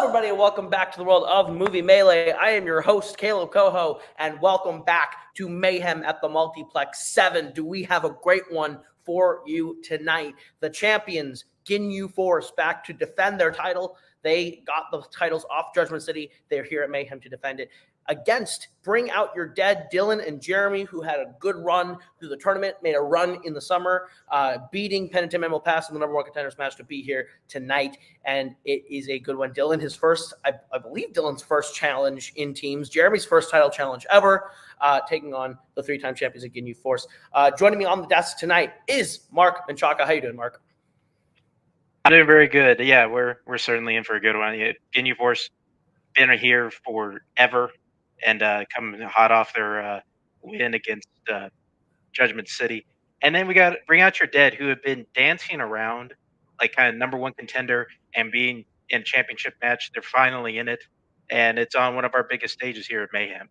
everybody, and welcome back to the world of Movie Melee. I am your host, Kaleb Koho, and welcome back to Mayhem at the Multiplex 7. Do we have a great one for you tonight? The champions, Ginyu Force, back to defend their title. They got the titles off Judgment City. They're here at Mayhem to defend it against Bring Out Your Dead, Dylan and Jeremy, who had a good run through the tournament, made a run in the summer, beating Penitent Memo Pass in the number one contenders match to be here tonight, and it is a good one. Dylan, his first, I believe Dylan's first challenge in teams, Jeremy's first title challenge ever, taking on the three-time champions of Ginyu Force. Joining me on the desk tonight is Mark Menchaca. How you doing, Mark? I'm doing very good. Yeah, we're certainly in for a good one. Ginyu Force been here forever. And coming hot off their win against Judgment City. And then we got Bring Out Your Dead, who have been dancing around like kind of number one contender and being in a championship match. They're finally in it. And it's on one of our biggest stages here at Mayhem.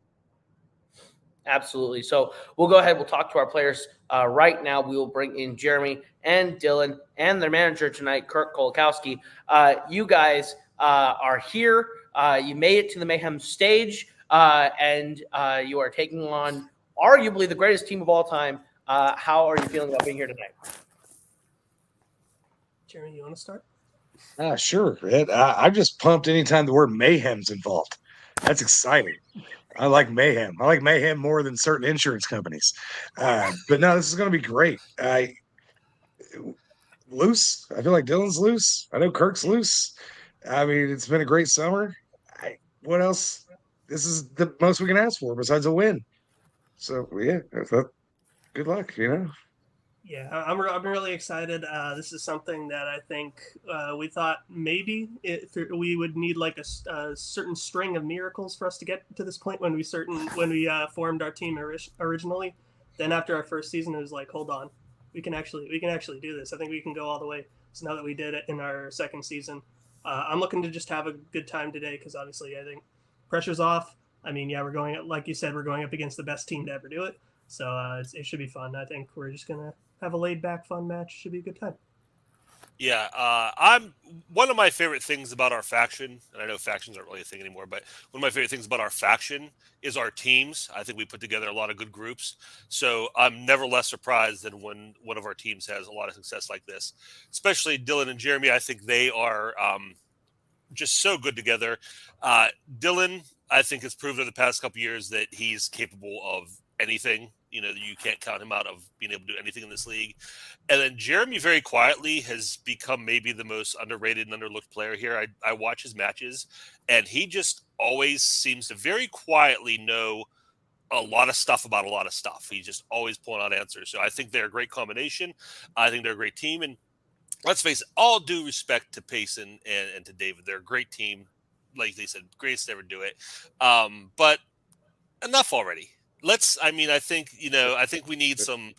Absolutely. So we'll go ahead. We'll talk to our players right now. We will bring in Jeremy and Dylan and their manager tonight, Kirk Kowalkowski. You guys are here. You made it to the Mayhem stage. And you are taking on arguably the greatest team of all time. How are you feeling about being here tonight? Jeremy, you want to start? Sure. I'm just pumped anytime the word mayhem's involved. That's exciting. I like mayhem. I like mayhem more than certain insurance companies. But no, this is going to be great. Loose. I feel like Dylan's loose. I know Kirk's loose. I mean, it's been a great summer. What else? This is the most we can ask for besides a win. So, yeah, good luck, Yeah, I'm really excited. This is something that I think we thought maybe we would need like a certain string of miracles for us to get to this point when we formed our team originally. Then after our first season, it was like, hold on, we can actually do this. I think we can go all the way. So now that we did it in our second season, I'm looking to just have a good time today because obviously I think pressure's off. I mean, yeah, like you said, we're going up against the best team to ever do it. So it should be fun. I think we're just going to have a laid back, fun match. Should be a good time. Yeah. One of my favorite things about our faction, and I know factions aren't really a thing anymore, but one of my favorite things about our faction is our teams. I think we put together a lot of good groups. So I'm never less surprised than when one of our teams has a lot of success like this, especially Dylan and Jeremy. I think they are, just so good together. Dylan, I think, has proven in the past couple of years that he's capable of anything. You can't count him out of being able to do anything in this league. And then Jeremy very quietly has become maybe the most underrated and underlooked player here. I watch his matches, and he just always seems to very quietly know a lot of stuff about a lot of stuff. He's just always pulling out answers. So I think they're a great combination. I think they're a great team. And let's face it, all due respect to Payson and to David. They're a great team. Like they said, greatest to ever do it. But enough already. I think we need some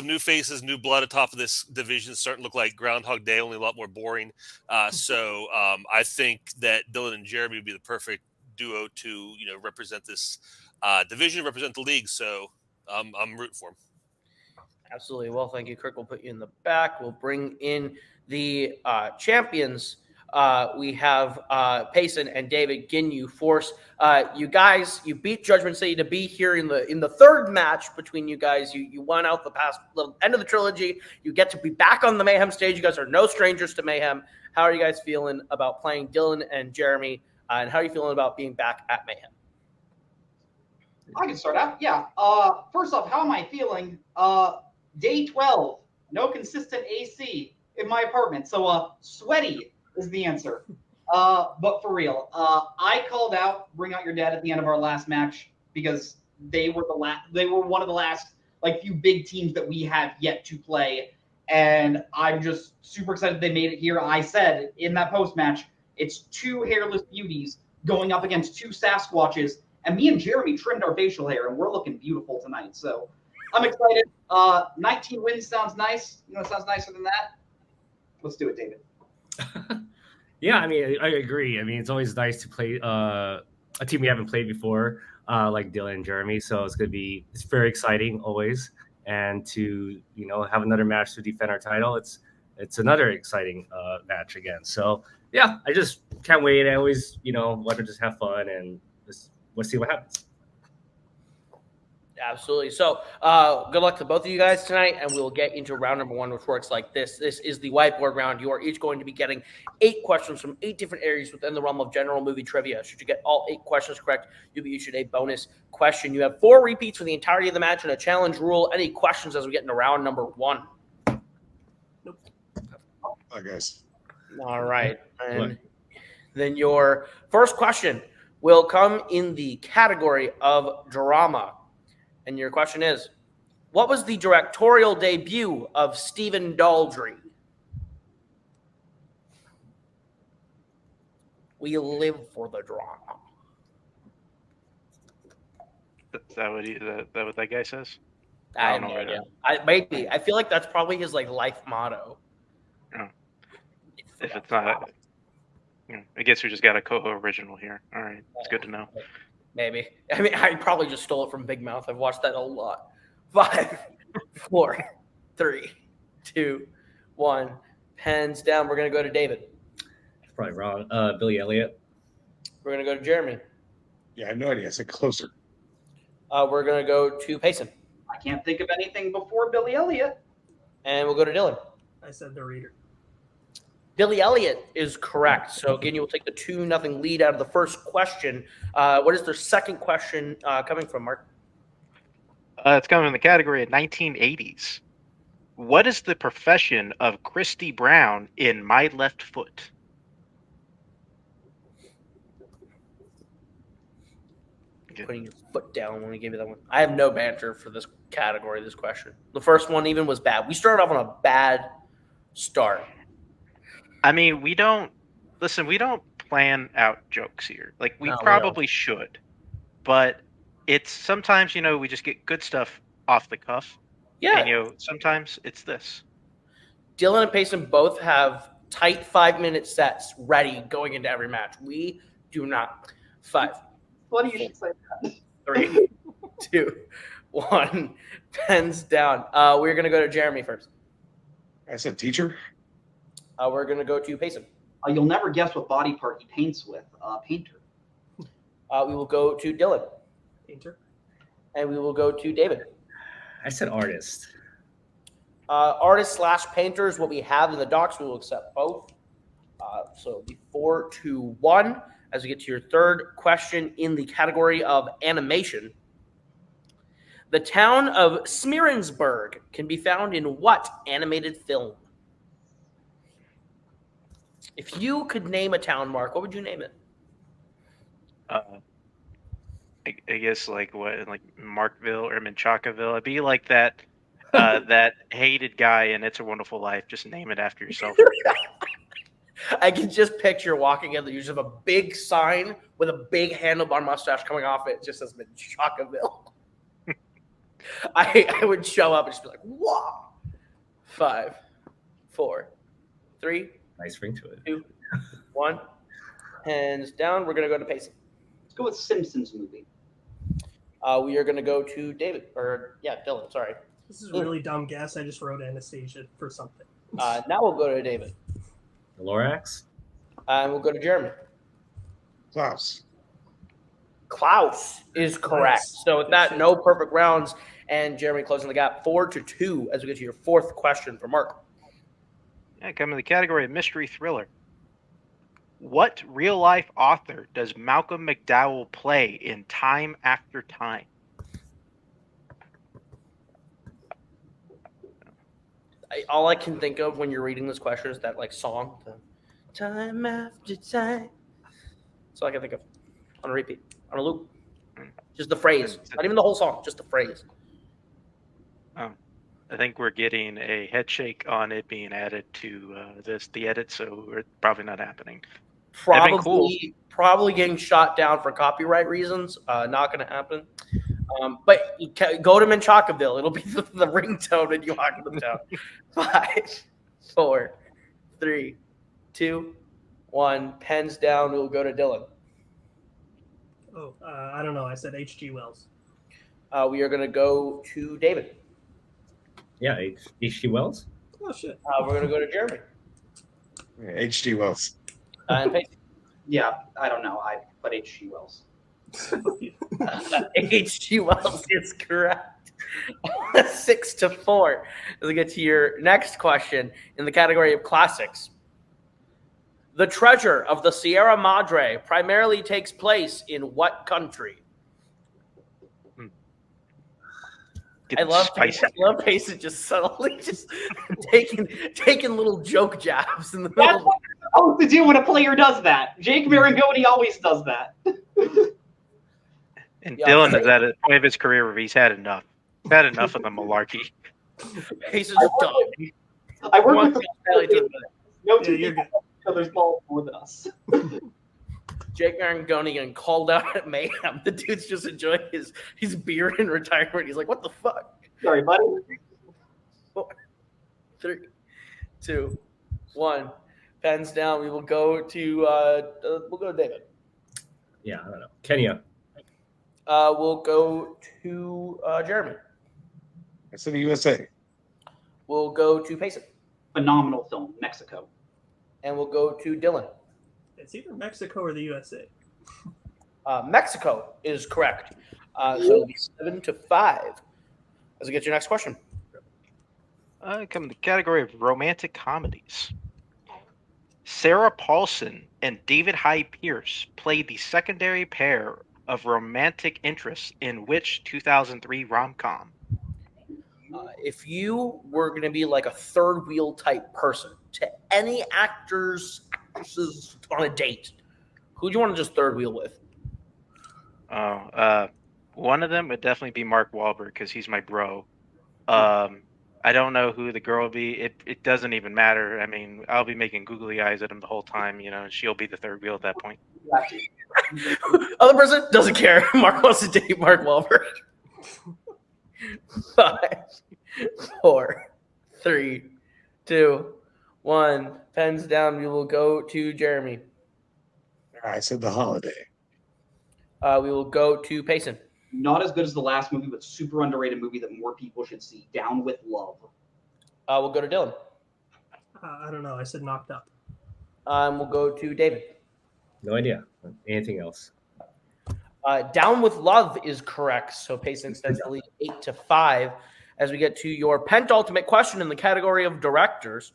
new faces, new blood atop of this division. It's starting to look like Groundhog Day, only a lot more boring. So I think that Dylan and Jeremy would be the perfect duo to, represent this division, represent the league. So I'm rooting for them. Absolutely. Well, thank you, Kirk. We'll put you in the back. We'll bring in the champions. We have Payson and David, Ginyu Force. You guys, you beat Judgment City to be here in the third match between you guys. You won out the end of the trilogy. You get to be back on the Mayhem stage. You guys are no strangers to Mayhem. How are you guys feeling about playing Dylan and Jeremy? And how are you feeling about being back at Mayhem? I can start out. Yeah. First off, how am I feeling? Day 12, no consistent AC in my apartment. So sweaty is the answer. But for real, I called out Bring Out Your Dead at the end of our last match because they were one of the last few big teams that we have yet to play. And I'm just super excited they made it here. I said in that post match, it's two hairless beauties going up against two Sasquatches, and me and Jeremy trimmed our facial hair, and we're looking beautiful tonight. So I'm excited. 19 wins sounds nice. It sounds nicer than that. Let's do it, David. Yeah, I mean, I agree. I mean, it's always nice to play a team we haven't played before, like Dylan and Jeremy. So it's very exciting always. And to, have another match to defend our title, it's another exciting match again. So yeah, I just can't wait. I always, want to just have fun and just let's see what happens. Absolutely. So, good luck to both of you guys tonight, and we'll get into round number 1, which works like this. This is the whiteboard round. You are each going to be getting 8 questions from 8 different areas within the realm of general movie trivia. Should you get all 8 questions correct, you'll be issued a bonus question. You have 4 repeats for the entirety of the match and a challenge rule. Any questions as we get into round number 1? Hi, guys. All right. And then your first question will come in the category of drama. And your question is, what was the directorial debut of Stephen Daldry? We live for the drama. Is that what that guy says? I don't have know no right idea. Maybe. I feel like that's probably his life motto. Oh. If it's not, I guess we just got a Koho original here. All right, it's good to know. Maybe. I mean, I probably just stole it from Big Mouth. I've watched that a lot. 5, 4, 3, 2, 1. Pens down. We're going to go to David. That's probably wrong. Billy Elliot. We're going to go to Jeremy. Yeah, I have no idea. I said closer. We're going to go to Payson. I can't think of anything before Billy Elliot. And we'll go to Dylan. I said the reader. Billy Elliot is correct. So, again, you will take the 2-0 lead out of the first question. What is their second question coming from, Mark? It's coming in the category of 1980s. What is the profession of Christy Brown in My Left Foot? Putting your foot down when we give you that one. I have no banter for this category, this question. The first one even was bad. We started off on a bad start. I mean, we don't plan out jokes here. We probably should, but it's sometimes, we just get good stuff off the cuff. Yeah. And, sometimes it's this. Dylan and Payson both have tight 5-minute sets ready going into every match. We do not. 5. Funny you should say that. 3, 2, 1. Pens down. We're going to go to Jeremy first. I said teacher. We're going to go to Payson. You'll never guess what body part he paints with. Painter. We will go to Dylan. Painter. And we will go to David. I said artist. Artist/painter is what we have in the docs. We will accept both. So it'll be 4-1 as we get to your third question in the category of animation. The town of Smearensburg can be found in what animated film? If you could name a town, Mark, what would you name it? I guess Markville or Menchacaville. It'd be like that that hated guy in It's a Wonderful Life. Just name it after yourself. I can just picture walking in the use of a big sign with a big handlebar mustache coming off it. It just says Menchacaville. I would show up and just be like, "Wow!" 5, 4, 3. Nice ring to it. 2, 1. Hands down. We're gonna go to Payson. Let's go with Simpsons movie. We are gonna go to David. Dylan. Sorry. This is a really dumb guess. I just wrote Anastasia for something. Now we'll go to David. The Lorax. And we'll go to Jeremy. Klaus. Klaus is correct. Nice. So with that, no perfect rounds, and Jeremy closing the gap 4-2 as we get to your fourth question for Mark. Yeah, come in the category of mystery thriller. What real-life author does Malcolm McDowell play in Time After Time? All I can think of when you're reading this question is that song, the Time After Time. That's all I can think of on a repeat, on a loop. Just the phrase, not even the whole song, just the phrase. I think we're getting a head shake on it being added to the edit, so it's probably not happening. Probably getting shot down for copyright reasons. Not going to happen. But you go to Menchacaville. It'll be the ringtone when you walk into the town. 5, 4, 3, 2, 1. Pens down. We'll go to Dylan. Oh, I don't know. I said H.G. Wells. We are going to go to David. Yeah, H.G. Wells. Oh, shit. We're going to go to Jeremy. H.G. Wells. And Pacey. Yeah, I don't know. I put H.G. Wells. H.G. Wells is correct. 6-4. As we get to your next question in the category of classics. The Treasure of the Sierra Madre primarily takes place in what country? I love Pacey just subtly just taking little joke jabs in the That's middle. what you're supposed to do when a player does that. Jake Marangoni always does that. And Yeah, Dylan is at a point of his career where he's had enough. He's had enough of the malarkey. Pacey's done. I work with no Yeah, two you're people good. each other's balls more than us. Jake Marangoni getting called out at Mayhem. The dude's just enjoying his beer in retirement. He's like, what the fuck? Sorry, buddy. 4, 3, 2, 1. Pens down. We will go to David. Yeah, I don't know. Kenya. We'll go to Jeremy. I said the USA. We'll go to Payson. Phenomenal film, Mexico. And we'll go to Dylan. It's either Mexico or the USA. Mexico is correct. So it'll be 7-5. As we get to your next question. Come in the category of romantic comedies. Sarah Paulson and David Hyde Pierce played the secondary pair of romantic interests in which 2003 rom-com? If you were going to be like a third wheel type person to any actresses on a date, who do you want to just third wheel with? One of them would definitely be Mark Wahlberg because he's my bro. I don't know who the girl will be. It doesn't even matter. I mean, I'll be making googly eyes at him the whole time, and she'll be the third wheel at that point. Other person doesn't care. Mark wants to date Mark Wahlberg. 5, 4, 3, 2, 1. Pens down. We will go to Jeremy. I said The Holiday. We will go to Payson. Not as good as the last movie, but super underrated movie that more people should see. Down with Love. We'll go to Dylan. I don't know. I said Knocked Up. We'll go to David. No idea. Anything else? Down with Love is correct. So Payson extends the lead 8-5. As we get to your penultimate question in the category of directors.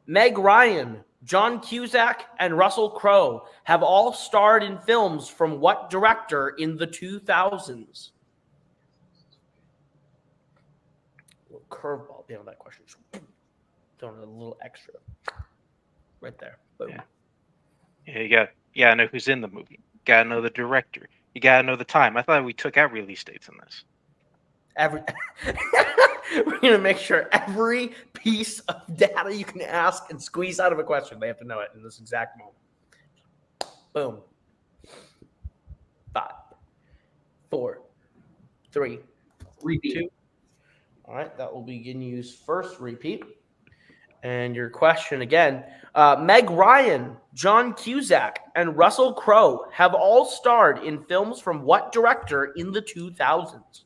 Meg Ryan, John Cusack, and Russell Crowe have all starred in films from what director in the 2000s? A little curveball down that question. Throwing a little extra. Right there. Boom. Yeah, you gotta know who's in the movie. You gotta know the director. You gotta know the time. I thought we took out release dates in this. We're going to make sure every piece of data you can ask and squeeze out of a question, they have to know it in this exact moment. Boom. 5, 4, 3, Repeat. 2. All right, that will begin you's first repeat. And your question again. Meg Ryan, John Cusack, and Russell Crowe have all starred in films from what director in the 2000s?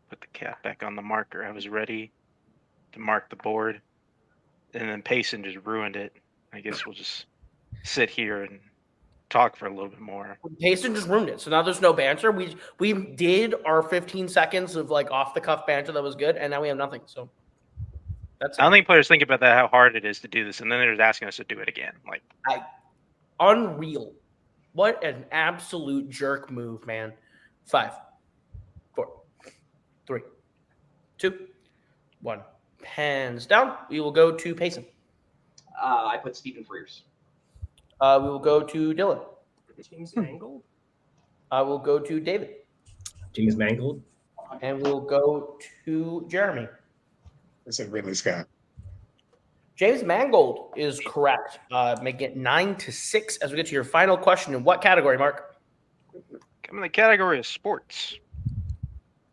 Put the cap back on the marker. I was ready to mark the board, and then Payson just ruined it. I guess we'll just sit here and talk for a little bit more. Payson just ruined it. So now there's no banter. We did our 15 seconds of like off the cuff banter that was good, and now we have nothing. So that's I don't think players think about that, how hard it is to do this, and then they're just asking us to do it again. Like, unreal. What an absolute jerk move, man. 5, 4, 3, 2, 1. Hands down. We will go to Payson. I put Stephen Frears. We will go to Dylan. James Mangold. I will go to David. James Mangold. And we'll go to Jeremy. I said Ridley Scott. James Mangold is correct. Make it 9-6 as we get to your final question. In what category, Mark? come in the category of sports.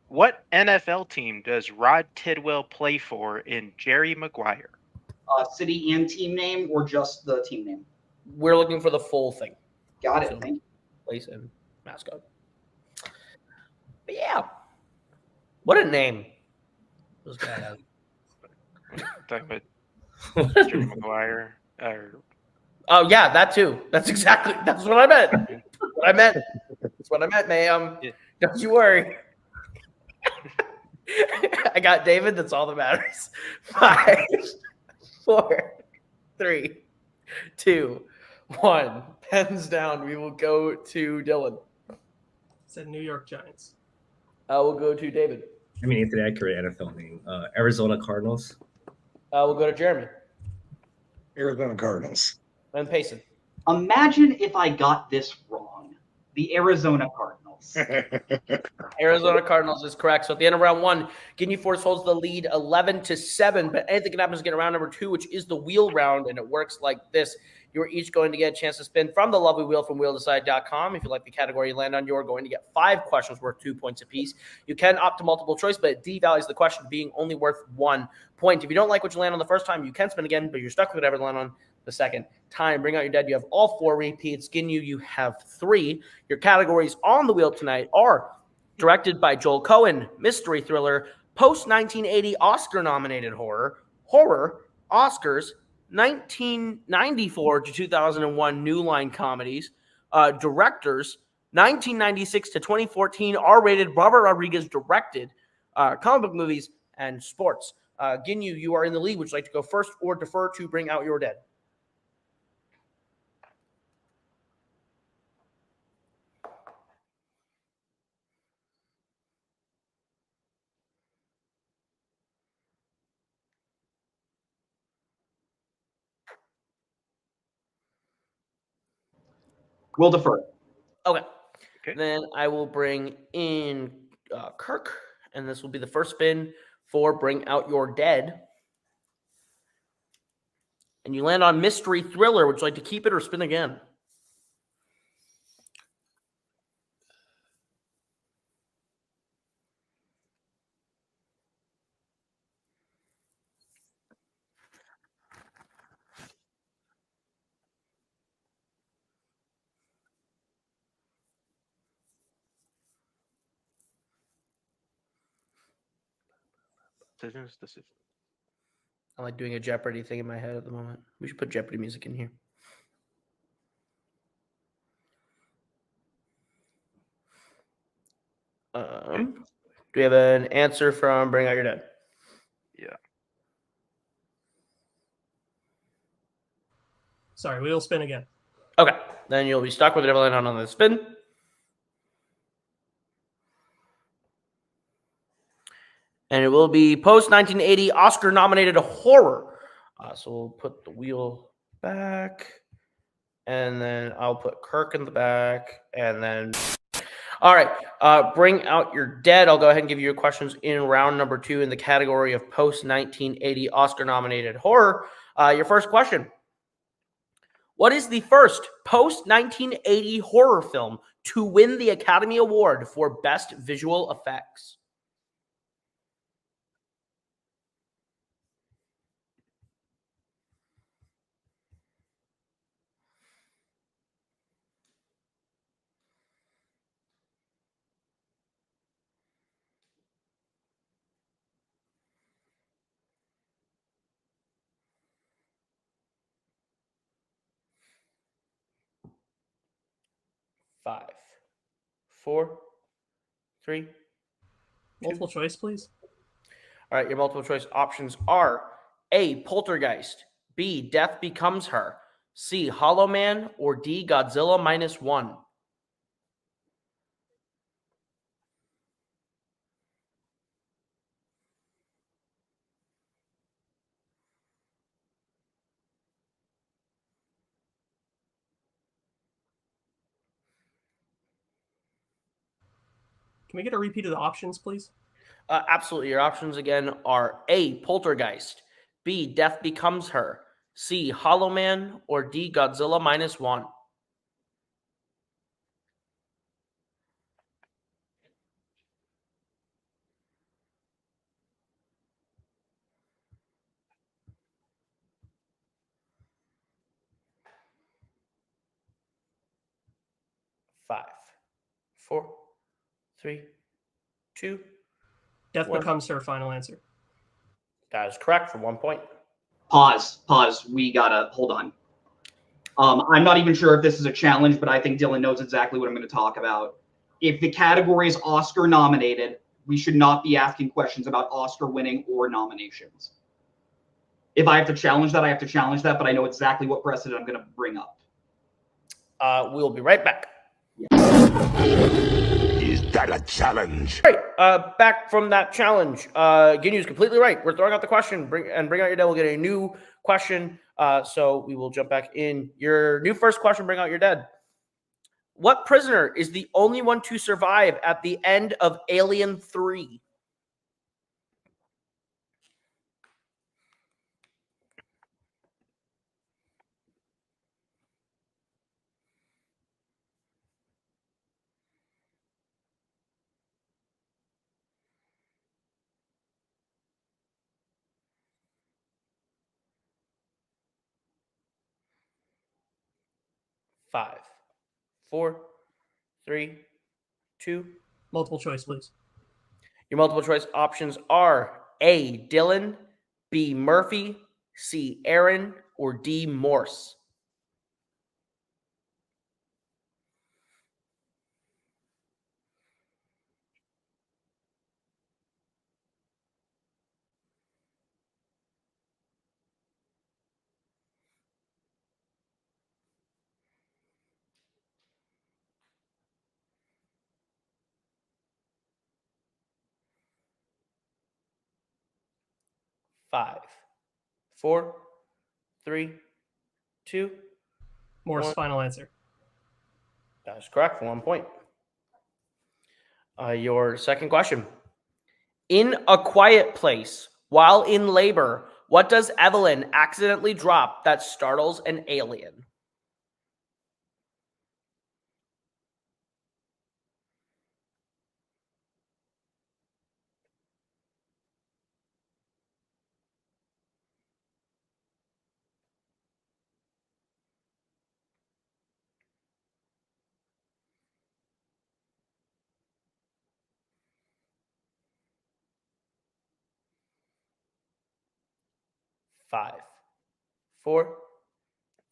What NFL team does Rod Tidwell play for in Jerry Maguire? City and team name, or just the team name? We're looking for the full thing. Got it. So, Thank you. place and mascot. But yeah, what a name this guy has. talking about Jerry Maguire. Oh yeah, that too. That's what I meant. That's what I meant, ma'am. Yeah. Don't you worry. I got David. That's all that matters. 5, 4, 3, 2, 1. Pens down. We will go to Dylan. Said New York Giants. We'll go to David. I mean, it's an accurate NFL name. Arizona Cardinals. We'll go to Jeremy. Arizona Cardinals. And Payson. Imagine if I got this wrong. The Arizona Cardinals. Arizona Cardinals is correct. So at the end of round 1, Guinea Force holds the lead 11-7. But anything can happen to get around number 2, which is the wheel round, and it works like this. You're each going to get a chance to spin from the lovely wheel from wheeldecide.com. If you like the category you land on, you're going to get 5 questions worth 2 points apiece. You can opt to multiple choice, but it devalues the question being only worth 1 point. If you don't like what you land on the first time, you can spin again, but you're stuck with whatever you land on the second time. Bring out your dead. You have all 4 repeats. Ginyu, you have 3. Your categories on the wheel tonight are directed by Joel Cohen, mystery thriller, post-1980 Oscar-nominated horror, Oscars, 1994 to 2001 New Line comedies, directors, 1996 to 2014 R-rated Robert Rodriguez directed comic book movies, and sports. Ginyu, you are in the lead. Would you like to go first or defer to bring out your dead? We'll defer. Okay. Okay. Then I will bring in Kirk, and this will be the first spin for Bring Out Your Dead. And you land on mystery thriller. Would you like to keep it or spin again? Decisions. I'm like doing a Jeopardy thing in my head at the moment. We should put Jeopardy music in here. Do we have an answer from Bring Out Your Dead? Yeah. Sorry, we'll spin again. Okay. Then you'll be stuck with whatever land on the spin. And it will be post-1980 Oscar-nominated horror. So we'll put the wheel back. And then I'll put Kirk in the back. And then... All right. Bring Out Your Dead. I'll go ahead and give you your questions in round number 2 in the category of post-1980 Oscar-nominated horror. Your first question. What is the first post-1980 horror film to win the Academy Award for Best Visual Effects? Five, 4, 3. Multiple choice, please. All right, your multiple choice options are A, Poltergeist, B, Death Becomes Her, C, Hollow Man, or D, Godzilla -1. Can we get a repeat of the options, please? Absolutely. Your options again are A, Poltergeist, B, Death Becomes Her, C, Hollow Man, or D, Godzilla -1. Five, 4, 3, 2. Death One. Becomes Her, final answer. That is correct for 1 point. Pause. We gotta hold on. I'm not even sure if this is a challenge, but I think Dylan knows exactly what I'm going to talk about. If the category is Oscar nominated, we should not be asking questions about Oscar winning or nominations. If I have to challenge that, I have to challenge that, but I know exactly what precedent I'm going to bring up. We'll be right back. Is that a challenge? All right, back from that challenge. Ginyu is completely right. We're throwing out the question. Bring out your dead. We'll get a new question. So we will jump back in. Your new first question, bring out your dead. What prisoner is the only one to survive at the end of Alien 3? Five, 4, 3, 2. Multiple choice, please. Your multiple choice options are A, Dylan, B, Murphy, C, Aaron, or D, Morse. Five, 4, 3, 2. Morse, One. final answer. That is correct for 1 point. Your second question. In A Quiet Place, while in labor, what does Evelyn accidentally drop that startles an alien? Five, 4,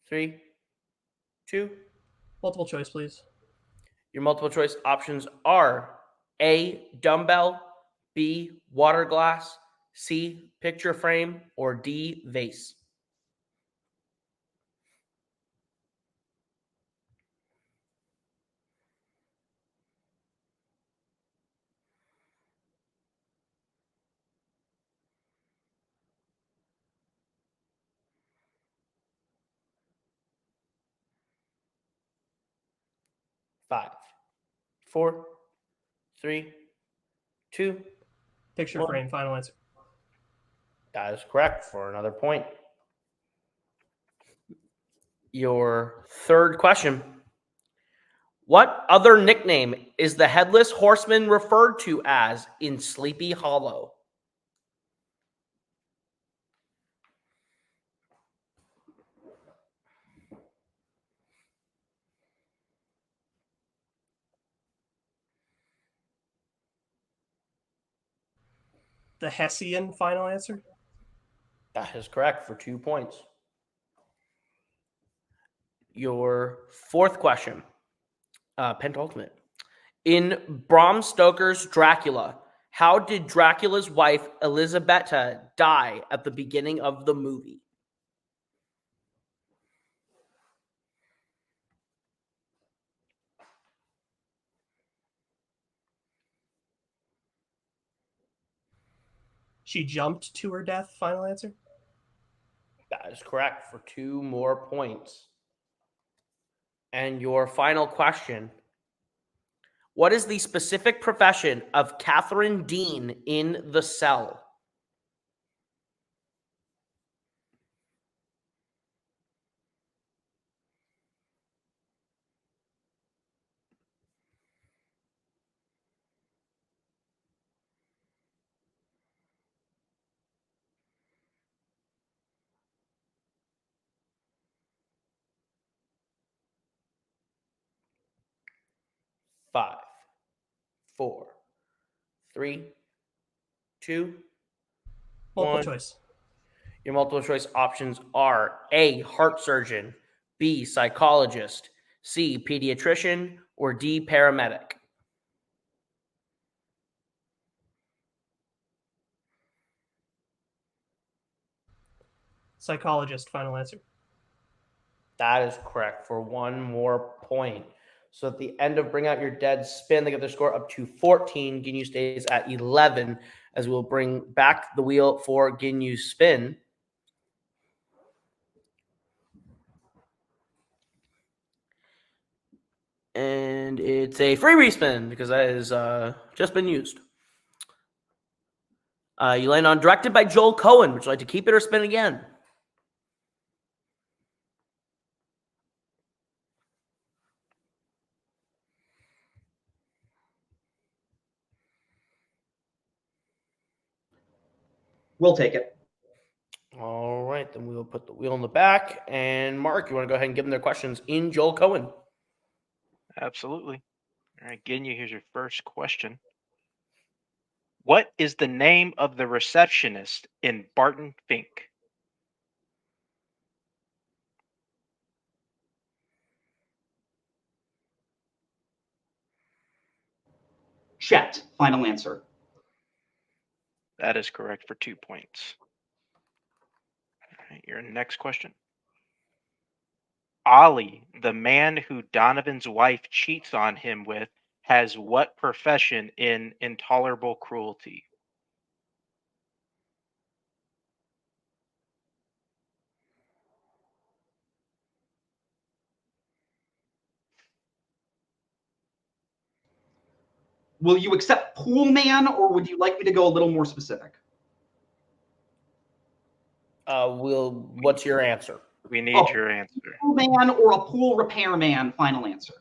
3, 2. Multiple choice, please. Your multiple choice options are A, dumbbell, B, water glass, C, picture frame, or D, vase. Five, 4, 3, 2. Picture One. frame, final answer. That is correct for another point. Your third question. What other nickname is the Headless Horseman referred to as in Sleepy Hollow? The Hessian, final answer. That is correct for 2 points. Your fourth question, penultimate. In Bram Stoker's Dracula, how did Dracula's wife Elisabetta die at the beginning of the movie? She jumped to her death, final answer. That is correct for 2 more points. And your final question. What is the specific profession of Catherine Dean in The Cell? Five, 4, 3, 2, Multiple 1. choice. Your multiple choice options are A, heart surgeon, B, psychologist, C, pediatrician, or D, paramedic. Psychologist, final answer. That is correct for one more point. So at the end of Bring Out Your Dead Spin, they get their score up to 14. Ginyu stays at 11 as we'll bring back the wheel for Ginyu's spin. And it's a free respin because that has just been used. You land on directed by Joel Cohen. Would you like to keep it or spin again? We'll take it. All right, then we will put the wheel in the back. And Mark, you want to go ahead and give them their questions in Joel Cohen? Absolutely. All right, Ginyu, here's your first question. What is the name of the receptionist in Barton Fink? Chet, final answer. That is correct for 2 points. All right, your next question. Ollie, the man who Donovan's wife cheats on him with, has what profession in Intolerable Cruelty? Will you accept pool man, or would you like me to go a little more specific? What's your answer? We need your answer. Pool man or a pool repair man, final answer.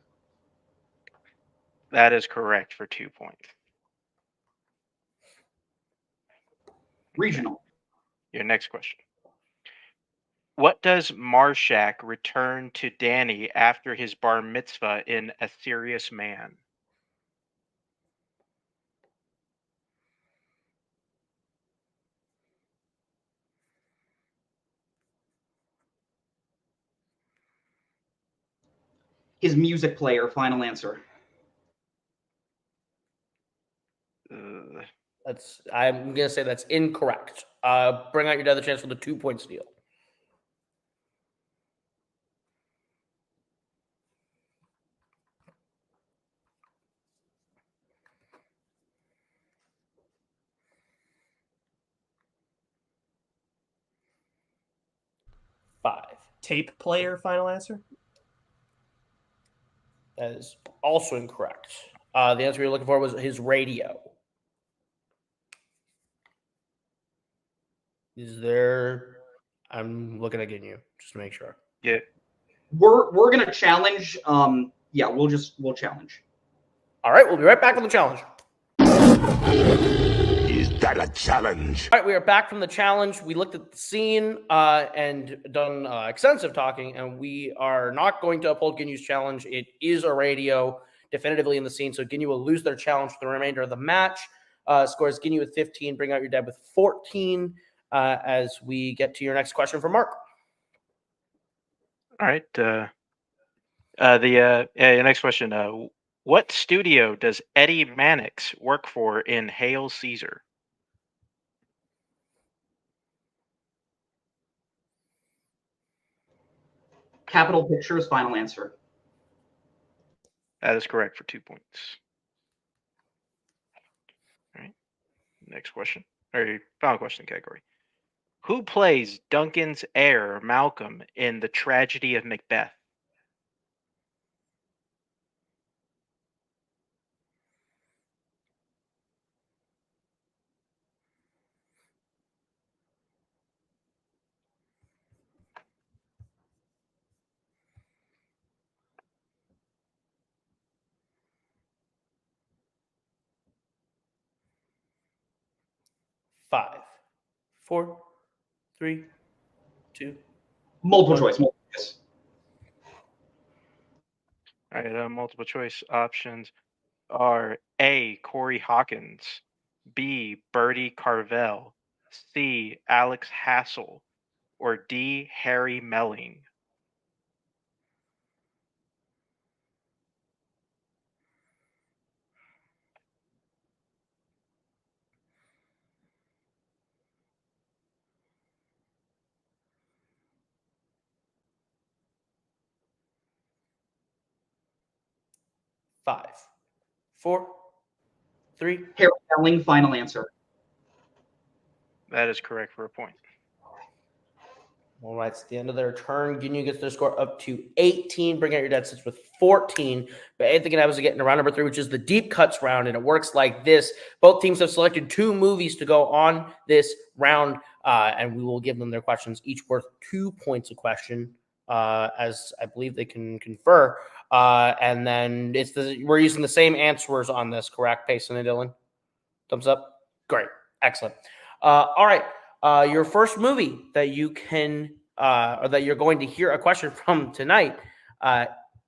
That is correct for 2 points. Regional. Your next question. What does Marshak return to Danny after his bar mitzvah in A Serious Man? His music player, final answer. I'm gonna say that's incorrect. Bring Out Your Dead, the chance for the 2-point steal. Five. Tape player, final answer. That is also incorrect. The answer you're looking for was his radio. Is there? I'm looking at getting you just to make sure. Yeah. We're gonna challenge. Yeah, we'll challenge. All right, we'll be right back with the challenge. Is that a challenge? All right, we are back from the challenge. We looked at the scene and done extensive talking, and we are not going to uphold Ginyu's challenge. It is a radio definitively in the scene, so Ginyu will lose their challenge for the remainder of the match. Scores Ginyu with 15, Bring Out Your Dead with 14, as we get to your next question from Mark. All right. Your next question. What studio does Eddie Mannix work for in Hail Caesar? Capital Pictures, final answer. That is correct for 2 points. All right. Next question. Or final question category. Who plays Duncan's heir, Malcolm, in The Tragedy of Macbeth? Five, 4, 3, 2. Multiple choice. Multiple choice. All right. Multiple choice options are A, Corey Hawkins, B, Bertie Carvel, C, Alex Hassel, or D. Harry Melling? Five, 4, 3. Harry Melling, final answer. That is correct for a point. All right, it's the end of their turn. Ginyu gets their score up to 18. Bring out your dead sits with 14. But Anthony and I was getting to round number 3, which is the deep cuts round, and it works like this. Both teams have selected 2 movies to go on this round, and we will give them their questions, each worth 2 points a question, as I believe they can confer. And then we're using the same answers on this, correct, Payson and Dylan? Thumbs up? Great. Excellent. All right. Your first movie that you can or that you're going to hear a question from tonight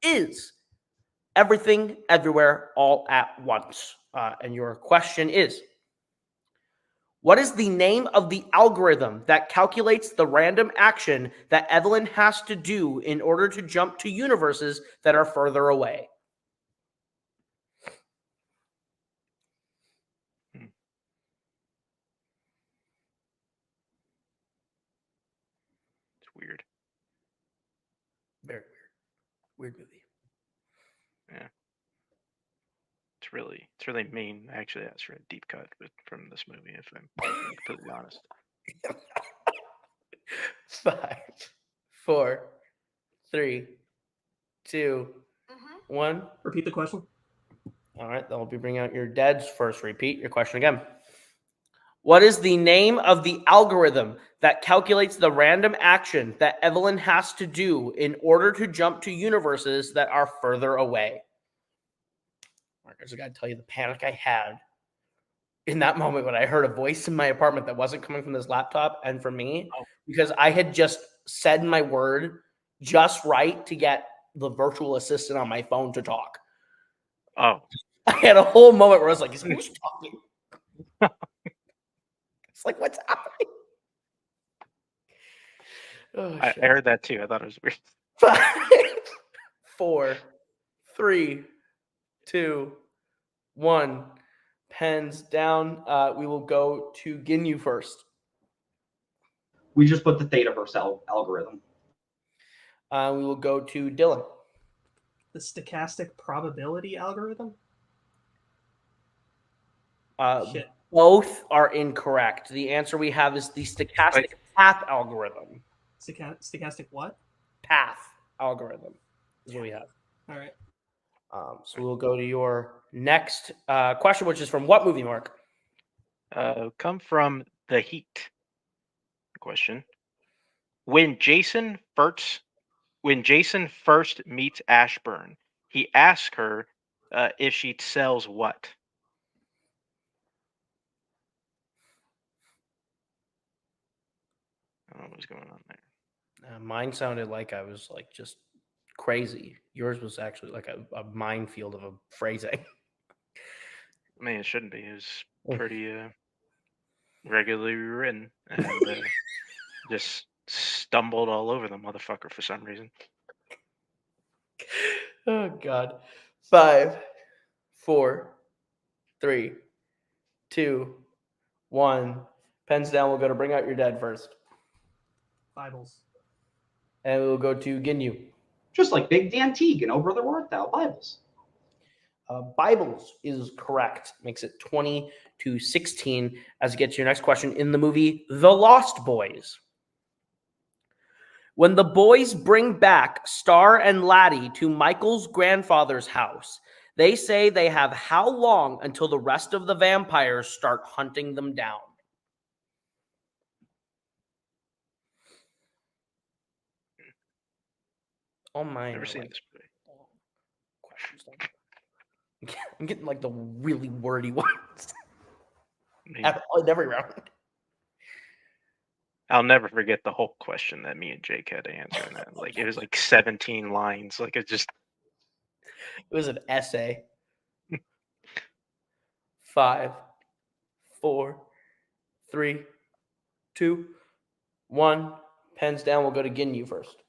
is Everything Everywhere All at Once. And your question is, what is the name of the algorithm that calculates the random action that Evelyn has to do in order to jump to universes that are further away? It's weird. Very weird. Weird movie. Yeah. It's really mean. Actually, that's for a deep cut from this movie, if I'm completely honest. 5, 4, 3, 2, 1. Repeat the question. All right, then we'll be bringing out your deads first. Repeat your question again. What is the name of the algorithm that calculates the random action that Evelyn has to do in order to jump to universes that are further away? All right, guys, I got to tell you the panic I had in that moment when I heard a voice in my apartment that wasn't coming from this laptop and from me, because I had just said my word just right to get the virtual assistant on my phone to talk. Oh. I had a whole moment where I was like, who's talking? It's like, what's happening? Oh, I heard that too. I thought it was weird. 5, 4, 3, 2, 1. Pens down. We will go to Ginyu first. We just put the Thetaverse algorithm. We will go to Dylan. The stochastic probability algorithm? Shit. Both are incorrect. The answer we have is the stochastic path algorithm. Stochastic what? Path algorithm is what we have. All right. So we'll go to your next question, which is from what movie, Mark? Come from The Heat. Question: When Jason first meets Ashburn, he asks her if she sells what? I don't know what's going on there. Mine sounded like I was like just crazy. Yours was actually like a minefield of a phrasing. I mean, it shouldn't be. It was pretty regularly written, and just stumbled all over the motherfucker for some reason. Oh God. 5, 4, 3, 2, 1. Pens down. We'll go to bring out your dead first. Bibles. And we'll go to Ginyu. Just like Big Dan Teague and Oh Brother Wart Thou, Bibles. Bibles is correct. Makes it 20-16 as you get to your next question in the movie The Lost Boys. When the boys bring back Star and Laddie to Michael's grandfather's house, they say they have how long until the rest of the vampires start hunting them down? Oh my! Never seen this movie. Questions. I'm getting like the really wordy ones at every round. I'll never forget the whole question that me and Jake had to answer. And that, like, it was like 17 lines. Like, it was an essay. 5, 4, 3, 2, 1. Pens down. We'll go to Ginyu first.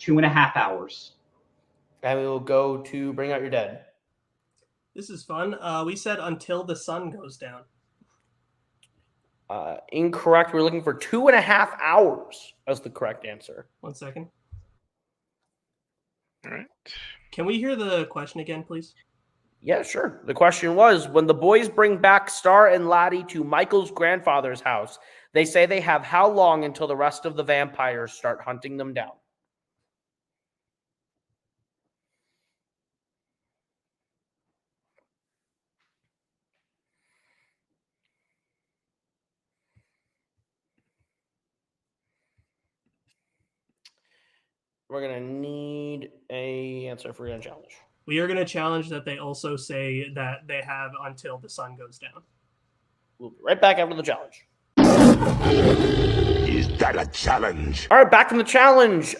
2.5 hours. And we will go to Bring Out Your Dead. This is fun. We said until the sun goes down. Incorrect. We're looking for 2.5 hours as the correct answer. 1 second. All right. Can we hear the question again, please? Yeah, sure. The question was, when the boys bring back Star and Laddie to Michael's grandfather's house, they say they have how long until the rest of the vampires start hunting them down? We're going to need an answer for your challenge. We are going to challenge that they also say that they have until the sun goes down. We'll be right back after the challenge. Is that a challenge? All right, back from the challenge.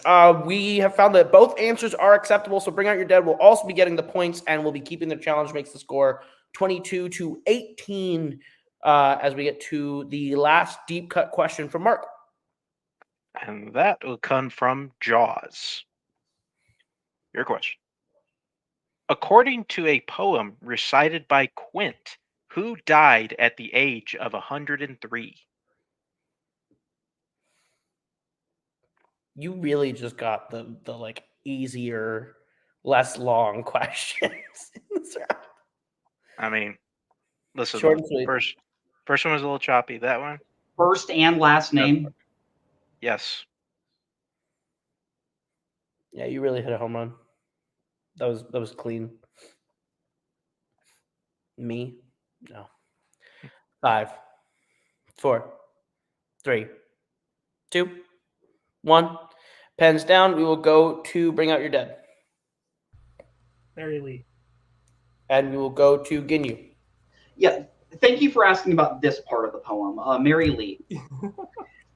We have found that both answers are acceptable, so Bring Out Your Dead will also be getting the points, and we'll be keeping the challenge, makes the score 22-18 as we get to the last deep cut question from Mark. And that will come from Jaws. Your question. According to a poem recited by Quint, who died at the age of 103? You really just got the like easier, less long questions in this round. I mean, listen, Short and sweet. first one was a little choppy. That one? First and last name. Yes. Yeah, you really hit a home run. That was clean. Me? No. 5, 4, 3, 2, 1. Pens down. We will go to Bring Out Your Dead. Mary Lee. And we will go to Ginyu. Yeah. Thank you for asking about this part of the poem. Mary Lee.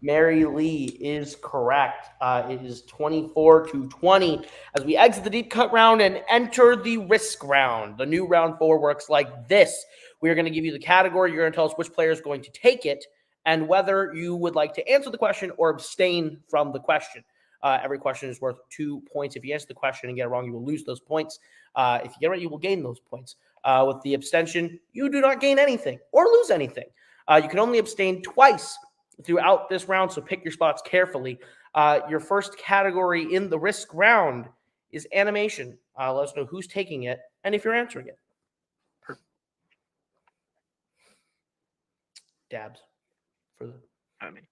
Mary Lee is correct. It is 24-20 as we exit the deep cut round and enter the risk round. The new round 4 works like this. We are going to give you the category. You're going to tell us which player is going to take it and whether you would like to answer the question or abstain from the question. Every question is worth 2 points. If you answer the question and get it wrong, you will lose those points. If you get it right, you will gain those points. With the abstention, you do not gain anything or lose anything. You can only abstain twice throughout this round, so pick your spots carefully. Your first category in the risk round is animation. Let us know who's taking it and if you're answering it. Dabs for the. I mean,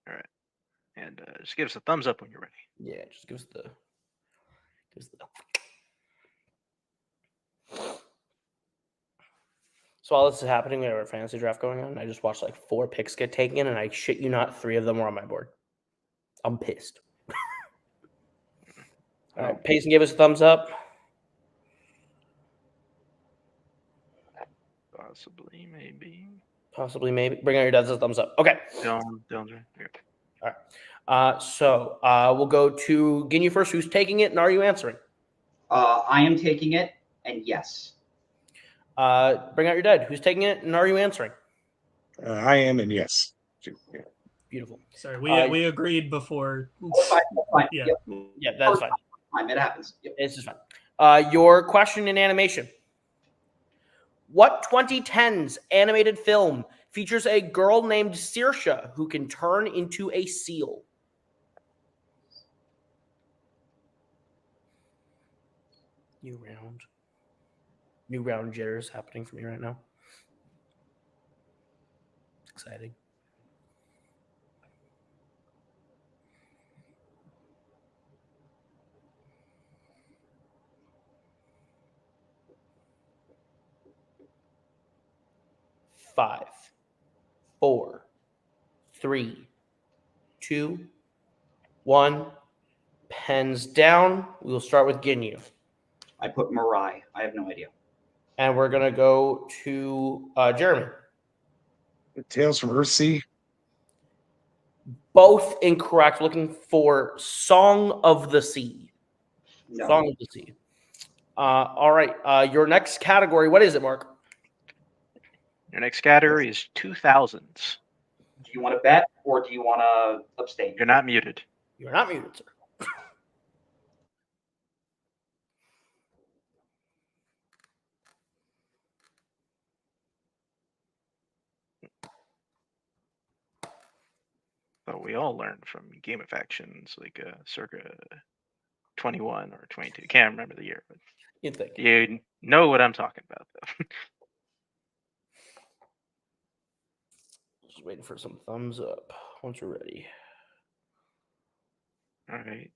all right. And just give us a thumbs up when you're ready. Yeah, just give us the. So while this is happening, we have our fantasy draft going on. I just watched like 4 picks get taken, and I shit you not, 3 of them were on my board. I'm pissed. All right, Payson gave us a thumbs up. Possibly, maybe. Possibly, maybe. Bring Out Your Dead says thumbs up. Okay. Dylan's right. All right. So we'll go to Ginyu first. Who's taking it, and are you answering? I am taking it, and yes. Bring Out Your Dead. Who's taking it, and are you answering? I am, and yes. Yeah. Beautiful. Sorry, we agreed before. Fine. Yeah. Yep. Yeah, that's fine. It happens. Yep. It's just fine. Your question in animation. What 2010s animated film features a girl named Saoirse who can turn into a seal? New round jitters happening for me right now. Exciting. Five, 4, 3, 2, 1. Pens down. We will start with Ginyu. I put Mirai. I have no idea. And we're going to go to Jeremy. Tales from Earthsea. Both incorrect. Looking for Song of the Sea. No. Song of the Sea. All right. Your next category, what is it, Mark? Your next category is 2000s. Do you want to bet or do you want to abstain? You're not muted. You're not muted, sir. But we all learned from Game of Actions, like circa 21 or 22. Can't remember the year, but You think? you know what I'm talking about, though. Just waiting for some thumbs up once you're ready. All right.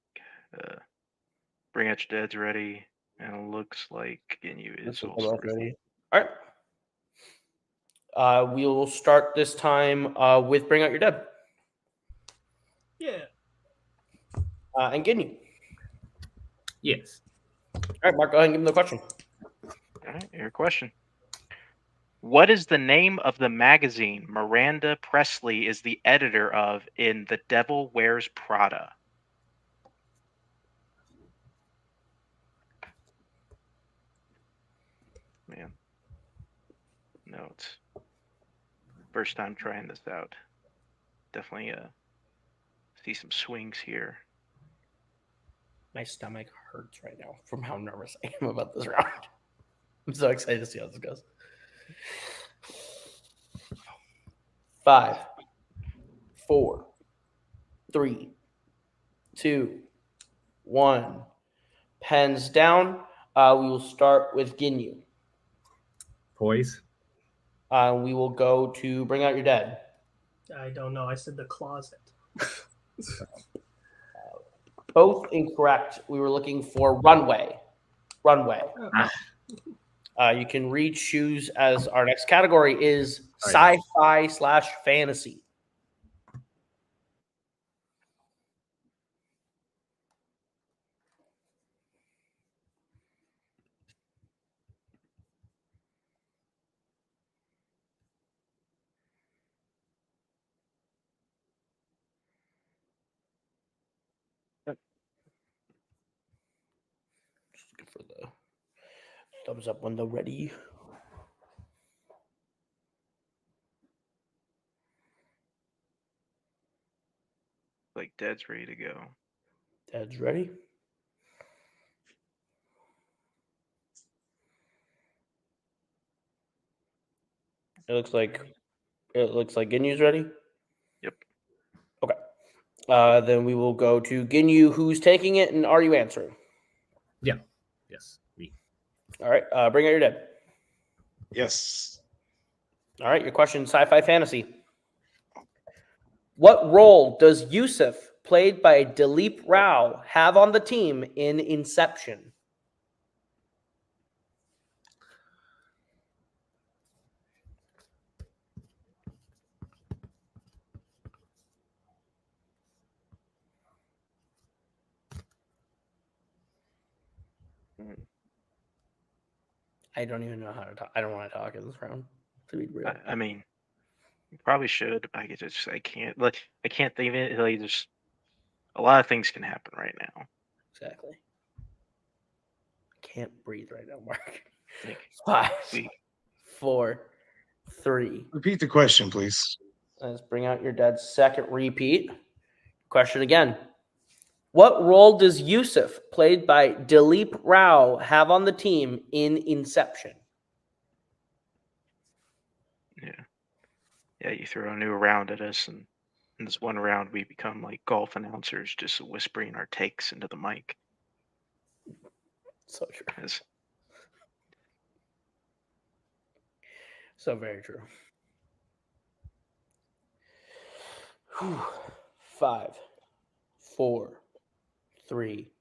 Bring Out Your Dead's ready. And it looks like Ginyu is also ready. All right. We will start this time with Bring Out Your Dead. Yeah. And Ginyu. Yes. All right, Mark, go ahead and give him the question. All right, your question. What is the name of the magazine Miranda Presley is the editor of in The Devil Wears Prada? Man. No, it's first time trying this out. Definitely see some swings here. My stomach hurts right now from how nervous I am about this round. I'm so excited to see how this goes. 5, 4, 3, 2, 1. Pens down. We will start with Ginyu. Poise. We will go to Bring Out Your Dead. I don't know. I said the closet. Both incorrect. We were looking for runway. Runway. You can re-choose as our next category is sci-fi / fantasy. Just looking for the thumbs up window ready. Like Dead's ready to go. Dead's ready. It looks like Ginyu's ready. Yep. Okay. Then we will go to Ginyu. Who's taking it, and are you answering? Yeah. Yes. Me. All right. Bring Out Your Dead. Yes. All right. Your question: sci-fi fantasy. What role does Yusuf, played by Dileep Rao, have on the team in Inception? I don't even know how to talk. I don't want to talk in this round, to be real. I mean, you probably should. I can't. Like, I can't think of it. Like, there's a lot of things can happen right now. Exactly. Can't breathe right now, Mark. Like, 5, 4, 3. Repeat the question, please. Let's Bring Out Your Dead's second repeat. Question again. What role does Yusuf, played by Dileep Rao, have on the team in Inception? Yeah, you throw a new round at us, and in this one round, we become like golf announcers, just whispering our takes into the mic. So true. Yes. So very true. 5, 4, 3,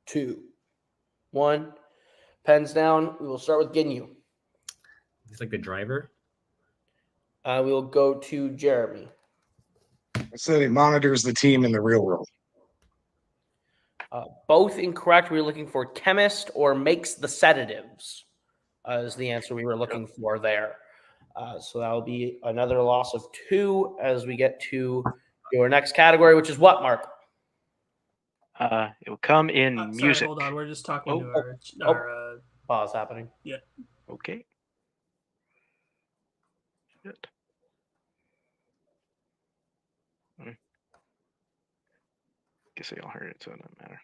2, 1. Pens down. We will start with Ginyu. He's like the driver. We will go to Jeremy. I said it monitors the team in the real world. Both incorrect. We were looking for chemist or makes the sedatives is the answer we were looking for there. So that will be another loss of 2 as we get to your next category, which is what, Mark? It will come in Sorry, music. hold on. We're just talking to Oh. our Pause happening. Okay. Good. Guess they all heard it, so it doesn't matter.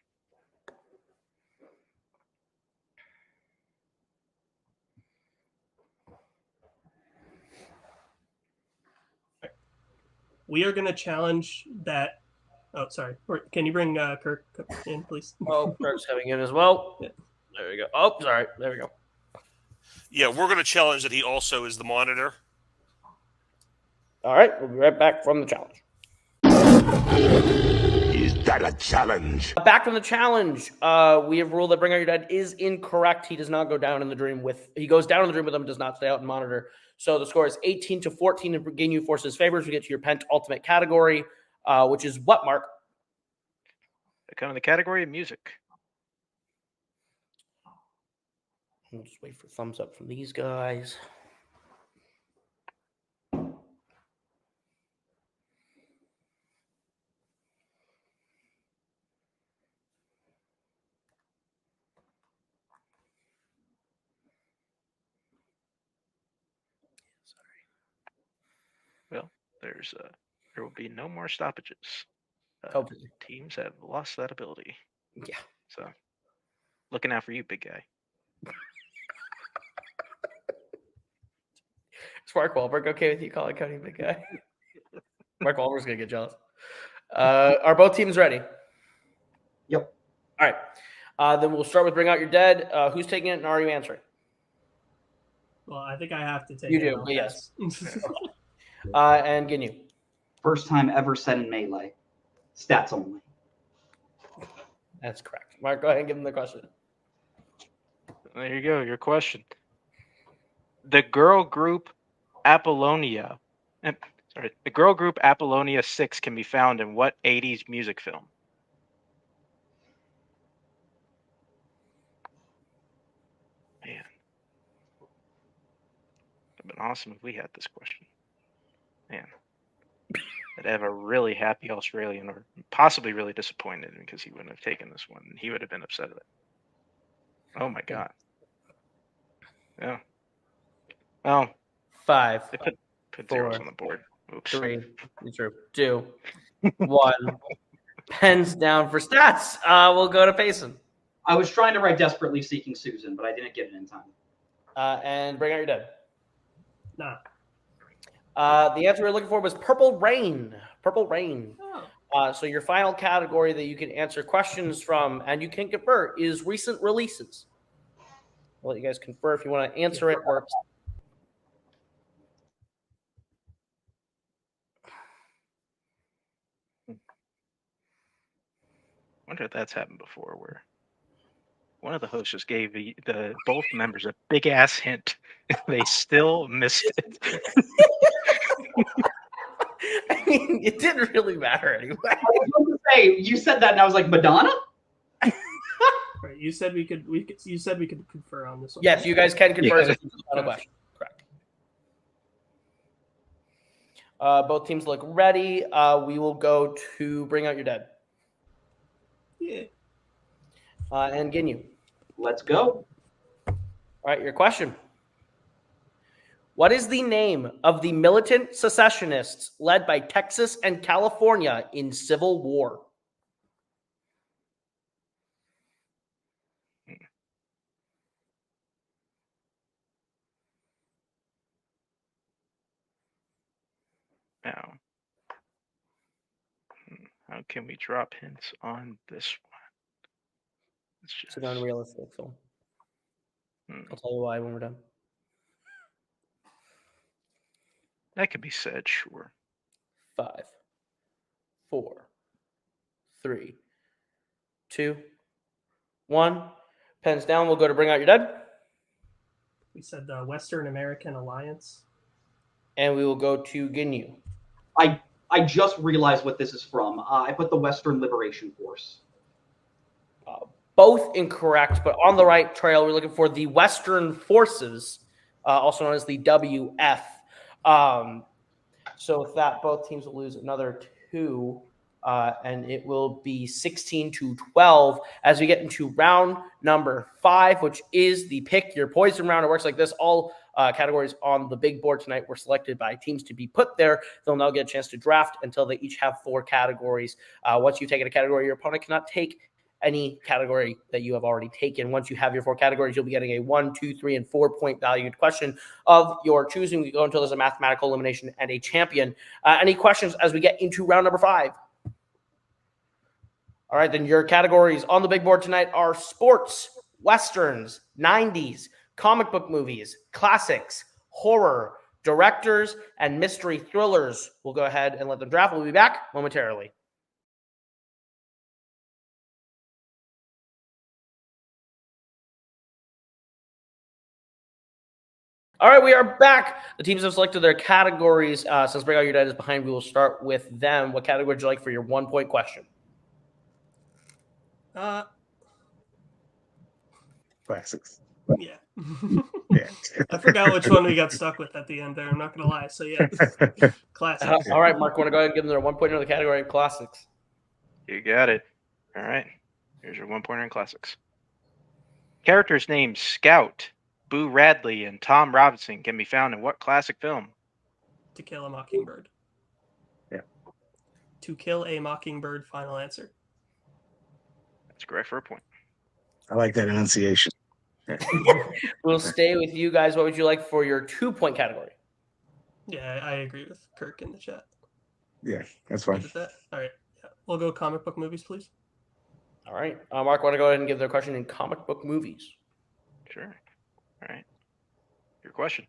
we are going to challenge that. Oh, sorry. Can you bring Kirk in, please? Oh, Kirk's coming in as well. Yeah. There we go. Oh, sorry. There we go. Yeah, we're going to challenge that he also is the monitor. All right, we'll be right back from the challenge. Is that a challenge? Back from the challenge. We have ruled that Bring Out Your Dead is incorrect. He does not go down in the dream with. He goes down in the dream with them, does not stay out and monitor. So the score is 18-14 in Ginyu Force's favors. We get to your Pent Ultimate category, which is what, Mark? They come in the category of music. We'll just wait for thumbs up from these guys. Well, there will be no more stoppages. Hopefully. Teams have lost that ability. Yeah. So, looking out for you, big guy. Is Mark Wahlberg okay with you calling Cody big guy? Mark Wahlberg's going to get jealous. Are both teams ready? Yep. All right. Then we'll start with Bring Out Your Dead. Who's taking it and are you answering? Well, I think I have to take You it. do, I'll but yes. pass. And Ginyu. First time ever said in Melee. Stats only. That's correct. Mark, go ahead and give him the question. There you go. Your question. The girl group Apollonia. The girl group Apollonia 6 can be found in what 80s music film? Man. It'd have been awesome if we had this question. Man. I'd have a really happy Australian, or possibly really disappointed because he wouldn't have taken this one. He would have been upset with it. Oh my god. Yeah. Well, 5, they put 4, zeros on the board. Oops. 3, 2, 1. Pens down for stats. We'll go to Payson. I was trying to write Desperately Seeking Susan, but I didn't get it in time. And Bring Out Your Dead. Nah. The answer we're looking for was Purple Rain. Purple Rain. Oh. So your final category that you can answer questions from and you can confer is recent releases. I'll let you guys confer if you want to answer it or. I wonder if that's happened before, where one of the hosts just gave the both members a big ass hint. They still missed it. I mean, it didn't really matter anyway. I was going to say, you said that, and I was like, Madonna? Right. You said we could. You said we could confer on this one. Yes, you guys can confer. Yeah. As a final question. Correct. Both teams look ready. We will go to Bring Out Your Dead. Yeah. And Ginyu. Let's go. All right, your question. What is the name of the militant secessionists led by Texas and California in Civil War? Now, how can we drop hints on this one? It's an unrealistic film. I'll tell you why when we're done. That could be said, sure. 5, 4, 3, 2, 1. Pens down. We'll go to Bring Out Your Dead. We said the Western American Alliance. And we will go to Ginyu. I just realized what this is from. I put the Western Liberation Force. Both incorrect, but on the right trail, we're looking for the Western Forces, also known as the WF. So with that, both teams will lose another 2. and it will be 16-12 as we get into round number 5, which is the pick your poison round. It works like this. All categories on the big board tonight were selected by teams to be put there. They'll now get a chance to draft until they each have 4 categories. Once you've taken a category, your opponent cannot take any category that you have already taken. Once you have your 4 categories, you'll be getting a 1, 2, 3, and 4 point valued question of your choosing. We go until there's a mathematical elimination and a champion. Any questions as we get into round number 5? All right, then your categories on the big board tonight are sports, westerns, 90s, comic book movies, classics, horror, directors, and mystery thrillers. We'll go ahead and let them draft. We'll be back momentarily. All right, we are back. The teams have selected their categories. Since Break Out Your Dead is behind, we will start with them. What category would you like for your 1 point question? Classics. Yeah. Yeah. I forgot which one we got stuck with at the end there. I'm not going to lie. So, yeah. Classics. All right, Mark, want to go ahead and give them their 1 pointer in the category of classics? You got it. All right. Here's your 1 pointer in classics. Characters named Scout, Boo Radley, and Tom Robinson can be found in what classic film? To Kill a Mockingbird. Yeah. To Kill a Mockingbird, final answer. That's correct for a point. I like that enunciation. We'll stay with you guys. What would you like for your 2 point category? Yeah, I agree with Kirk in the chat. Yeah, that's fine. Good with that? All right. Yeah. We'll go comic book movies, please. All right. Mark, want to go ahead and give their question in comic book movies? Sure. All right. Your question.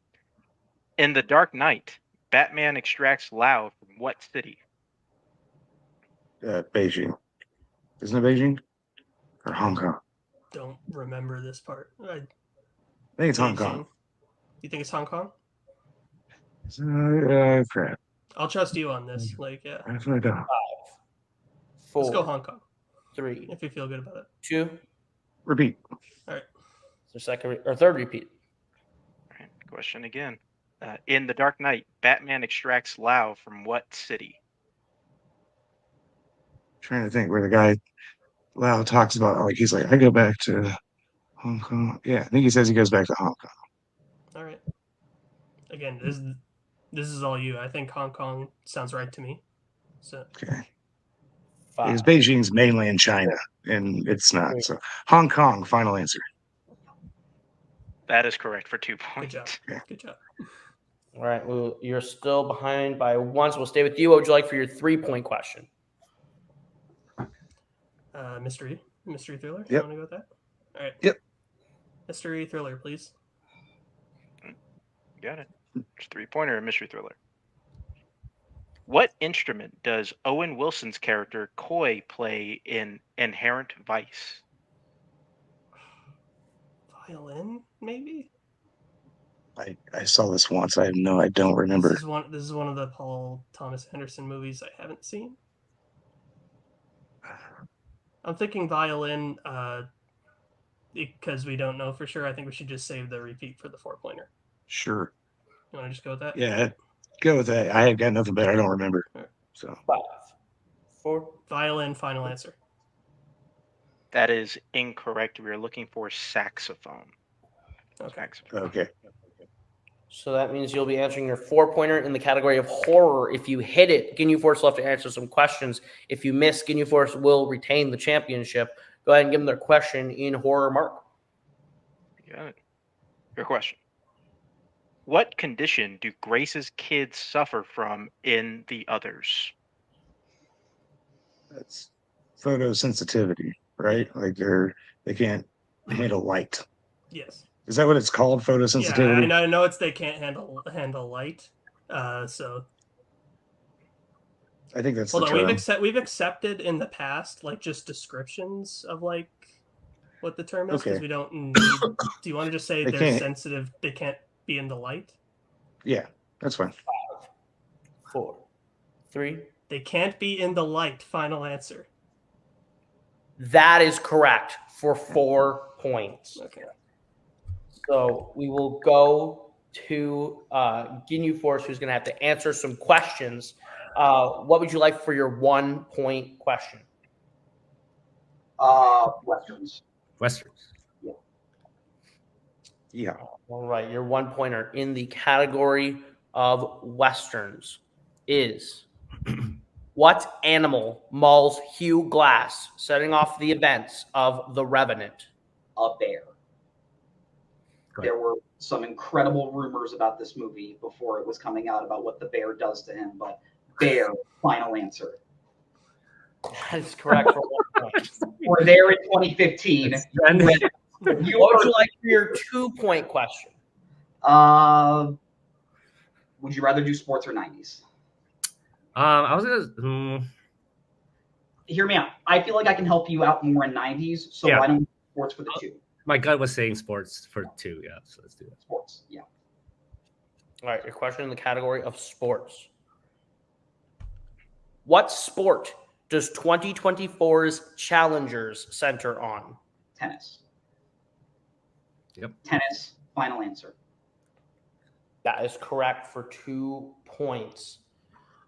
In The Dark Knight, Batman extracts Lao from what city? Beijing. Isn't it Beijing? Or Hong Kong? Don't remember this part. I think it's Hong Kong. You think it's Hong Kong? Crap. I'll trust you on this. Like, yeah. That's what I don't. 5, 4, Let's go Hong Kong 3, if you feel good about it. 2. Repeat. All right. Is there second or third repeat? All right. Question again. In The Dark Knight, Batman extracts Lao from what city? Trying to think where the guy Lau talks about, like, he's like, I go back to Hong Kong. Yeah, I think he says he goes back to Hong Kong. All right. Again, this is all you. I think Hong Kong sounds right to me. So Okay. 5. Because Beijing's mainland China, and it's not. So Hong Kong, final answer. That is correct for 2 good points. job. Yeah. Good job. All right. Well, you're still behind by 1, so we'll stay with you. What would you like for your 3 point question? Mystery thriller. Yep. You want to go with that? All right. Yep. Mystery thriller, please. Got it. It's 3 pointer and mystery thriller. What instrument does Owen Wilson's character Coy play in Inherent Vice? Violin, maybe. I saw this once. I don't remember. This is one of the Paul Thomas Anderson movies I haven't seen. I'm thinking violin, because we don't know for sure. I think we should just save the repeat for the 4 pointer. Sure. You want to just go with that? Yeah, go with that. I have got nothing better. I don't remember. All right. So 5, 4. Violin, final answer. That is incorrect. We are looking for saxophone. Okay. Saxophone. okay. So that means you'll be answering your 4 pointer in the category of horror. If you hit it, Ginyu Force will have to answer some questions. If you miss, Ginyu Force will retain the championship. Go ahead and give them their question in horror, Mark. You got it. Your question. What condition do Grace's kids suffer from in The Others? That's photosensitivity, right? Like they can't handle light. Yes. Is that what it's called? Photosensitivity? Yeah, I know it's they can't handle light. So I think that's hold the on, term. we've accepted in the past like just descriptions of like what the term is because Okay. we don't need. Do you want to just say They they're can't. sensitive? They can't be in the light. Yeah, that's fine. 4, 3. They can't be in the light. Final answer. That is correct for 4 points. Okay. So we will go to Ginyu Force, who's going to have to answer some questions. What would you like for your 1 point question? Westerns. Westerns. Yeah. All right, your 1 pointer in the category of Westerns is what animal mauls Hugh Glass, setting off the events of The Revenant? A bear. Go ahead. There were some incredible rumors about this movie before it was coming out about what the bear does to him, but bear, final answer. That is correct for 1 point. We're there in 2015. And What would you like for your 2 point question? Would you rather do sports or 90s? I was gonna. Hear me out. I feel like I can help you out more in 90s, so Yeah. why don't we do sports for the 2? My gut was saying sports for 2. Yeah, so let's do that. Sports, yeah. All right, your question in the category of sports. What sport does 2024's Challengers center on? Tennis. Yep. Tennis, final answer. That is correct for 2 points.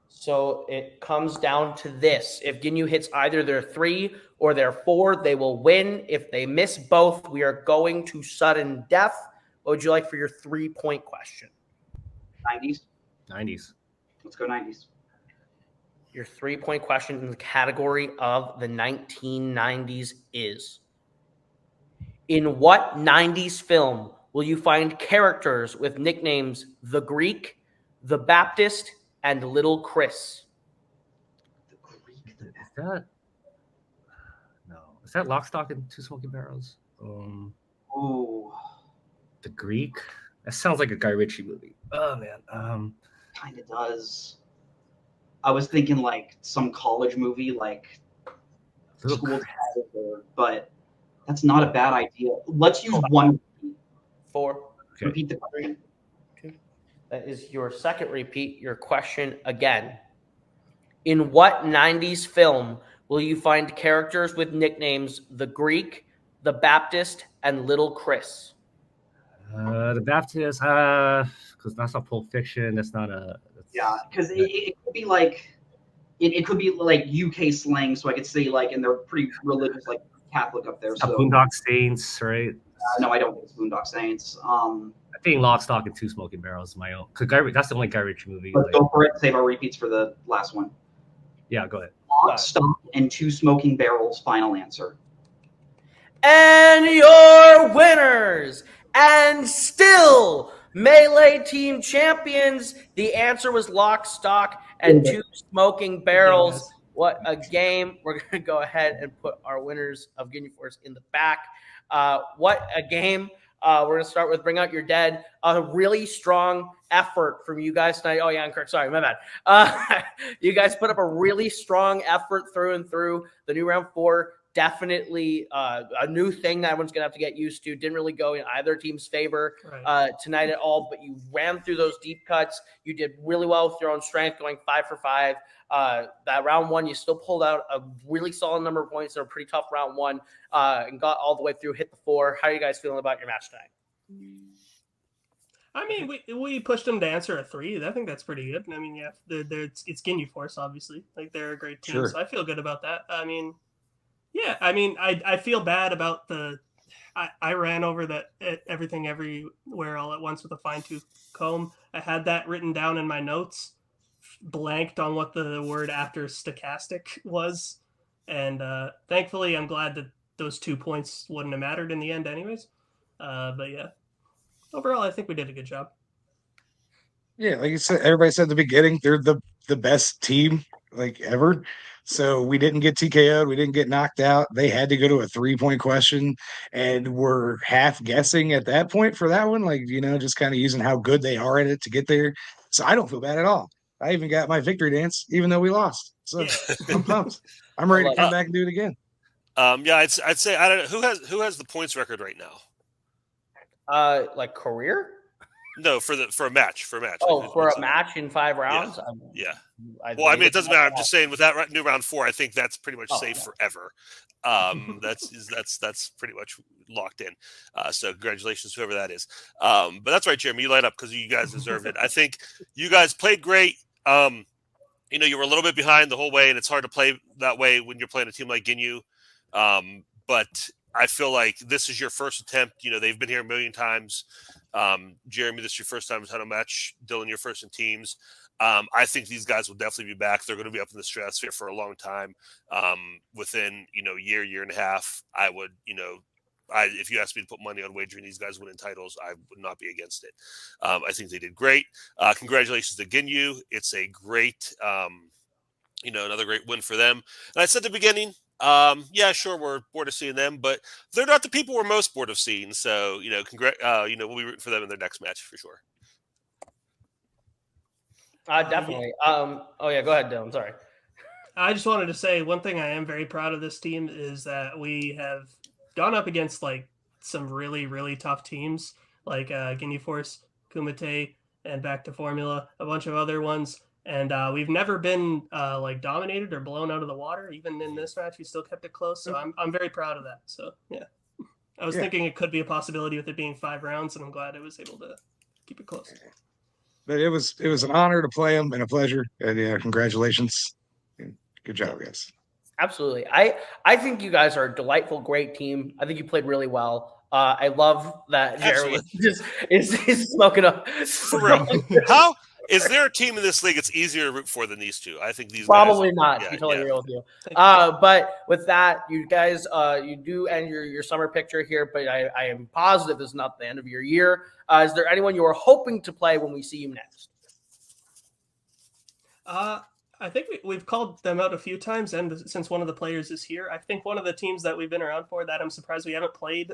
So it comes down to this. If Ginyu hits either their 3 or their 4, they will win. If they miss both, we are going to sudden death. What would you like for your 3 point question? 90s. 90s. Let's go 90s. Your 3 point question in the category of the 1990s is: in what 90s film will you find characters with nicknames The Greek, The Baptist, and Little Chris? The Greek. Is that no? Is that Lock, Stock, and Two Smoking Barrels? Ooh, The Greek. That sounds like a Guy Ritchie movie. Oh man. kind of does. I was thinking like some college movie, like Little School Chris. Tag, but that's not a bad idea. Let's use one. 4. Okay. Repeat the question. That is your second repeat. Your question again. In what 90s film will you find characters with nicknames The Greek, The Baptist, and Little Chris? The Baptist. Because that's not Pulp Fiction. That's not a. Yeah, because it could be like it could be like UK slang, so I could say like, and they're pretty religious, like Catholic up there. So Boondock Saints, right? no, I don't think it's Boondock Saints. I think Lock, Stock, and Two Smoking Barrels is my own. Cause that's the only Guy Ritchie movie. Let's Like, go for it. Save our repeats for the last one. yeah, go ahead. Lock, Stock, and Two Smoking Barrels. Final answer. And your winners, and still Melee Team champions. The answer was Lock, Stock, and Two Smoking Barrels. What a game. We're going to go ahead and put our winners of Ginyu Force in the back. What a game. We're going to start with Bring Out Your Dead. A really strong effort from you guys tonight. Oh, yeah, and Kirk, sorry, my bad. You guys put up a really strong effort through and through. The new round 4, definitely a new thing that everyone's going to have to get used to. Didn't really go in either team's favor tonight at all, but you ran through those deep cuts. You did really well with your own strength, going 5 for 5. That round 1, you still pulled out a really solid number of points in a pretty tough round 1 and got all the way through, hit the 4. How are you guys feeling about your match tonight? I mean, we pushed them to answer a 3. I think that's pretty good. I mean, yeah, it's Ginyu Force, obviously. Like, they're a great team, Sure. so I feel good about that. I mean, yeah, I mean, I feel bad about the. I ran over that everything everywhere all at once with a fine-tooth comb. I had that written down in my notes, blanked on what the word after stochastic was, and thankfully I'm glad that those 2 points wouldn't have mattered in the end anyways. But yeah, overall I think we did a good job. Yeah, like you said, everybody said at the beginning, they're the best team like ever. So we didn't get TKO'd, we didn't get knocked out. They had to go to a 3-point question, and we're half guessing at that point for that one, like, you know, just kind of using how good they are at it to get there. So I don't feel bad at all. I even got my victory dance, even though we lost. So Yeah. I'm pumped. I'm ready to come back and do it again. Yeah, I'd say I don't know who has the points record right now. Like career? No, for a match. Oh, Like, for a match in 5 rounds? Yeah. Well, I mean, it doesn't matter. I'm just saying with that new round 4, I think that's pretty much safe forever. That's pretty much locked in. So congratulations, whoever that is. But that's right, Jeremy. You light up because you guys deserved it. I think you guys played great. you were a little bit behind the whole way, and it's hard to play that way when you're playing a team like Ginyu. But I feel like this is your first attempt. They've been here a million times. Jeremy, this is your first time in title match. Dylan, your first in teams. I think these guys will definitely be back. They're going to be up in the stratosphere for a long time. Within, year and a half, I would, if you asked me to put money on wagering these guys winning titles, I would not be against it. I think they did great. Congratulations to Ginyu. It's a great, another great win for them. And I said at the beginning, yeah, sure, we're bored of seeing them, but they're not the people we're most bored of seeing. So, we'll be rooting for them in their next match for sure. Definitely. Oh yeah, go ahead, Dylan. Sorry. I just wanted to say one thing I am very proud of this team is that we have gone up against like some really, really tough teams like Ginyu Force, Kumite, and Back to Formula, a bunch of other ones. And we've never been like dominated or blown out of the water. Even in this match, we still kept it close. So I'm very proud of that. So yeah, I was thinking it could be a possibility with it being 5 rounds, and I'm glad it was able to keep it close. But it was an honor to play them and a pleasure. And yeah, congratulations. Good job, guys. Absolutely. I think you guys are a delightful, great team. I think you played really well. I love that Jeremy just is smoking up. For real. How is there a team in this league it's easier to root for than these two? I think these probably guys, not. Yeah, to be totally real with you. Thank But with that, you guys, you do end your summer picture here. But I am positive this is not the end of your year. Is there anyone you are hoping to play when we see you next? I think we've called them out a few times, and since one of the players is here, I think one of the teams that we've been around for that I'm surprised we haven't played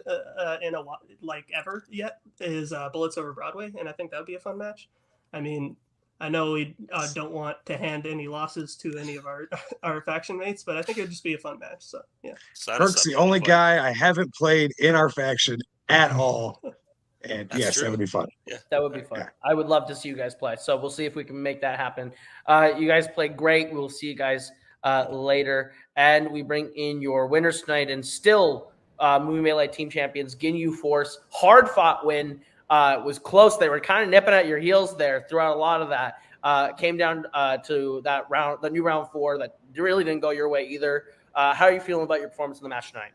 in a while, like ever yet is Bullets Over Broadway, and I think that would be a fun match. I mean, I know we don't want to hand any losses to any of our faction mates, but I think it would just be a fun match. So yeah, Kirk's the only guy I haven't played in our faction at all. And That's yes, true. that would be fun. Yeah, that would be fun. Yeah. I would love to see you guys play. So we'll see if we can make that happen. You guys played great. We'll see you guys later. And we bring in your winners tonight and still Movie Melee team champions, Ginyu Force. Hard fought win. Was close. They were kind of nipping at your heels there throughout a lot of that. Came down to that round, the new round 4 that really didn't go your way either. How are you feeling about your performance in the match tonight?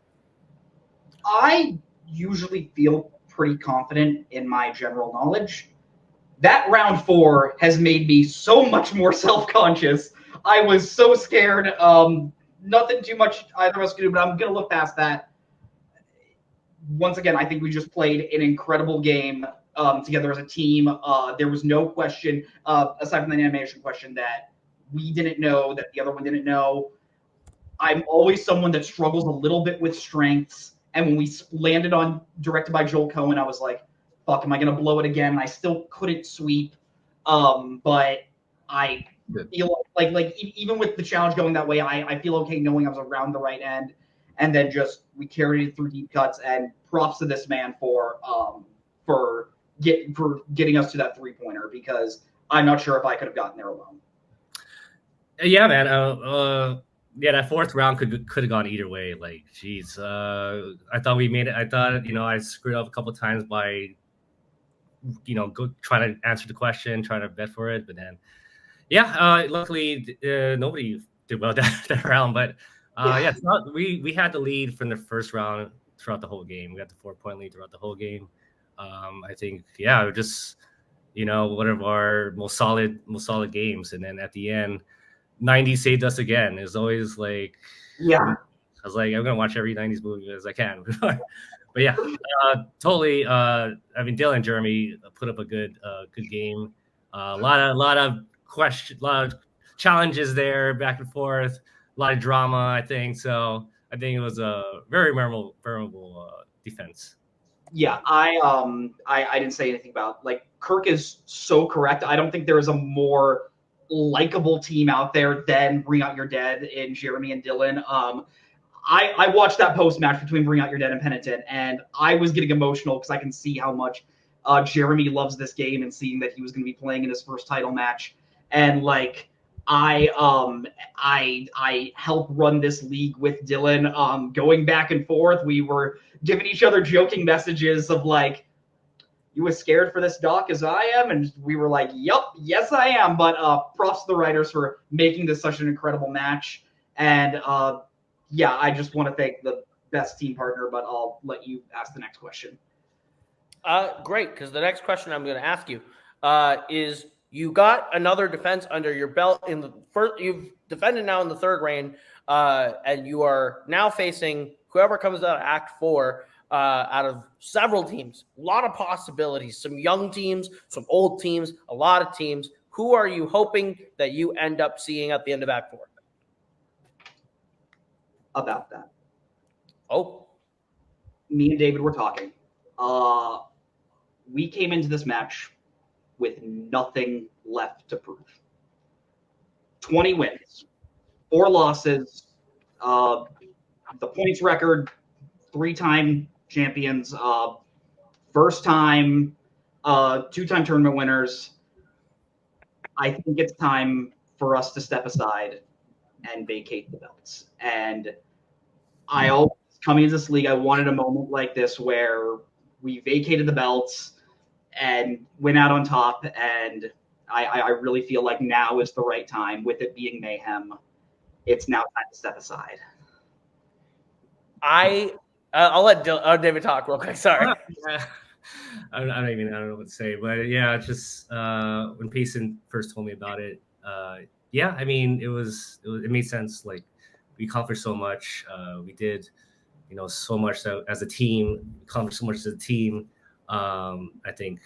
I usually feel pretty confident in my general knowledge. That round 4 has made me so much more self-conscious. I was so scared. Nothing too much either of us could do, but I'm going to look past that. Once again, I think we just played an incredible game together as a team. There was no question, aside from the animation question, that we didn't know, that the other one didn't know. I'm always someone that struggles a little bit with strengths. And when we landed on directed by Joel Cohen, I was like, fuck, am I going to blow it again? And I still couldn't sweep. But I feel like even with the challenge going that way, I feel okay knowing I was around the right end. And then just we carried it through deep cuts. And props to this man for getting us to that 3-pointer, because I'm not sure if I could have gotten there alone. Yeah, man. Yeah, that 4th round could have gone either way. Like, geez, I thought we made it. I thought, I screwed up a couple of times by, go trying to answer the question, trying to bet for it. But then, yeah, luckily nobody did well that round. But yeah, it's not, we had the lead from the first round throughout the whole game. We got the 4-point lead throughout the whole game. I think, yeah, just one of our most solid games, and then at the end, 90s saved us again. It's always like, yeah, I was like, I'm gonna watch every 90s movie as I can. But yeah, totally. I mean, Dylan and Jeremy put up a good game. A lot of questions, a lot of challenges there, back and forth, a lot of drama, I think. So I think it was a very memorable defense. Yeah, I didn't say anything about, like, Kirk is so correct. I don't think there is a more likable team out there than Bring Out Your Dead in Jeremy and Dylan. I watched that post match between Bring Out Your Dead and Penitent, and I was getting emotional because I can see how much Jeremy loves this game, and seeing that he was going to be playing in his first title match. And like, I helped run this league with Dylan. Going back and forth, we were giving each other joking messages of like, you as scared for this, Doc, as I am? And we were like, yup, yes, I am. But props to the writers for making this such an incredible match. And yeah, I just want to thank the best team partner, but I'll let you ask the next question. Great, because the next question I'm going to ask you is, you got another defense under your belt in the first. You've defended now in the third reign, and you are now facing whoever comes out of Act 4 out of several teams. A lot of possibilities. Some young teams, some old teams, a lot of teams. Who are you hoping that you end up seeing at the end of Act 4? About that. Oh, me and David were talking. We came into this match with nothing left to prove. 20 wins, 4 losses, the points record, 3-time champions, first time, 2-time tournament winners. I think it's time for us to step aside and vacate the belts. And I always, coming into this league, I wanted a moment like this where we vacated the belts and went out on top. And I really feel like now is the right time, with it being Mayhem. It's now time to step aside. I'll let David talk real quick. Sorry. I don't know what to say, but yeah, just when Payson first told me about it, yeah, I mean, it made sense. Like, we accomplished so much. We did, so much as a team. Accomplished so much as a team. I think,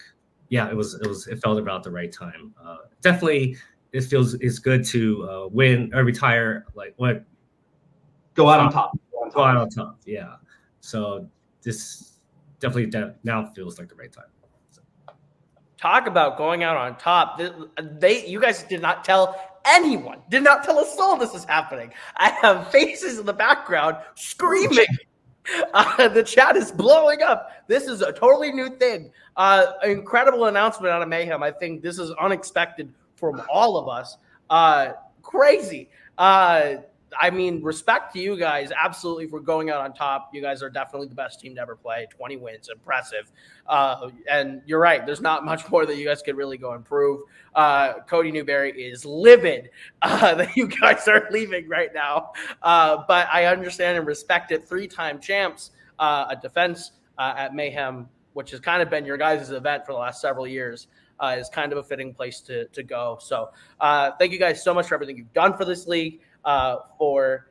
yeah, it felt about the right time. Definitely, it's good to win or retire. Like, what? Go out on top. Go out on top. Yeah. So this definitely now feels like the right time. So. Talk about going out on top. You guys did not tell anyone, did not tell a soul this is happening. I have faces in the background screaming. The chat is blowing up. This is a totally new thing. Incredible announcement out of Mayhem. I think this is unexpected from all of us. Crazy. I mean, respect to you guys, absolutely, for going out on top. You guys are definitely the best team to ever play. 20 wins, impressive. And you're right, there's not much more that you guys could really go improve. Cody Newberry is livid that you guys are leaving right now. But I understand and respect it. 3-time champs, a defense at Mayhem, which has kind of been your guys' event for the last several years, is kind of a fitting place to go. So thank you guys so much for everything you've done for this league. For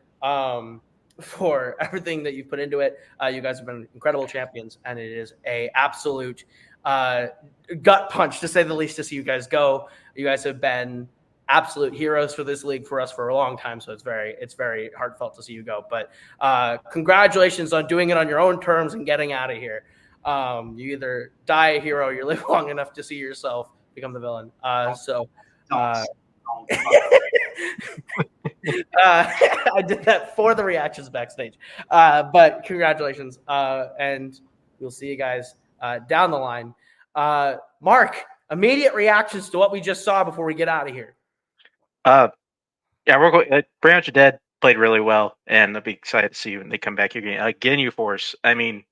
everything that you've put into it. You guys have been incredible champions, and it is a absolute gut punch, to say the least, to see you guys go. You guys have been absolute heroes for this league, for us, for a long time, so it's very heartfelt to see you go. But congratulations on doing it on your own terms and getting out of here. You either die a hero or you live long enough to see yourself become the villain. I did that for the reactions backstage, but congratulations, and we'll see you guys down the line. Mark, immediate reactions to what we just saw before we get out of here. Yeah, we're going. Branch of Dead played really well, and I'll be excited to see when they come back here again. You Force, I mean,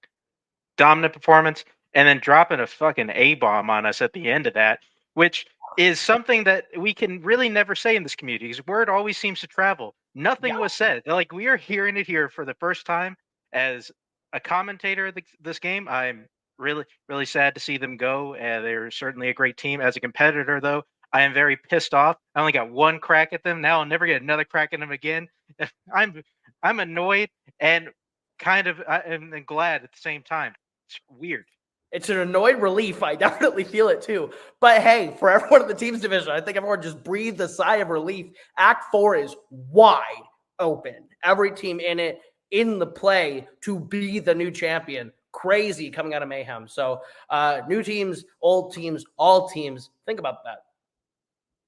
dominant performance, and then dropping a fucking A-bomb on us at the end of that, which is something that we can really never say in this community, because word always seems to travel. Nothing was said. Like, we are hearing it here for the first time. As a commentator of this game, I'm really, really sad to see them go. They're certainly a great team. As a competitor, though, I am very pissed off. I only got one crack at them. Now I'll never get another crack at them again. I'm annoyed and kind of I'm glad at the same time. It's weird. It's an annoyed relief. I definitely feel it too. But hey, for everyone in the teams division, I think everyone just breathed a sigh of relief. Act 4 is wide open. Every team in it, in the play to be the new champion. Crazy coming out of Mayhem. So new teams, old teams, all teams, think about that.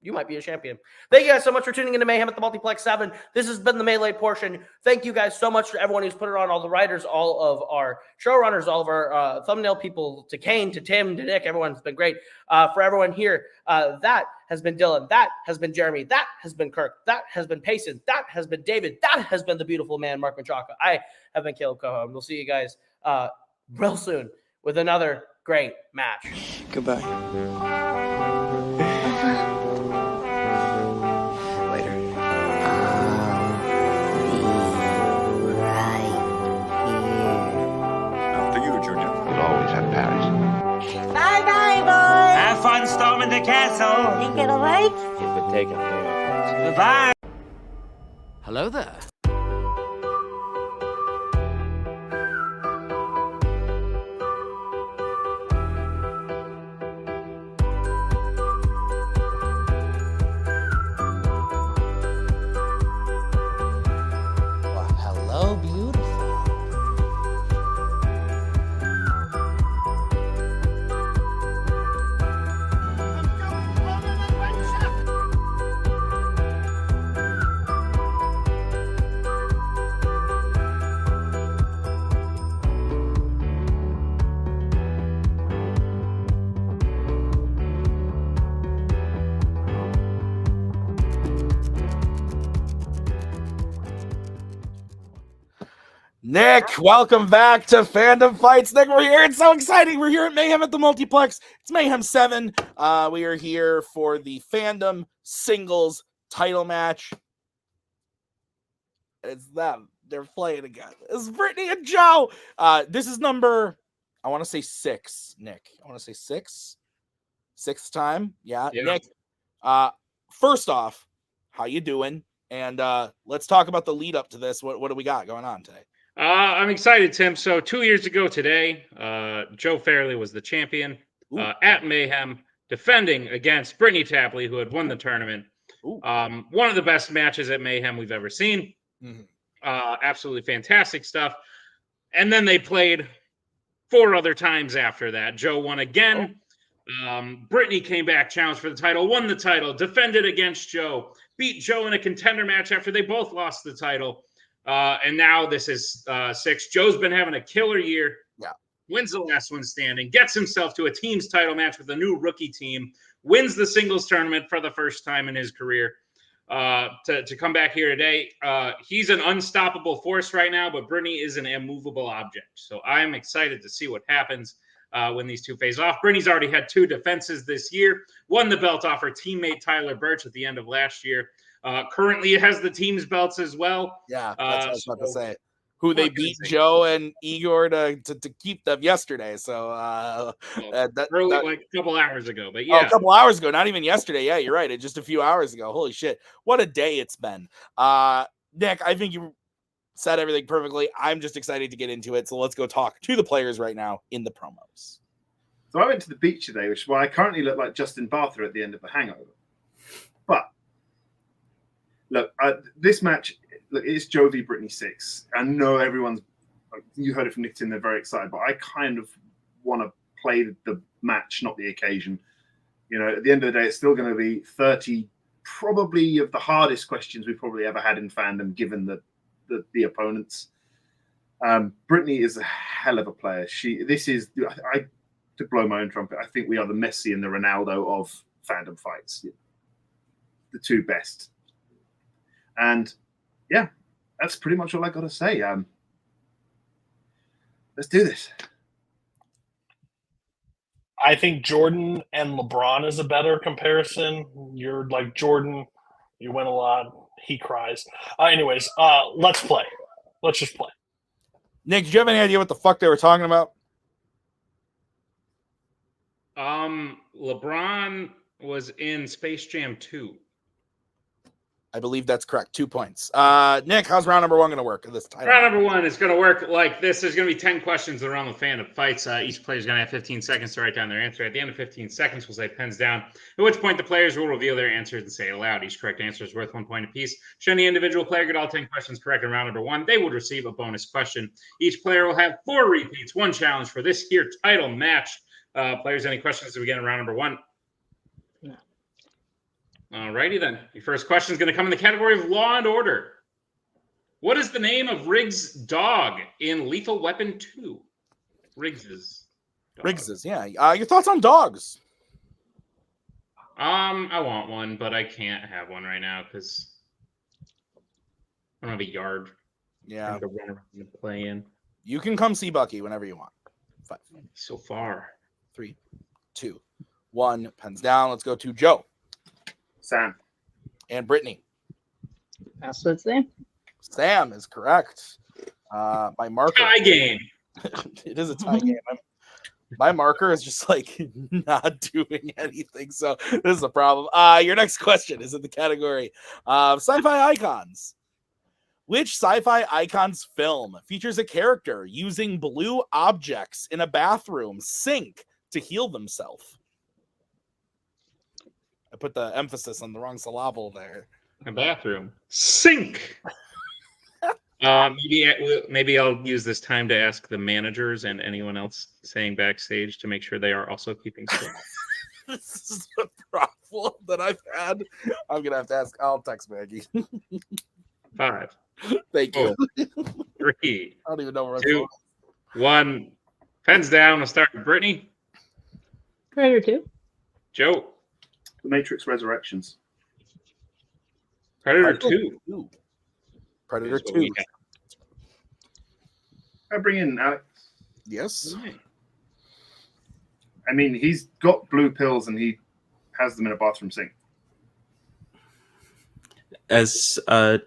You might be a champion. Thank you guys so much for tuning into Mayhem at the Multiplex 7. This has been the Melee portion. Thank you guys so much to everyone who's put it on, all the writers, all of our showrunners, all of our thumbnail people, to Kane, to Tim, to Nick. Everyone's been great. For everyone here, that has been Dylan. That has been Jeremy. That has been Kirk. That has been Payson. That has been David. That has been the beautiful man, Mark Menchaca. I have been Kaleb Koho. And we'll see you guys real soon with another great match. Goodbye. Later. After you, Junior. You'll always have Paris. Bye-bye, boys. Have fun storming the castle. Think it'll wait? It would take a minute. Goodbye. Hello there. Hello, beautiful. Nick, welcome back to Fandom Fights. Nick, we're here. It's so exciting. We're here at Mayhem at the Multiplex. It's Mayhem 7. We are here for the Fandom singles title match. It's them. They're playing again. It's Brittany and Joe. This is number, I want to say 6, Nick. I want to say 6. 6th time. Yeah. Nick, first off, how you doing? And let's talk about the lead up to this. What do we got going on today? I'm excited, Tim. So 2 years ago today, Joe Fairley was the champion at Mayhem, defending against Brittany Tapley, who had won the tournament. One of the best matches at Mayhem we've ever seen. Absolutely fantastic stuff. And then they played 4 other times after that. Joe won again. Brittany came back, challenged for the title, won the title, defended against Joe, beat Joe in a contender match after they both lost the title. And now this is 6. Joe's been having a killer year. Yeah. Wins the last one standing, gets himself to a team's title match with a new rookie team, wins the singles tournament for the first time in his career. To come back here today, he's an unstoppable force right now, but Brittany is an immovable object. So I'm excited to see what happens when these two face off. Brittany's already had 2 defenses this year, won the belt off her teammate Tyler Birch at the end of last year. Currently has the team's belts as well. Yeah, that's what I was about to say. Who they beat Joe and Igor to keep them yesterday. So like a couple hours ago, but yeah. A couple hours ago, not even yesterday. Yeah, you're right. It's just a few hours ago. Holy shit. What a day it's been. Nick, I think you said everything perfectly. I'm just excited to get into it. So let's go talk to the players right now in the promos. So I went to the beach today, which is why I currently look like Justin Bartha at the end of The Hangover. But look, this match, it's Joe v. Brittany 6. I know you heard it from Nick Tim, they're very excited, but I kind of want to play the match, not the occasion. You know, at the end of the day, it's still going to be 30, probably of the hardest questions we've probably ever had in fandom, given the opponents. Brittany is a hell of a player. To blow my own trumpet, I think we are the Messi and the Ronaldo of fandom fights. The 2 best. And yeah, that's pretty much all I got to say. Let's do this. I think Jordan and LeBron is a better comparison. You're like Jordan, you win a lot, he cries. Anyways, let's play. Let's just play. Nick, do you have any idea what the fuck they were talking about? LeBron was in Space Jam 2. I believe that's correct. 2 points. Nick, how's round number 1 going to work? Round number 1 is going to work like this. There's going to be 10 questions around the Fandom Fights. Each player is going to have 15 seconds to write down their answer. At the end of 15 seconds, we'll say pens down, at which point the players will reveal their answers and say it aloud. Each correct answer is worth 1 point apiece. Should any individual player get all 10 questions correct in round number 1, they will receive a bonus question. Each player will have 4 repeats, 1 challenge for this here title match. Players, any questions as we get in round number 1? All righty then. Your first question is going to come in the category of Law and Order. What is the name of Riggs' dog in Lethal Weapon 2? Riggs's dog. Riggs's, yeah. Your thoughts on dogs? I want one, but I can't have one right now because I don't have a yard. Yeah. To run around and play in. You can come see Bucky whenever you want. So far. 3, 2, 1. Pens down. Let's go to Joe. Sam. And Brittany. That's what it's saying. Sam is correct. My marker. Tie game. It is a tie game. My marker is just like not doing anything. So this is a problem. Your next question is in the category of sci-fi icons. Which sci-fi icons film features a character using blue objects in a bathroom sink to heal themselves? I put the emphasis on the wrong syllable there. A bathroom sink. Maybe I'll use this time to ask the managers and anyone else staying backstage to make sure they are also keeping score. This is a problem that I've had. I'm gonna have to ask. I'll text Maggie. 5. Thank you. 4, 3. I don't even know where I'm 2, 1. Pens down. We'll start with Brittany. Predator 2. Joe. The Matrix Resurrections. Predator 2. Predator 2. I bring in Alex. Yes. I mean, he's got blue pills and he has them in a bathroom sink. As a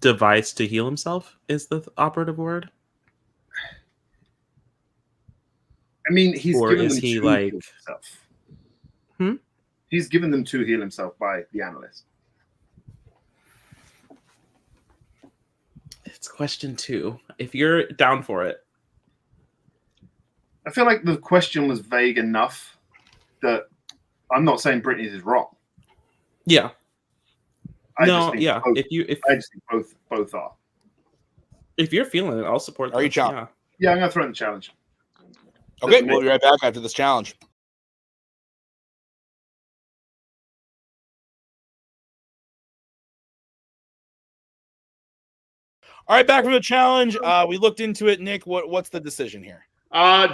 device to heal himself is the operative word. I mean, he's or given is them he to like? heal himself. He's given them to heal himself by the analyst. It's question 2. If you're down for it. I feel like the question was vague enough that I'm not saying Brittany's is wrong. Yeah. I No, just think yeah. both, If I just think both are. If you're feeling it, I'll support. Are you this, challenged? Yeah, I'm gonna throw in the challenge. Okay, we'll be right back after this challenge. All right, back from the challenge. We looked into it. Nick, what's the decision here?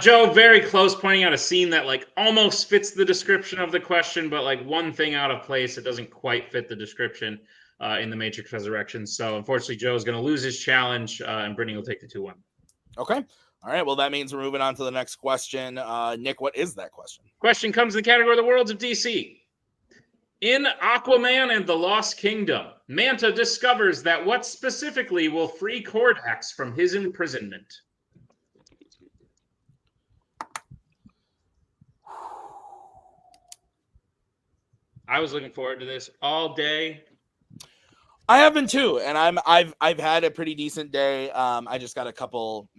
Joe, very close, pointing out a scene that like almost fits the description of the question, but like one thing out of place. It doesn't quite fit the description in the Matrix Resurrection. So unfortunately, Joe is going to lose his challenge, and Brittany will take the 2-1. Okay. All right. Well, that means we're moving on to the next question. Nick, what is that question? Question comes in the category of the worlds of DC. In Aquaman and the Lost Kingdom, Manta discovers that what specifically will free Kordax from his imprisonment? I was looking forward to this all day. I have been too, and I've had a pretty decent day. I just got a couple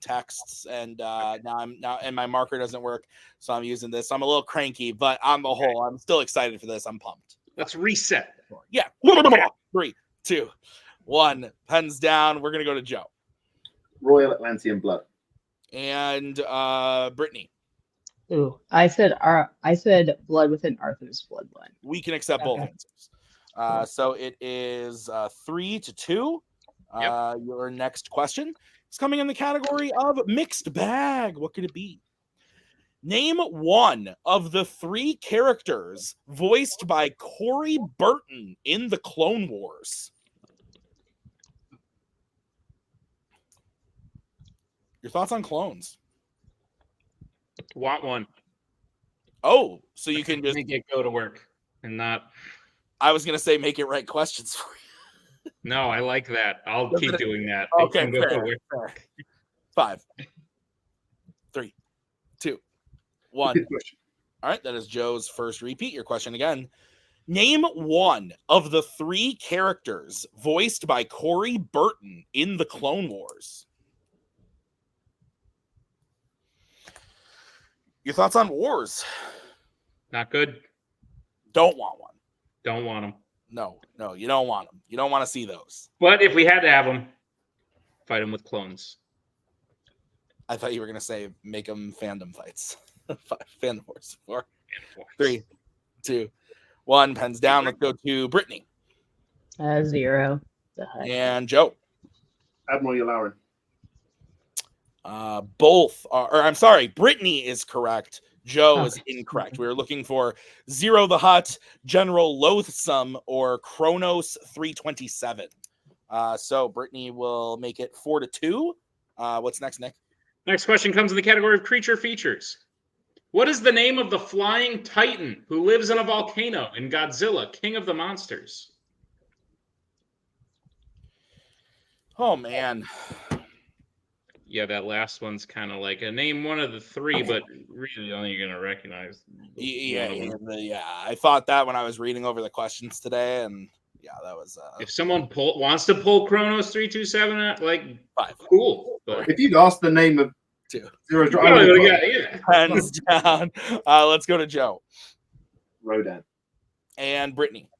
texts, and now my marker doesn't work, so I'm using this. I'm a little cranky, but on the whole, I'm still excited for this. I'm pumped. Let's reset. Yeah. 3, 2, 1. Pens down. We're gonna go to Joe. Royal Atlantean blood. And Brittany. Ooh, I said blood within Arthur's bloodline. We can accept both answers. So it is 3-2. Your next question is coming in the category of mixed bag. What could it be? Name one of the 3 characters voiced by Corey Burton in the Clone Wars. Your thoughts on clones? Want one. Oh, so you can just make it go to work and not. I was gonna say make it right questions for you. No, I like that. I'll keep doing that. Okay, fair. 5, 3, 2, 1. All right, that is Joe's first repeat. Your question again. Name one of the 3 characters voiced by Corey Burton in the Clone Wars. Your thoughts on Wars? Not good. Don't want one. Don't want them. No, you don't want them. You don't want to see those. But if we had to have them, fight them with clones. I thought you were going to say make them fandom fights. Fandom Wars. 4, 3, 2, 1. Pens down. Let's go to Brittany. 0. And Joe. Admiral Yularen. Both are, or I'm sorry, Brittany is correct. Joe is incorrect. We were looking for Zero the Hutt, General Loathsome, or Kronos 327. So Brittany will make it 4-2. What's next, Nick? Next question comes in the category of creature features. What is the name of the flying titan who lives in a volcano in Godzilla, King of the Monsters? Oh man. Yeah, that last one's kind of like a name one of the three, but really only you're gonna recognize. Yeah, I thought that when I was reading over the questions today, and yeah, that was. If someone wants to pull Chronos 327, like 5. Cool. But if you'd asked the name of 2, Zero Drive, hands down. Let's go to Joe. Rodan. And Brittany.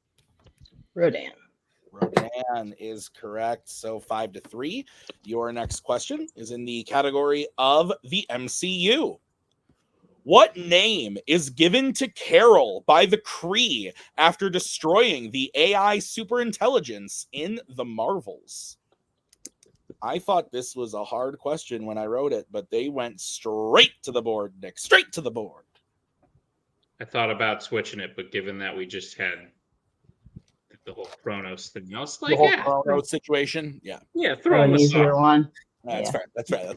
Rodan. Rodan is correct. So 5-3. Your next question is in the category of the MCU. What name is given to Carol by the Kree after destroying the AI superintelligence in the Marvels? I thought this was a hard question when I wrote it, but they went straight to the board, Nick. Straight to the board. I thought about switching it, but given that we just had the whole Chronos thing, I was like, the whole Chronos situation. Yeah. Yeah, throw an easier one. That's fair. That's fair.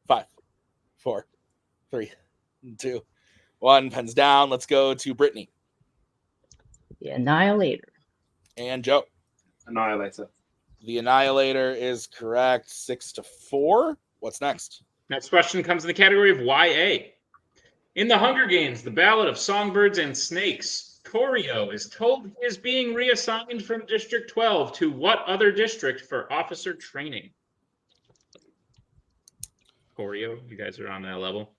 5, 4, 3, 2, 1. Pens down. Let's go to Brittany. The Annihilator. And Joe. Annihilator. The Annihilator is correct. 6-4. What's next? Next question comes in the category of YA. In the Hunger Games, The Ballad of Songbirds and Snakes, Corio is told he is being reassigned from District 12 to what other district for officer training? Corio, you guys are on that level.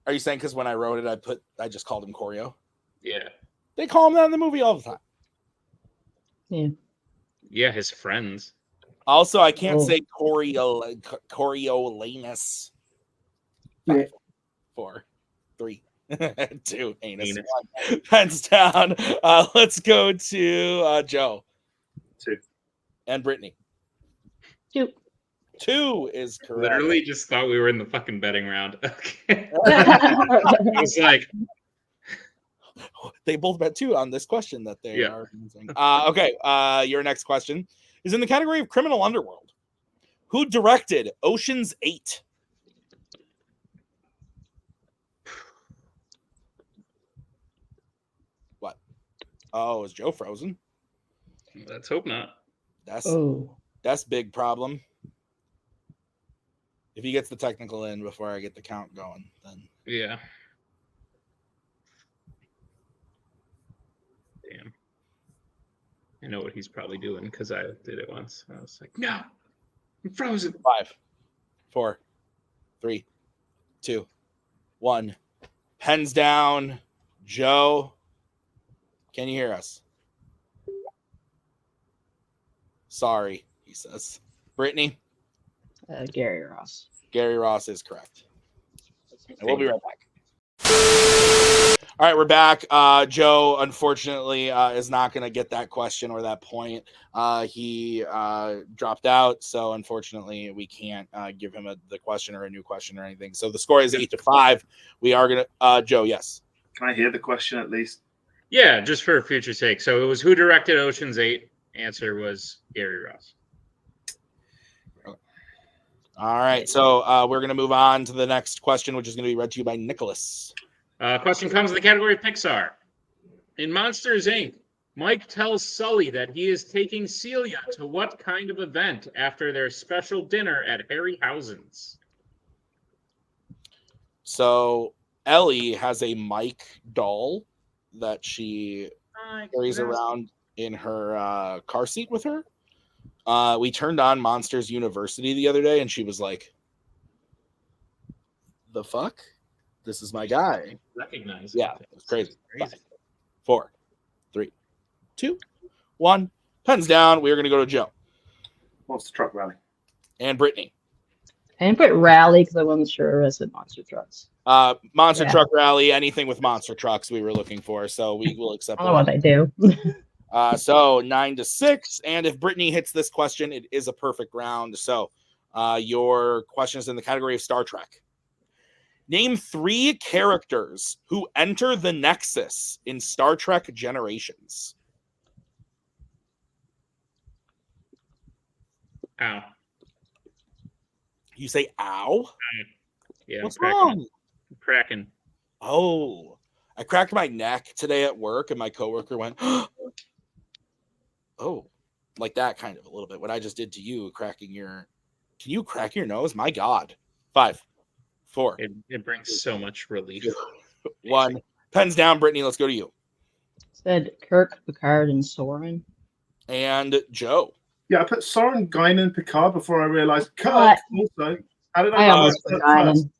Are you saying because when I wrote it, I just called him Corio? Yeah. They call him that in the movie all the time. Yeah. Yeah, his friends. Also, I can't say Coriolanus. 5, 4, 3, 2. Anus. 1. Pens down. Let's go to Joe. 2. And Brittany. 2. 2 is correct. Literally just thought we were in the fucking betting round. Okay. I was like, they both bet 2 on this question that they are using. Okay. Your next question is in the category of Criminal Underworld. Who directed Ocean's 8? What? Oh, is Joe frozen? Let's hope not. That's big problem. If he gets the technical in before I get the count going, then yeah. Damn. I know what he's probably doing because I did it once. I was like, no, I'm frozen. 5, 4, 3, 2, 1. Pens down. Joe, can you hear us? Sorry, he says. Brittany? Gary Ross. Gary Ross is correct. And we'll be right back. All right, we're back. Joe, unfortunately, is not going to get that question or that point. He dropped out, so unfortunately, we can't give him the question or a new question or anything. So the score is 8-5. We are going to Joe, yes. Can I hear the question at least? Yeah, just for future's sake. So it was who directed Ocean's 8? Answer was Gary Ross. All right, so we're going to move on to the next question, which is going to be read to you by Nicholas. Question comes in the category of Pixar. In Monsters, Inc., Mike tells Sully that he is taking Celia to what kind of event after their special dinner at Harryhausen's? So Ellie has a Mike doll that she carries around in her car seat with her. We turned on Monsters University the other day, and she was like, "The fuck? This is my guy." Recognize. Yeah, it's crazy. 5, 4, 3, 2, 1. Pens down. We are going to go to Joe. Monster Truck Rally. And Brittany. I didn't put Rally because I wasn't sure I said Monster Trucks. Monster Truck Rally, anything with monster trucks we were looking for, so we will accept I don't know what they do. So 9-6, and if Brittany hits this question, it is a perfect round. So your question is in the category of Star Trek. Name 3 characters who enter the Nexus in Star Trek Generations. Ow. You say ow? Yeah. What's wrong? I'm cracking? Oh, I cracked my neck today at work, and my coworker went, "Oh, like that kind of a little bit." What I just did to you, cracking your. Can you crack your nose? My God. 5, 4. It brings so much relief. 1. Pens down, Brittany. Let's go to you. Said Kirk, Picard, and Soren. And Joe. Yeah, I put Soren, Guinan, Picard before I realized Kirk also. How did I almost put Guinan.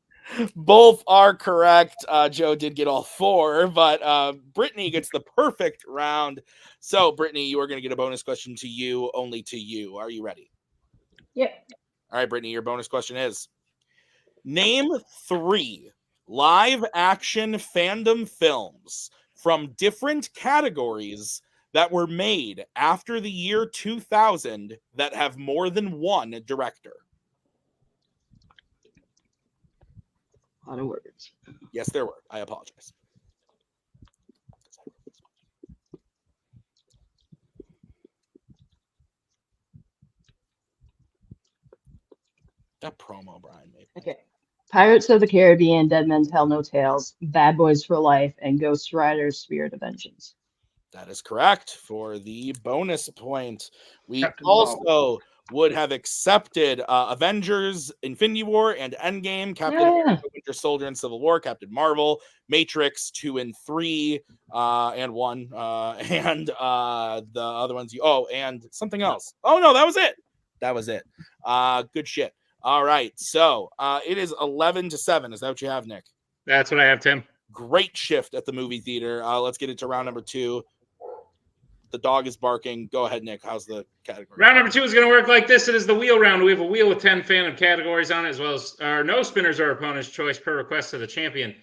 Both are correct. Joe did get all 4, but Brittany gets the perfect round. So, Brittany, you are going to get a bonus question to you, only to you. Are you ready? Yep. All right, Brittany, your bonus question is, name 3 live-action fandom films from different categories that were made after the year 2000 that have more than one director. A lot of words. Yes, there were. I apologize. That promo Brian made. Okay. Pirates of the Caribbean, Dead Men Tell No Tales, Bad Boys for Life, and Ghost Rider Spirit of Vengeance. That is correct for the bonus point. We Captain also Marvel. would have accepted Avengers, Infinity War, and Endgame, Captain Yeah. America, Winter Soldier, and Civil War, Captain Marvel, Matrix 2 and 3, and 1, and the other ones. And something else. Oh, no, that was it. That was it. Good shit. All right, so it is 11-7. Is that what you have, Nick? That's what I have, Tim. Great shift at the movie theater. Let's get into round number 2. The dog is barking. Go ahead, Nick. How's the category? Round number 2 is going to work like this. It is the wheel round. We have a wheel with 10 fandom categories on it, as well as no spinners are opponent's choice per request of the champion.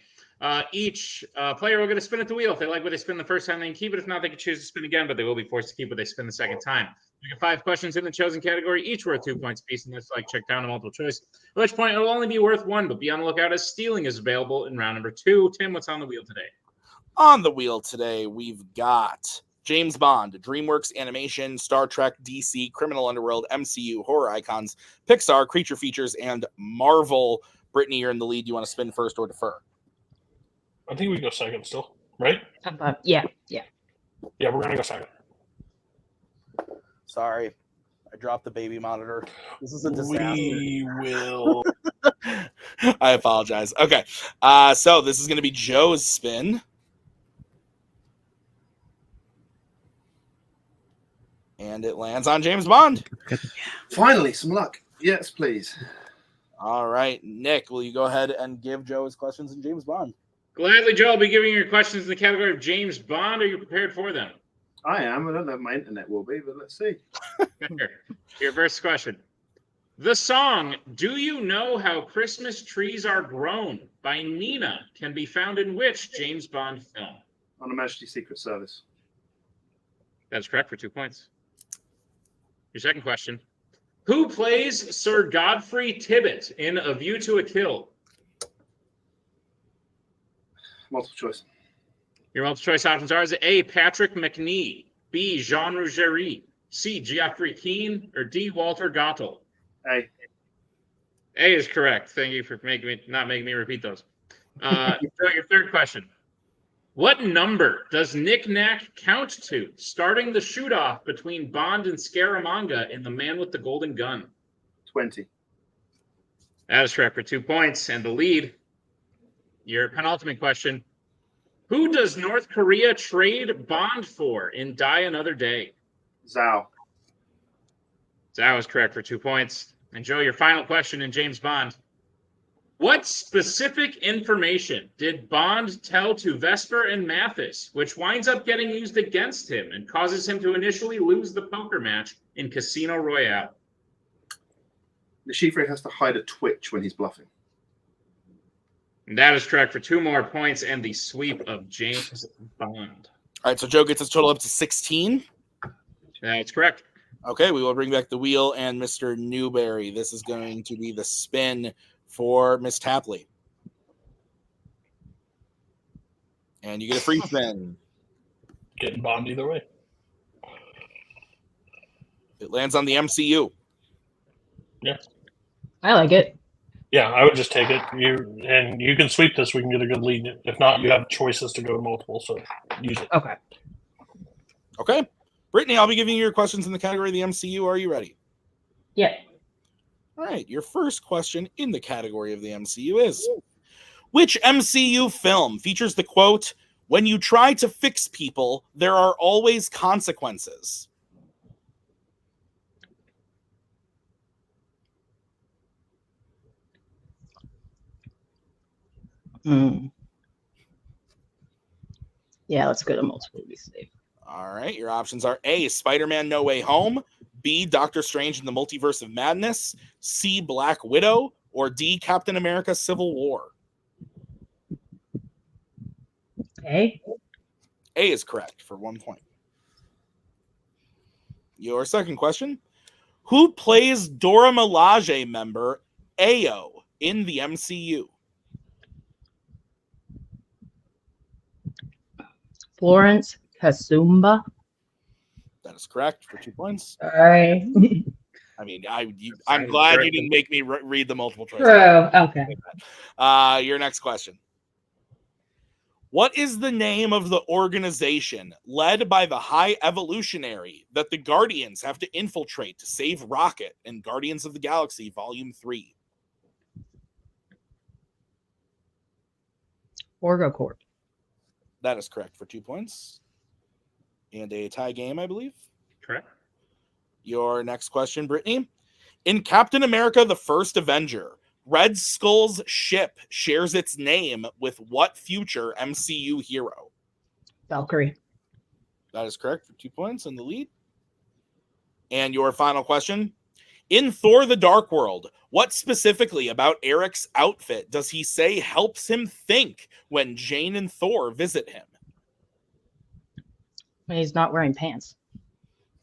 Each player will get a spin at the wheel. If they like what they spin the first time, they can keep it. If not, they can choose to spin again, but they will be forced to keep what they spin the second time. You get 5 questions in the chosen category, each worth 2 points apiece, and that's like check down to multiple choice. At which point, it will only be worth 1, but be on the lookout as stealing is available in round number 2. Tim, what's on the wheel today? On the wheel today, we've got James Bond, DreamWorks Animation, Star Trek, DC, Criminal Underworld, MCU, Horror Icons, Pixar, Creature Features, and Marvel. Brittany, you're in the lead. You want to spin first or defer? I think we go second still, right? Yeah. Yeah, we're going to go second. Sorry. I dropped the baby monitor. This is a disaster. We will. I apologize. Okay. So this is going to be Joe's spin. And it lands on James Bond. Finally, some luck. Yes, please. All right. Nick, will you go ahead and give Joe his questions in James Bond? Gladly, Joe. I'll be giving you your questions in the category of James Bond. Are you prepared for them? I am. I don't know if my internet will be, but let's see. Your first question. The song Do You Know How Christmas Trees Are Grown by Nina can be found in which James Bond film? On Her Majesty's Secret Service. That's correct for 2 points. Your second question. Who plays Sir Godfrey Tibbett in A View to a Kill? Multiple choice. Your multiple choice options are: is it A, Patrick McNee, B, Jean Rougerie, C, Geoffrey Keane, or D, Walter Gottel? A. A is correct. Thank you for not making me repeat those. Your third question. What number does Nick Nack count to, starting the shoot-off between Bond and Scaramanga in The Man with the Golden Gun? 20. That is correct for 2 points. And the lead, your penultimate question. Who does North Korea trade Bond for in Die Another Day? Zhao. Zhao is correct for 2 points. And Joe, your final question in James Bond. What specific information did Bond tell to Vesper and Mathis, which winds up getting used against him and causes him to initially lose the poker match in Casino Royale? The Chiffre has to hide a twitch when he's bluffing. And that is correct for 2 more points and the sweep of James Bond. All right, so Joe gets his total up to 16. That's correct. Okay, we will bring back the wheel and Mr. Newberry. This is going to be the spin for Miss Tapley. And you get a free spin. Getting Bond either way. It lands on the MCU. Yeah. I like it. Yeah, I would just take it. You can sweep this. We can get a good lead. If not, you have choices to go multiple. So use it. Okay. Okay. Brittany, I'll be giving you your questions in the category of the MCU. Are you ready? Yeah. All right. Your first question in the category of the MCU is, which MCU film features the quote, "When you try to fix people, there are always consequences"? Yeah, let's go to multiple to be safe. All right. Your options are A, Spider-Man No Way Home, B, Doctor Strange in the Multiverse of Madness, C, Black Widow, or D, Captain America Civil War. A. A is correct for 1 point. Your second question, who plays Dora Milaje member Ayo in the MCU? Florence Kasumba. That is correct for 2 points. All right. I mean, I'm glad you didn't make me read the multiple choice. True. Okay. Your next question. What is the name of the organization led by the High Evolutionary that the Guardians have to infiltrate to save Rocket in Guardians of the Galaxy Volume 3? Orgocorp. That is correct for 2 points. And a tie game, I believe. Correct. Your next question, Brittany. In Captain America the First Avenger, Red Skull's ship shares its name with what future MCU hero? Valkyrie. That is correct for 2 points in the lead. And your final question. In Thor the Dark World, what specifically about Eric's outfit does he say helps him think when Jane and Thor visit him? When he's not wearing pants.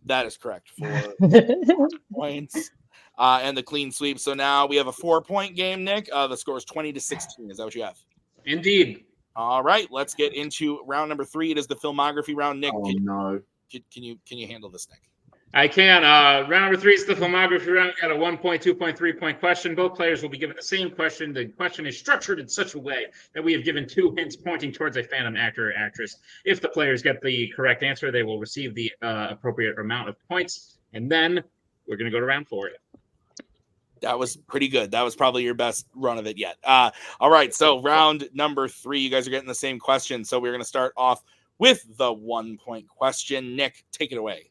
That is correct for points. And the clean sweep. So now we have a 4-point game, Nick. The score is 20-16. Is that what you have? Indeed. All right. Let's get into round number 3. It is the filmography round, Nick. Oh, no. Can you handle this, Nick? I can. Round number 3 is the filmography round. We got a 1 point, 2 point, 3 point question. Both players will be given the same question. The question is structured in such a way that we have given 2 hints pointing towards a Phantom actor or actress. If the players get the correct answer, they will receive the appropriate amount of points. And then we're going to go to round 4. That was pretty good. That was probably your best run of it yet. All right. So round number 3, you guys are getting the same question. So we're going to start off with the 1 point question. Nick, take it away.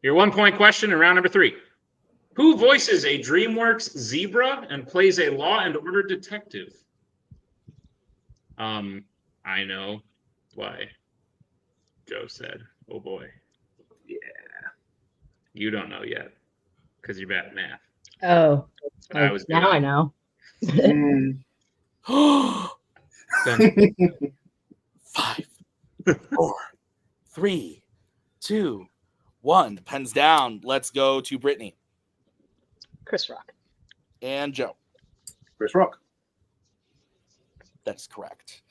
Your 1 point question in round number 3. Who voices a DreamWorks zebra and plays a Law and Order detective? I know why Joe said, oh boy. Yeah. You don't know yet because you're bad at math. Oh. But I was now good. I know. 5, 4, 3, 2, 1. Pens down. Let's go to Brittany. Chris Rock. And Joe. Chris Rock. That's correct.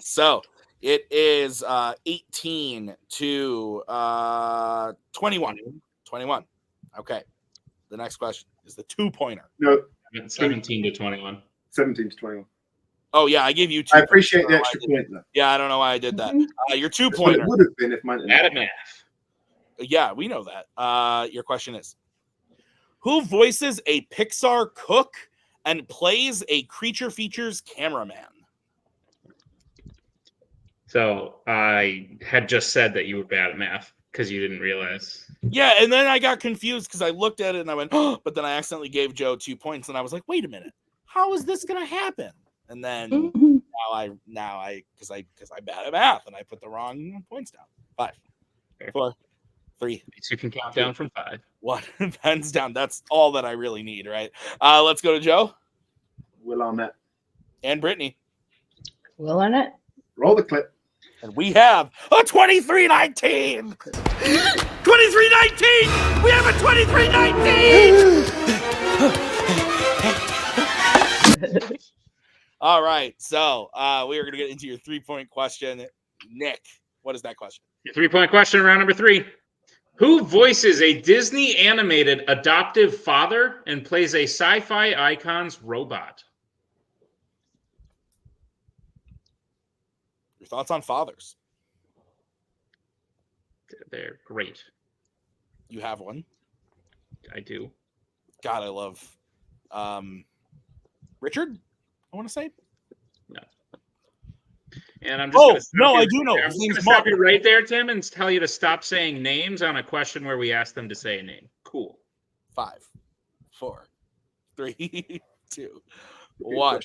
So it is 18 to 21. 21. Okay. The next question is the 2-pointer. No. 17 to 21. 17 to 21. Oh, yeah. I gave you 2. I appreciate the extra point, though. Yeah, I don't know why I did that. Your That's what 2-pointer. it would have been if mine. Bad at math. Yeah, we know that. Your question is, who voices a Pixar cook and plays a Creature Features cameraman? So I had just said that you were bad at math because you didn't realize. Yeah, and then I got confused because I looked at it and I went, oh, but then I accidentally gave Joe 2 points and I was like, wait a minute, how is this gonna happen? And then now I because I'm bad at math and I put the wrong points down. 5, 4, 3. So you can count down from 5. 1. Pens down. That's all that I really need, right? Let's go to Joe. Will Arnett. And Brittany. Will Arnett. Roll the clip. And we have a 23-19. 23-19. We have a 23-19. All right. So we are going to get into your 3-point question. Nick, what is that question? Your 3-point question, round number 3. Who voices a Disney animated adoptive father and plays a sci-fi icon's robot? Your thoughts on fathers? They're great. You have one? I do. God, I love Richard, I want to say. No. And I'm just Oh, gonna stop no, you, I do know. I'm His just going name's to stop Mark. you right there, Tim, and tell you to stop saying names on a question where we ask them to say a name. Cool. 5, 4, 3, 2, 1. All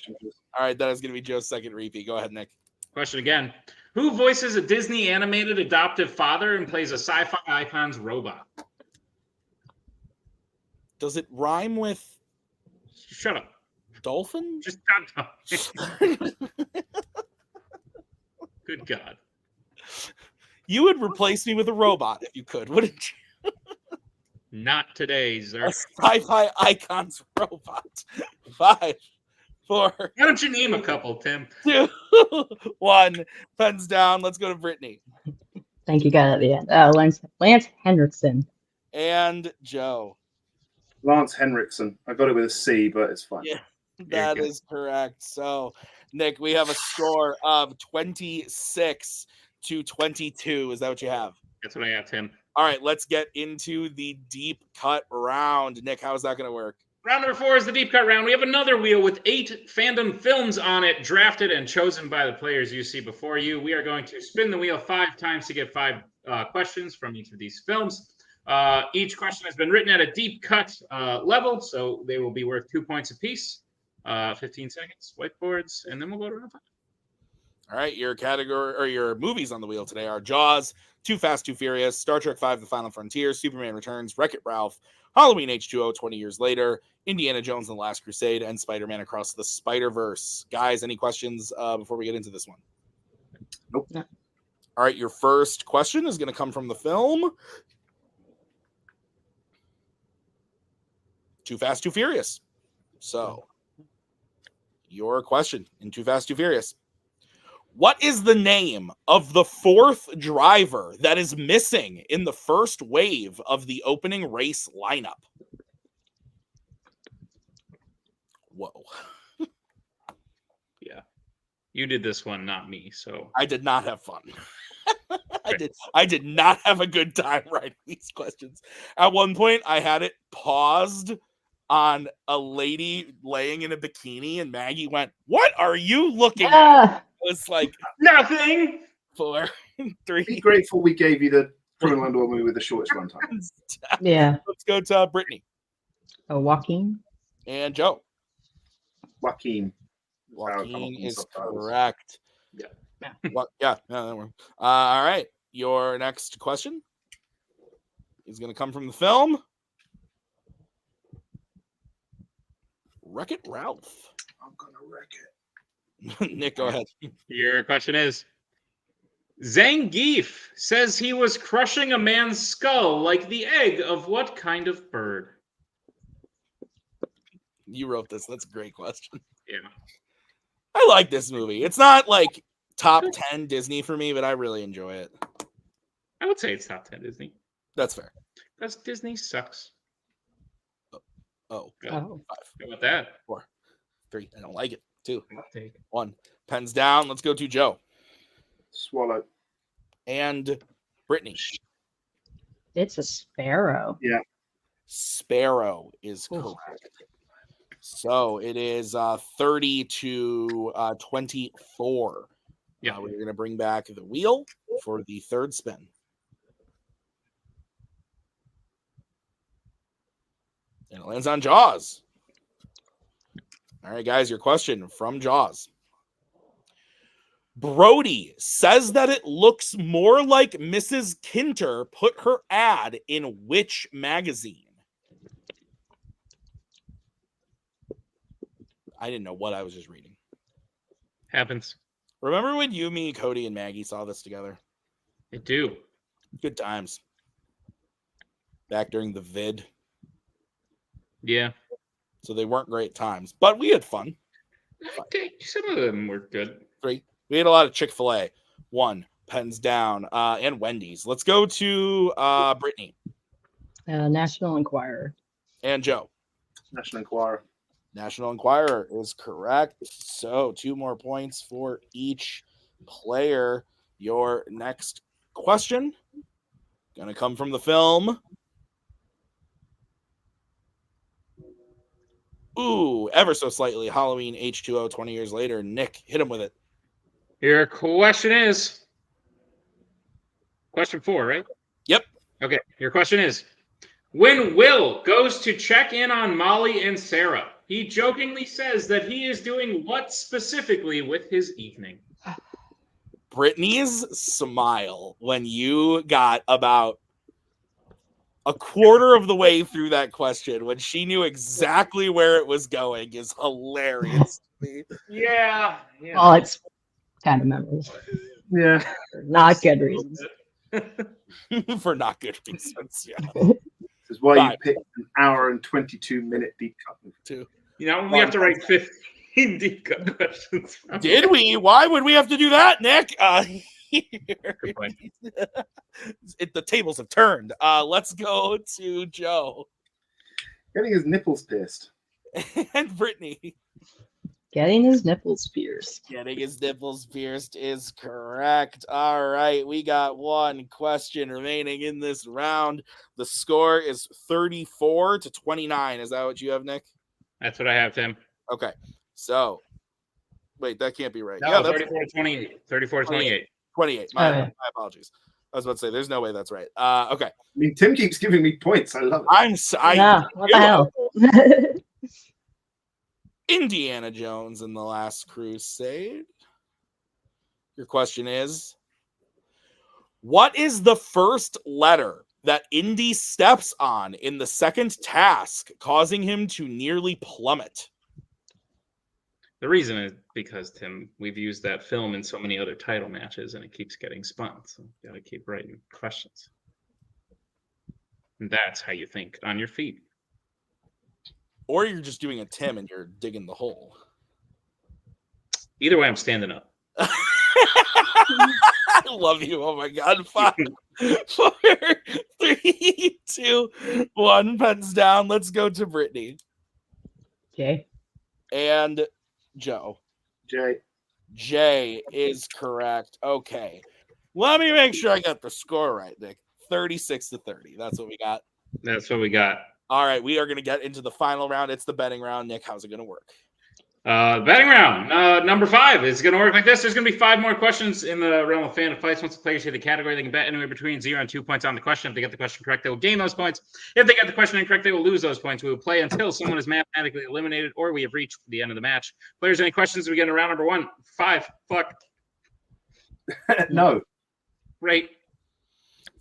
right, that is going to be Joe's second repeat. Go ahead, Nick. Question again. Who voices a Disney animated adoptive father and plays a sci-fi icon's robot? Does it rhyme with... Shut up. Dolphin? Just stop talking. Good God. You would replace me with a robot if you could, wouldn't you? Not today, sir. A sci-fi icon's robot. 5, 4. Why don't you name a couple, Tim? 2, 1. Pens down. Let's go to Brittany. Thank you, God, at the end. Lance Henriksen. And Joe. Lance Henriksen. I got it with a C, but it's fine. Yeah, that is correct. So, Nick, we have a score of 26 to 22. Is that what you have? That's what I have, Tim. All right, let's get into the deep cut round. Nick, how is that going to work? Round number 4 is the deep cut round. We have another wheel with 8 fandom films on it, drafted and chosen by the players you see before you. We are going to spin the wheel 5 times to get 5 questions from each of these films. Each question has been written at a deep cut level, so they will be worth 2 points apiece. 15 seconds, whiteboards, and then we'll go to round 5. All right, your category or your movies on the wheel today are Jaws, Too Fast, Too Furious, Star Trek V, The Final Frontier, Superman Returns, Wreck-It Ralph, Halloween H2O 20 Years Later, Indiana Jones and the Last Crusade, and Spider-Man Across the Spider-Verse. Guys, any questions before we get into this one? Nope. No. All right, your first question is going to come from the film Too Fast, Too Furious. So, your question in Too Fast, Too Furious. What is the name of the 4th driver that is missing in the first wave of the opening race lineup? Whoa. Yeah. You did this one, not me, so. I did not have fun. I did not have a good time writing these questions. At one point, I had it paused on a lady laying in a bikini, and Maggie went, "What are you looking at?" I was like, nothing. 4, 3. Be grateful we gave you the criminal underworld movie with the shortest runtime. Yeah. Let's go to Brittany. Joaquin. And Joe. Joaquin. Joaquin is correct. Yeah. Yeah. All right. Your next question is going to come from the film Wreck-It Ralph. I'm going to wreck it. Nick, go ahead. Your question is, Zangief says he was crushing a man's skull like the egg of what kind of bird? You wrote this. That's a great question. Yeah. I like this movie. It's not like top 10 Disney for me, but I really enjoy it. I would say it's top 10 Disney. That's fair. Because Disney sucks. Oh. Good. 5. How about that? 4, 3. I don't like it. 2, I'll take it. 1. Pens down. Let's go to Joe. Swallow. And Brittany. It's a sparrow. Yeah. Sparrow is correct. So it is 30 to 24. Yeah. We're going to bring back the wheel for the third spin. And it lands on Jaws. All right, guys, your question from Jaws. Brody says that it looks more like Mrs. Kinter put her ad in which magazine? I didn't know what I was just reading. Happens. Remember when you, me, Cody, and Maggie saw this together? I do. Good times. Back during the VID. Yeah. So they weren't great times, but we had fun. Some of them were good. 3. We had a lot of Chick-fil-A. 1. Pens down. And Wendy's. Let's go to Brittany. National Enquirer. And Joe. National Enquirer. National Enquirer is correct. So 2 more points for each player. Your next question gonna come from the film. Ooh, ever so slightly. Halloween H2O 20 years later. Nick, hit him with it. Your question is question 4, right? Yep. Okay. Your question is, when Will goes to check in on Molly and Sarah, he jokingly says that he is doing what specifically with his evening? Brittany's smile when you got about a quarter of the way through that question, when she knew exactly where it was going, is hilarious to me. Yeah. Well, it's kind of memorable. Yeah. For not good reasons. For not good reasons, yeah. This is why you picked an hour and 22-minute deep cut. Too. You know, we have to write 15 deep cut questions. Did we? Why would we have to do that, Nick? The tables have turned. Let's go to Joe. Getting his nipples pierced. And Brittany. Getting his nipples pierced. Getting his nipples pierced is correct. All right, we got 1 question remaining in this round. The score is 34-29. Is that what you have, Nick? That's what I have, Tim. Okay, so wait, that can't be right. No, Yeah, that's 34-28. 34-28. 28. My apologies. I was about to say, there's no way that's right. Okay. I mean, Tim keeps giving me points. I love it. What the hell? Indiana Jones and the Last Crusade. Your question is, what is the first letter that Indy steps on in the second task, causing him to nearly plummet? The reason is because, Tim, we've used that film in so many other title matches, and it keeps getting spun. So you got to keep writing questions. And that's how you think on your feet. Or you're just doing a Tim and you're digging the hole. Either way, I'm standing up. I love you. Oh my God. 5, 4, 3, 2, 1. Pens down. Let's go to Brittany. Okay. And Joe. Jay is correct. Okay. Let me make sure I got the score right, Nick. 36-30. That's what we got. That's what we got. All right. We are going to get into the final round. It's the betting round. Nick, how's it going to work? Betting round. Number 5 is going to work like this. There's going to be 5 more questions in the realm of Fandom fights. Once the players hit the category, they can bet anywhere between 0 and 2 points on the question. If they get the question correct, they will gain those points. If they get the question incorrect, they will lose those points. We will play until someone is mathematically eliminated or we have reached the end of the match. Players, any questions? We get into round number 1. 5. Fuck. No. Great.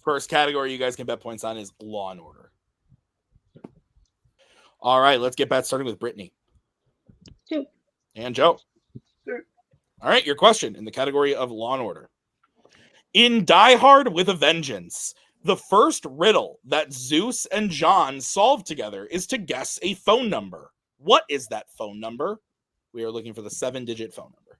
First category you guys can bet points on is Law and Order. All right, let's get bets starting with Brittany. 2. And Joe. 2. All right, your question in the category of Law and Order. In Die Hard with a Vengeance, the first riddle that Zeus and John solve together is to guess a phone number. What is that phone number? We are looking for the 7-digit phone number.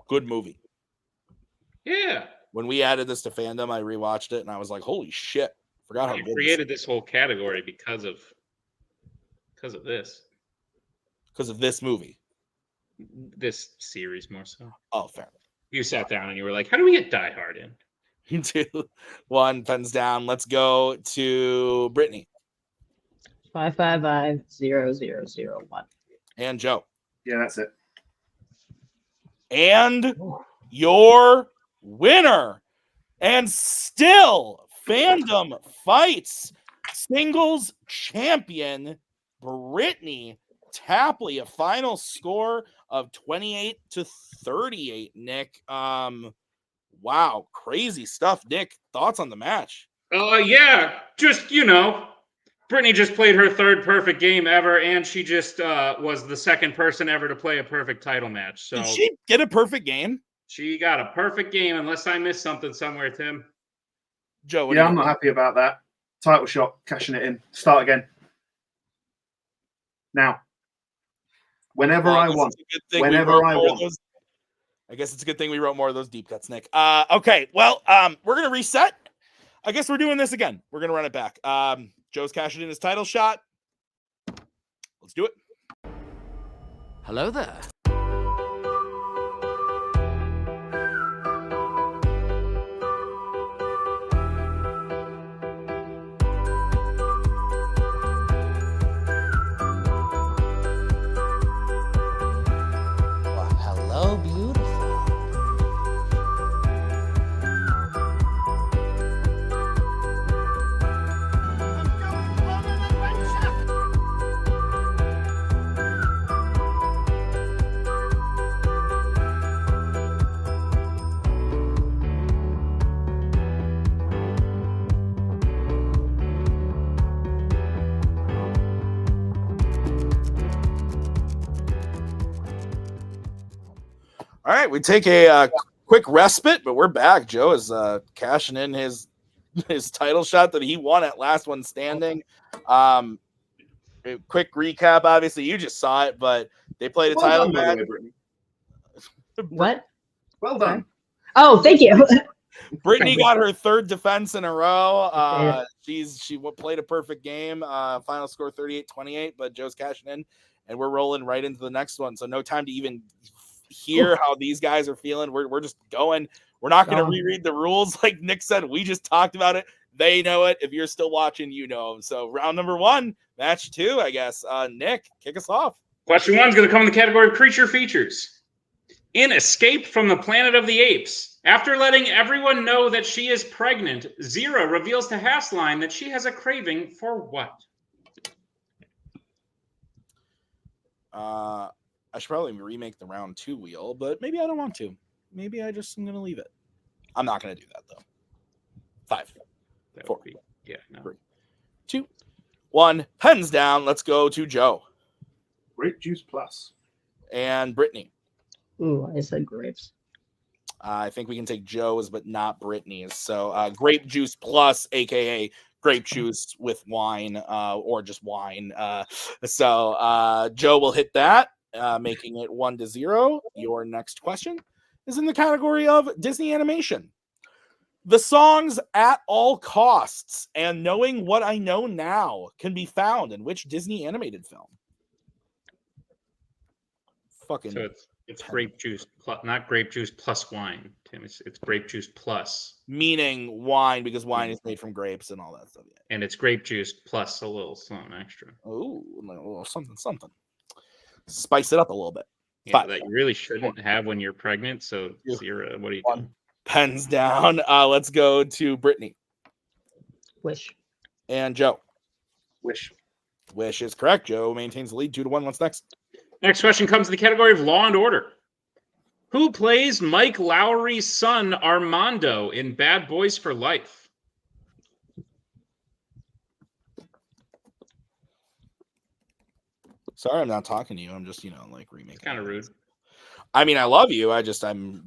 Good movie. Yeah. When we added this to Fandom, I rewatched it and I was like, holy shit. Forgot how You good created this whole category because of this. Because of this movie. This series more so. Oh, fair. You sat down and you were like, how do we get Die Hard in? 2, 1, pens down. Let's go to Brittany. 555-0001. And Joe. Yeah, that's it. And your winner, and still Fandom Fights singles champion, Brittany Tapley, a final score of 28-38. Nick, wow, crazy stuff. Nick, thoughts on the match? Yeah, just, Brittany just played her 3rd perfect game ever, and she just was the 2nd person ever to play a perfect title match. So did she get a perfect game? She got a perfect game, unless I missed something somewhere, Tim. Joe, I'm not happy about that. Title shot, cashing it in. Start again. Now. Whenever I want. I guess it's a good thing we wrote more of those deep cuts, Nick. Okay, well, we're gonna reset. I guess we're doing this again. We're gonna run it back. Joe's cashing in his title shot. Let's do it. Hello there. Well, hello, beautiful. All right, we take a quick respite, but we're back. Joe is cashing in his title shot that he won at Last One Standing. A quick recap. Obviously, you just saw it, but they played a title match. What? Well done. Oh, thank you. Brittany got her third defense in a row. Yeah. She played a perfect game. Final score 38-28, but Joe's cashing in, and we're rolling right into the next one. So no time to even hear how these guys are feeling. We're just going. We're not going to reread the rules. Like Nick said, we just talked about it. They know it. If you're still watching, you know. So round number 1, match 2, I guess. Nick, kick us off. Question 1 is going to come in the category of creature features. In Escape from the Planet of the Apes, after letting everyone know that she is pregnant, Zira reveals to Hasline that she has a craving for what? I should probably remake the round 2 wheel, but maybe I don't want to. Maybe I just am going to leave it. I'm not going to do that, though. 5, 4, yeah, no. 3, 2, 1. Pens down. Let's go to Joe. Grape Juice Plus. And Brittany. Ooh, I said grapes. I think we can take Joe's, but not Brittany's. So Grape Juice Plus, a.k.a. grape juice with wine or just wine. So Joe will hit that, making it 1-0. Your next question is in the category of Disney animation. The songs At All Costs and Knowing What I Know Now can be found in which Disney animated film? Fucking. So it's grape juice plus, not grape juice plus wine, Tim. It's grape juice plus. Meaning wine, because wine is made from grapes and all that stuff. Yeah. And it's grape juice plus a little something extra. Ooh, a little something. Spice it up a little bit. Yeah, that you really shouldn't have when you're pregnant. So Zira, what are you doing? Pens down. Let's go to Brittany. Wish. And Joe. Wish. Wish is correct. Joe maintains the lead 2-1. What's next? Next question comes in the category of Law and Order. Who plays Mike Lowry's son Armando in Bad Boys for Life? Sorry, I'm not talking to you. I'm just, remaking. Kind of rude. I mean, I love you. I'm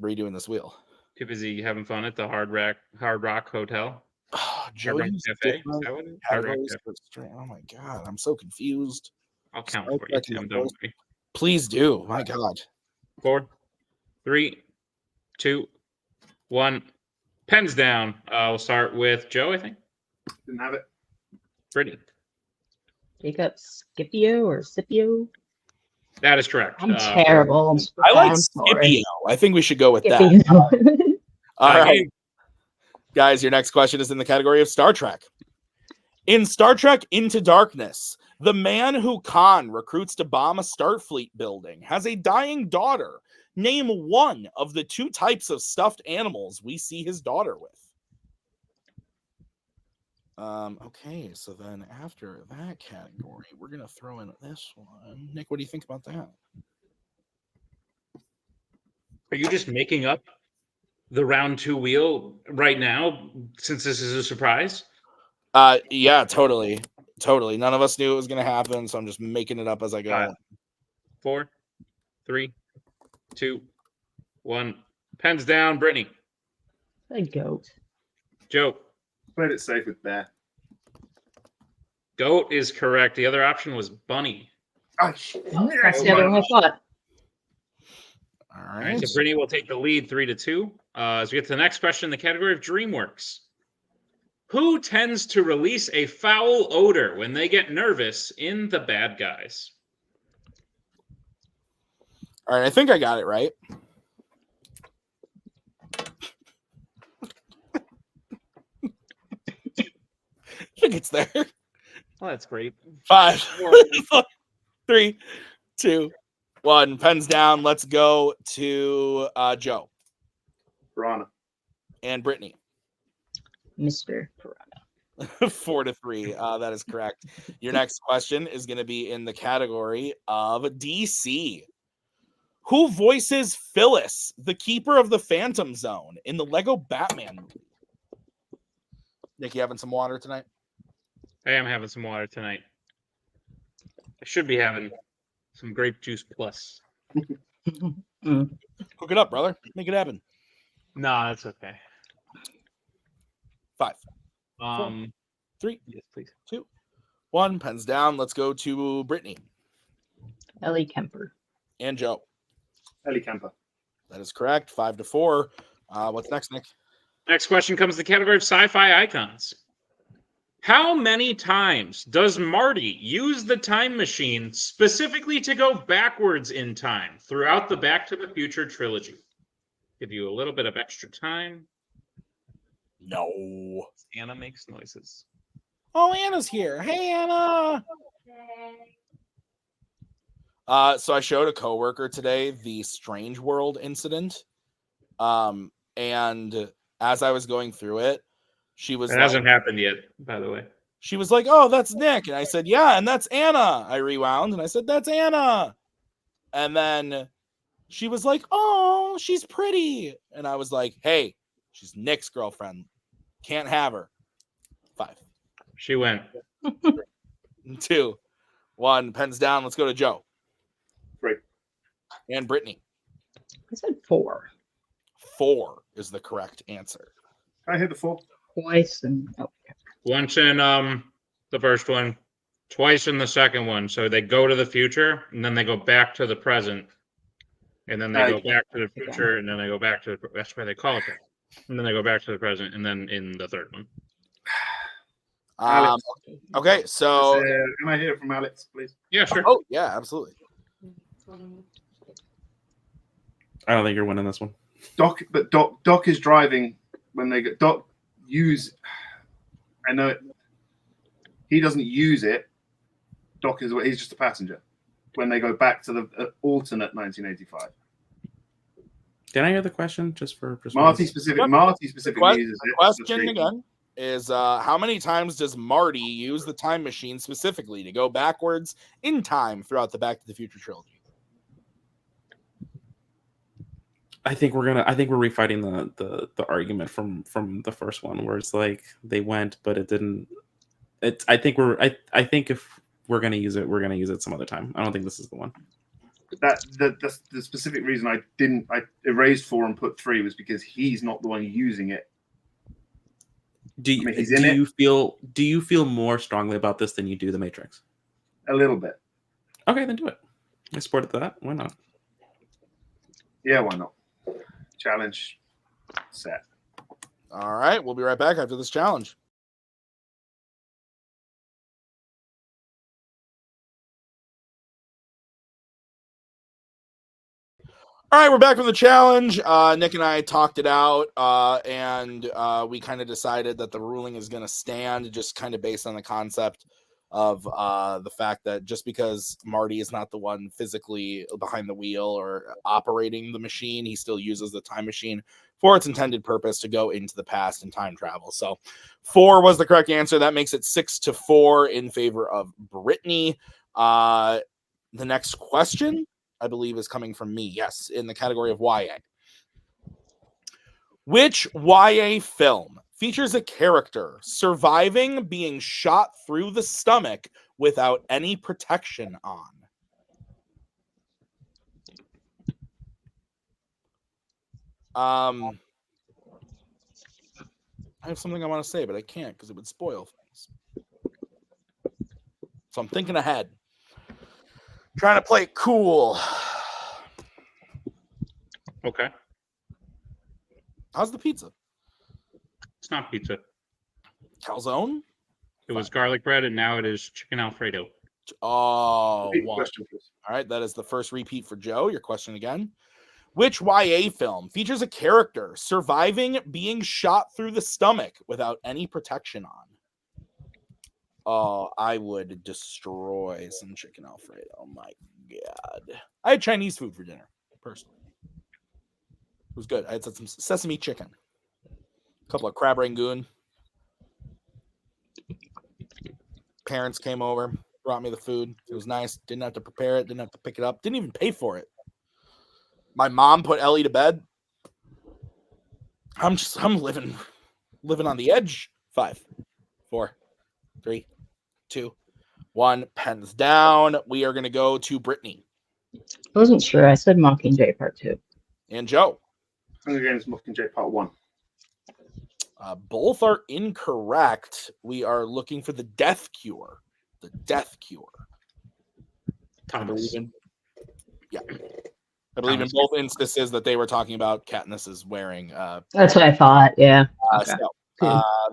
redoing this wheel. Too busy having fun at the Hard Rock Hotel. Oh, Joe, Cafe. Oh my god, I'm so confused. I'll count for you, Tim. Don't worry. Please do. My God. 4, 3, 2, 1. Pens down. We'll start with Joe, I think. Didn't have it. Brittany. Jacob Scipio or Scipio? That is correct. I'm terrible. I like Scipio. I think we should go with Scipio. that. All right. Guys, your next question is in the category of Star Trek. In Star Trek Into Darkness, the man who Khan recruits to bomb a Starfleet building has a dying daughter. Name one of the 2 types of stuffed animals we see his daughter with. Okay, so then after that category, we're going to throw in this one. Nick, what do you think about that? Are you just making up the round 2 wheel right now since this is a surprise? Yeah, totally. None of us knew it was going to happen, so I'm just making it up as I go. 4, 3, 2, 1. Pens down, Brittany. A goat. Joe. Played it safe with bear. Goat is correct. The other option was bunny. That's the other one I thought. All All right, so Brittany will take the lead 3-2. As we get to the next question, the category of DreamWorks. Who tends to release a foul odor when they get nervous in The Bad Guys? All right, I think I got it right. I think it's there. Well, that's great. 5, 4, 3, 2, 1. Pens down. Let's go to Joe. Piranha. And Brittany. Mr. Piranha. 4-3. That is correct. Your next question is going to be in the category of DC. Who voices Phyllis, the keeper of the Phantom Zone, in the Lego Batman movie? Nick, you having some water tonight? I am having some water tonight. I should be having some grape juice plus. Hook it up, brother. Make it happen. No, that's okay. 5, 4, 3, yes, please. 2, 1. Pens down. Let's go to Brittany. Ellie Kemper. And Joe. Ellie Kemper. That is correct. 5-4. What's next, Nick? Next question comes to the category of sci-fi icons. How many times does Marty use the time machine specifically to go backwards in time throughout the Back to the Future trilogy? Give you a little bit of extra time. No. Anna makes noises. Oh, Anna's here. Hey, Anna. So I showed a coworker today the Strange World incident. And as I was going through it, she was It hasn't happened yet, by the way. She was like, "Oh, that's Nick." And I said, "Yeah, and that's Anna." I rewound and I said, "That's Anna." And then she was like, "Oh, she's pretty." And I was like, "Hey, she's Nick's girlfriend. Can't have her." 5. She went. 2, 1. Pens down. Let's go to Joe. 3. And Brittany. I said 4. 4 is the correct answer. I hit the 4. Twice and Once in the first one, twice in the second one. So they go to the future and then they go back to the present. And then they go back to the future and then they go back to that's why they call it that. And then they go back to the present and then in the third one. Okay, so can I hear it from Alex, please? Yeah, sure. Oh, yeah, absolutely. I don't think you're winning this one. Doc is driving when they get Doc use. I know it. He doesn't use it. He's just a passenger when they go back to the alternate 1985. Did I hear the question just for Marty specifically uses it. The question again is how many times does Marty use the time machine specifically to go backwards in time throughout the Back to the Future trilogy? I think we're refighting the argument from the first one where it's like they went but it didn't. I think if we're gonna use it, we're gonna use it some other time. I don't think this is the one. That's the specific reason I erased 4 and put 3 was because he's not the one using it. Do you feel more strongly about this than you do the Matrix? A little bit. Okay, then do it. I supported that. Why not? Yeah, why not? Challenge set. All right, we'll be right back after this challenge. All right, we're back from the challenge. Nick and I talked it out, and we kind of decided that the ruling is going to stand just kind of based on the concept of the fact that just because Marty is not the one physically behind the wheel or operating the machine, he still uses the time machine for its intended purpose to go into the past and time travel. So 4 was the correct answer. That makes it 6-4 in favor of Brittany. The next question, I believe, is coming from me. Yes, in the category of YA. Which YA film features a character surviving being shot through the stomach without any protection on? I have something I want to say, but I can't because it would spoil things. So I'm thinking ahead. Trying to play it cool. Okay. How's the pizza? It's not pizza. Calzone? It was garlic bread, and now it is chicken Alfredo. Oh, wow. Question, please. All right, that is the first repeat for Joe. Your question again. Which YA film features a character surviving being shot through the stomach without any protection on? Oh, I would destroy some chicken Alfredo. Oh my God. I had Chinese food for dinner, personally. It was good. I had some sesame chicken, a couple of crab rangoon. Parents came over, brought me the food. It was nice. Didn't have to prepare it, didn't have to pick it up, didn't even pay for it. My mom put Ellie to bed. I'm living on the edge. 5, 4, 3, 2, 1. Pens down. We are going to go to Brittany. I wasn't sure. I said Mockingjay Part 2. And Joe. Hunger Games Mockingjay Part 1. Both are incorrect. We are looking for the death cure. The death cure. Thomas. I believe in both instances that they were talking about Katniss is wearing. That's what I thought. Yeah. Okay.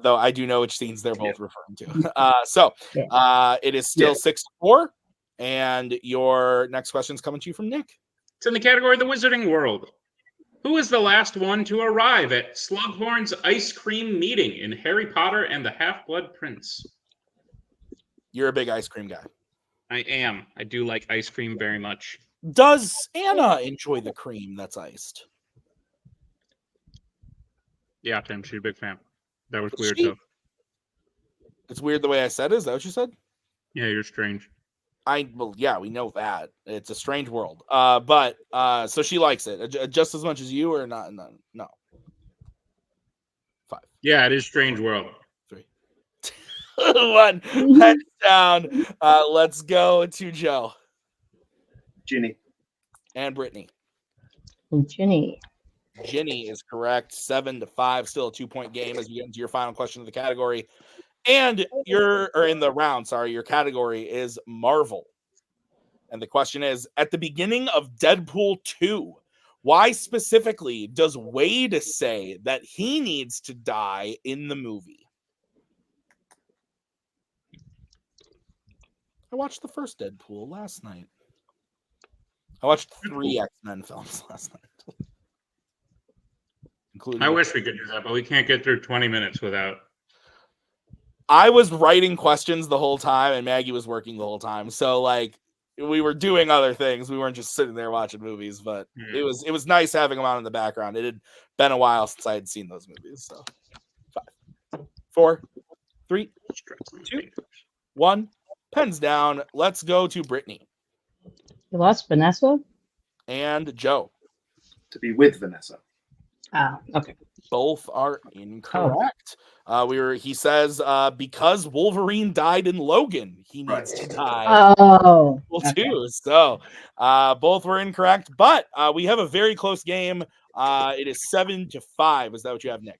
Though I do know which scenes they're both referring to. It is still 6-4, and your next question is coming to you from Nick. It's in the category of the Wizarding World. Who is the last one to arrive at Slughorn's ice cream meeting in Harry Potter and the Half-Blood Prince? You're a big ice cream guy. I am. I do like ice cream very much. Does Anna enjoy the cream that's iced? Yeah, Tim, she's a big fan. That was Is weird, she? though. It's weird the way I said it. Is that what you said? Yeah, you're strange. Well, yeah, we know that. It's a strange world. But so she likes it just as much as you, or not? No. 5. Yeah, it is strange world. 3. 1. Head down. Let's go to Joe. Ginny. And Brittany. Ginny. Ginny is correct. 7-5. Still a 2-point game as we get into your final question of the category. And your category is Marvel. And the question is, at the beginning of Deadpool 2, why specifically does Wade say that he needs to die in the movie? I watched the first Deadpool last night. I watched 3 X-Men films last night. Including I wish we could do that, but we can't get through 20 minutes without. I was writing questions the whole time, and Maggie was working the whole time. So, we were doing other things. We weren't just sitting there watching movies, but it was nice having them on in the background. It had been a while since I had seen those movies. So, 5, 4, 3, 2, 1. Pens down. Let's go to Brittany. You lost Vanessa? And Joe. To be with Vanessa. Oh, okay. Both are incorrect. He says because Wolverine died in Logan, he needs to die. Oh, Too. So both were incorrect, but we have a very close game. It is 7-5. Is that what you have, Nick?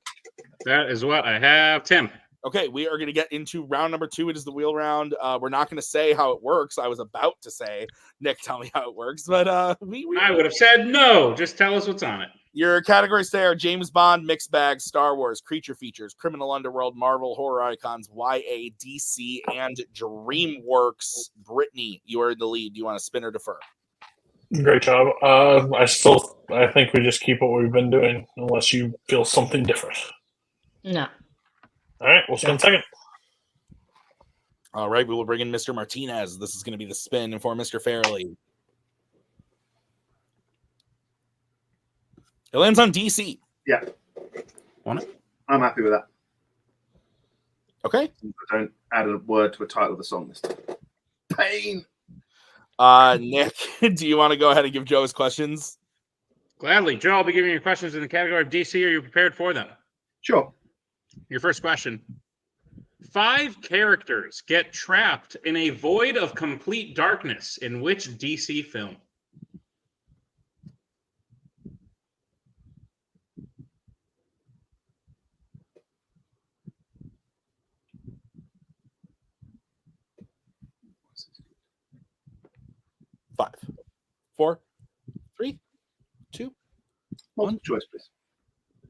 That is what I have, Tim. Okay, we are going to get into round number 2. It is the wheel round. We're not going to say how it works. I was about to say, Nick, tell me how it works, but I would have said no. Just tell us what's on it. Your categories today are James Bond, Mixed Bag, Star Wars, Creature Features, Criminal Underworld, Marvel, Horror Icons, YA, DC, and DreamWorks. Brittany, you are in the lead. Do you want to spin or defer? Great job. I think we just keep what we've been doing, unless you feel something different. No. All right, we'll spin second. All right, we will bring in Mr. Martinez. This is going to be the spin for Mr. Fairley. It lands on DC. Yeah. Want it? I'm happy with that. Okay. I don't add a word to a title of the song this time. Pain. Nick, do you want to go ahead and give Joe his questions? Gladly. Joe, I'll be giving you questions in the category of DC. Are you prepared for them? Sure. Your first question. 5 characters get trapped in a void of complete darkness in which DC film? Five, 4, 3, 2, Multiple choice, please.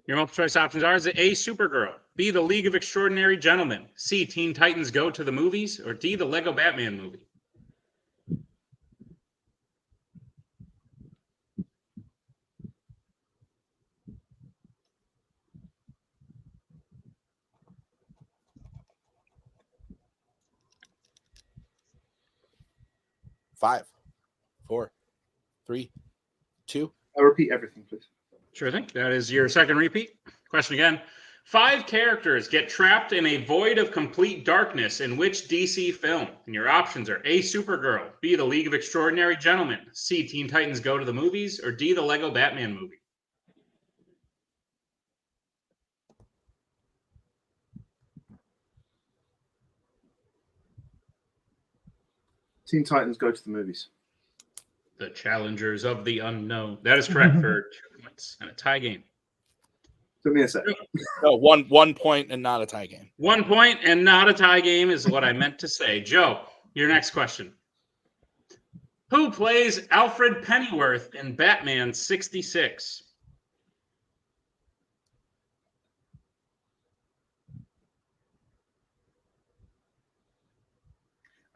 Your multiple choice options are: is it A, Supergirl, B, The League of Extraordinary Gentlemen, C, Teen Titans Go to the Movies, or D, the Lego Batman movie? Five, 4, 3, 2. I'll repeat everything, please. Sure thing. That is your second repeat. Question again. 5 characters get trapped in a void of complete darkness in which DC film? And your options are A, Supergirl, B, The League of Extraordinary Gentlemen, C, Teen Titans Go to the Movies, or D, the Lego Batman movie. Teen Titans Go to the Movies. The Challengers of the Unknown. That is correct for 2 points and a tie game. Took me a second. No, 1 point and not a tie game. 1 point and not a tie game is what I meant to say. Joe, your next question. Who plays Alfred Pennyworth in Batman 66?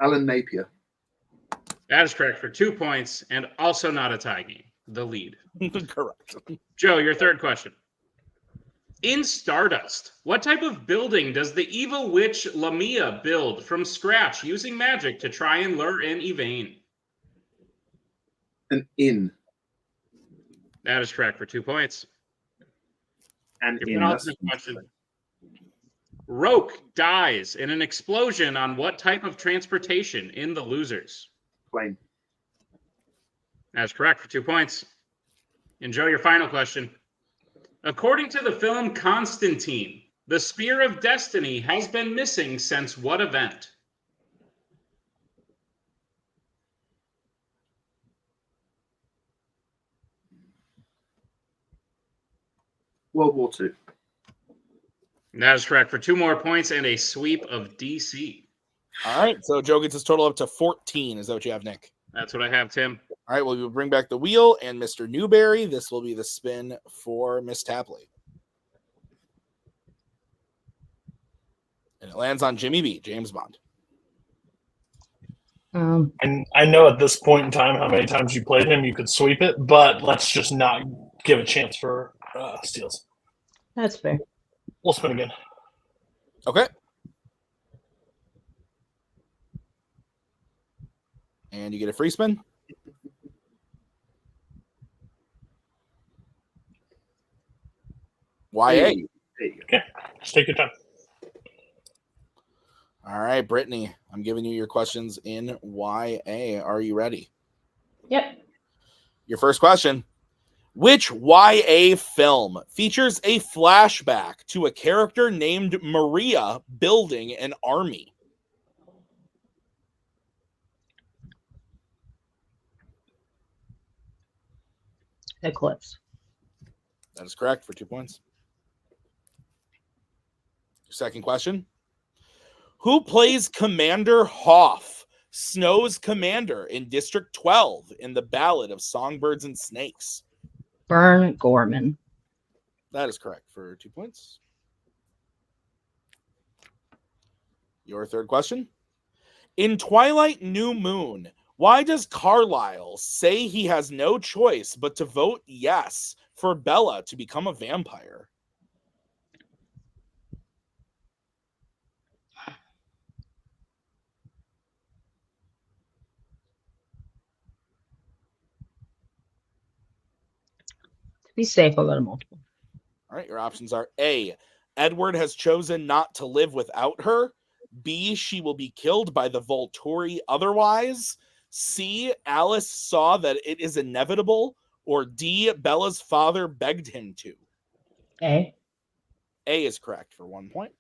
Alan Napier. That is correct for 2 points and also not a tie game. The lead. Correct. Joe, your third question. In Stardust, what type of building does the evil witch Lamia build from scratch using magic to try and lure in Yvain? An inn. That is correct for 2 points. And Your in. penultimate question. Roke dies in an explosion on what type of transportation in The Losers? Plane. That's correct for 2 points. And Joe, your final question. According to the film Constantine, the Spear of Destiny has been missing since what event? World War II. That is correct for 2 more points and a sweep of DC. All right, so Joe gets his total up to 14. Is that what you have, Nick? That's what I have, Tim. All right, well, we'll bring back the wheel and Mr. Newberry. This will be the spin for Miss Tapley. And it lands on Jimmy B, James Bond. And I know at this point in time how many times you played him, you could sweep it, but let's just not give a chance for steals. That's fair. We'll spin again. Okay. And you get a free spin. YA. Okay, just take your time. All right, Brittany, I'm giving you your questions in YA. Are you ready? Yep. Your first question. Which YA film features a flashback to a character named Maria building an army? Eclipse. That is correct for 2 points. Your second question. Who plays Commander Hoff, Snow's commander in District 12 in the Ballad of Songbirds and Snakes? Vern Gorman. That is correct for 2 points. Your third question. In Twilight New Moon, why does Carlisle say he has no choice but to vote yes for Bella to become a vampire? To be safe, I'll go to multiple. All right, your options are A, Edward has chosen not to live without her. B, she will be killed by the Volturi otherwise. C, Alice saw that it is inevitable. Or D, Bella's father begged him to. A. A is correct for 1 point.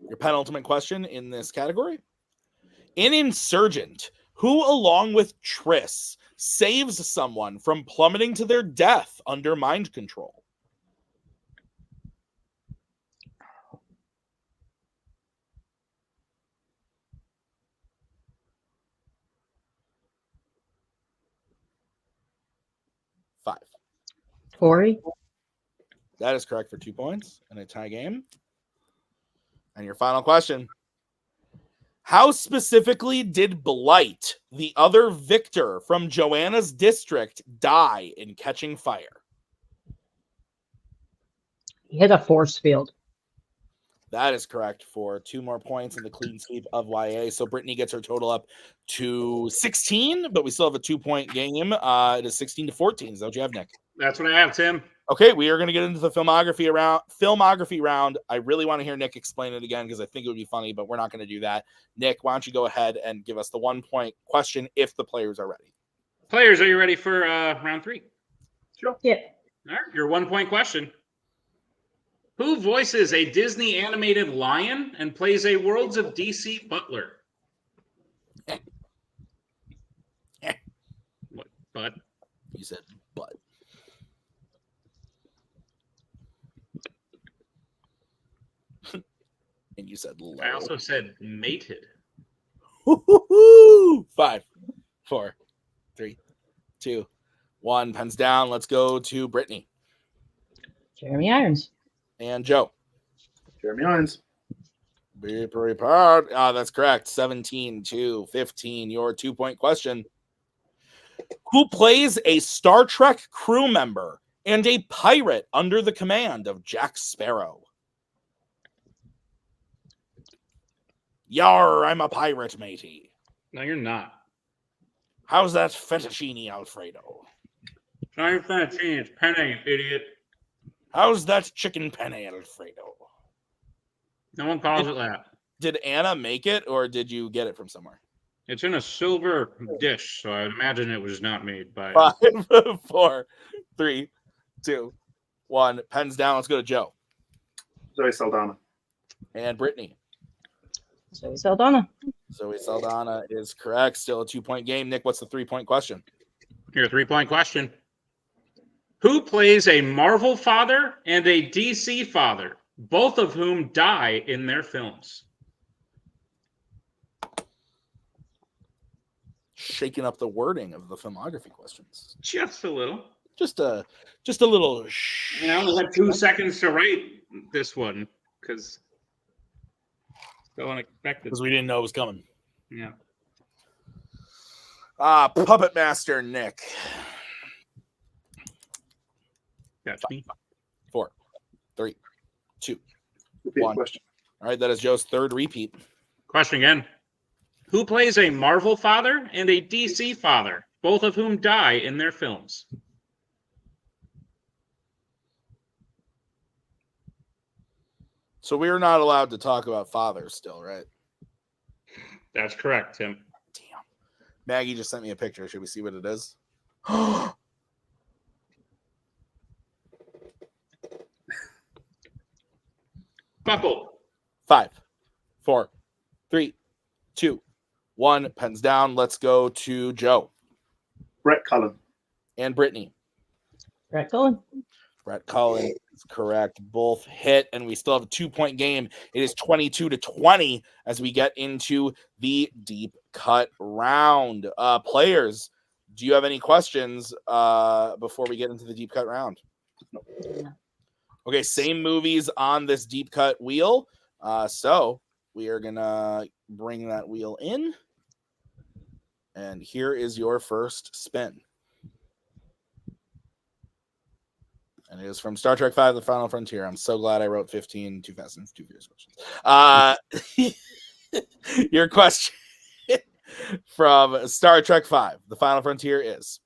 Your penultimate question in this category. In Insurgent, who along with Triss saves someone from plummeting to their death under mind control? 5. Corey. That is correct for 2 points in a tie game. And your final question. How specifically did Blight, the other victor from Joanna's district, die in Catching Fire? He hit a force field. That is correct for 2 more points in the clean sweep of YA. So Brittany gets her total up to 16, but we still have a 2-point game. It is 16-14. Is that what you have, Nick? That's what I have, Tim. Okay, we are going to get into the filmography round. I really want to hear Nick explain it again because I think it would be funny, but we're not going to do that. Nick, why don't you go ahead and give us the 1-point question if the players are ready? Players, are you ready for round 3? Sure. Yeah. All right, your 1-point question. Who voices a Disney animated lion and plays a Worlds of DC butler? What? But? You said but. And you said low. I also said mated. 5, 4, 3, 2, 1. Pens down. Let's go to Brittany. Jeremy Irons. And Joe. Jeremy Irons. Be prepared. That's correct. 17-15. Your 2-point question. Who plays a Star Trek crew member and a pirate under the command of Jack Sparrow? Yar, I'm a pirate, matey. No, you're not. How's that fettuccine Alfredo? Giant fettuccine. It's penne, idiot. How's that chicken penne Alfredo? No one calls it that. Did Anna make it, or did you get it from somewhere? It's in a silver dish, so I would imagine it was not made by... 5, 4, 3, 2, 1. Pens down. Let's go to Joe. Zoe Saldana. And Brittany. Zoe Saldana. Zoe Saldana is correct. Still a 2-point game. Nick, what's the 3-point question? Your 3-point question. Who plays a Marvel father and a DC father, both of whom die in their films? Shaking up the wording of the filmography questions. Just a little. Just a little. I only had 2 seconds to write this one because so unexpected. Because we didn't know it was coming. Yeah. Puppet Master Nick. That's me. 4, 3, 2, Repeat 1. question. All right, that is Joe's 3rd repeat. Question again. Who plays a Marvel father and a DC father, both of whom die in their films? So we're not allowed to talk about fathers still, right? That's correct, Tim. Damn. Maggie just sent me a picture. Should we see what it is? Buckle. 5, 4, 3, 2, 1. Pens down. Let's go to Joe. Brett Cullen. And Brittany. Brett Cullen. Brett Cullen is correct. Both hit, and we still have a 2-point game. It is 22-20 as we get into the deep cut round. Players, do you have any questions before we get into the deep cut round? No. Okay, same movies on this deep cut wheel. So we are going to bring that wheel in. And here is your first spin. And it is from Star Trek V, The Final Frontier. I'm so glad I wrote 15 Too Fast and Too Furious questions. Your question from Star Trek V, The Final Frontier is: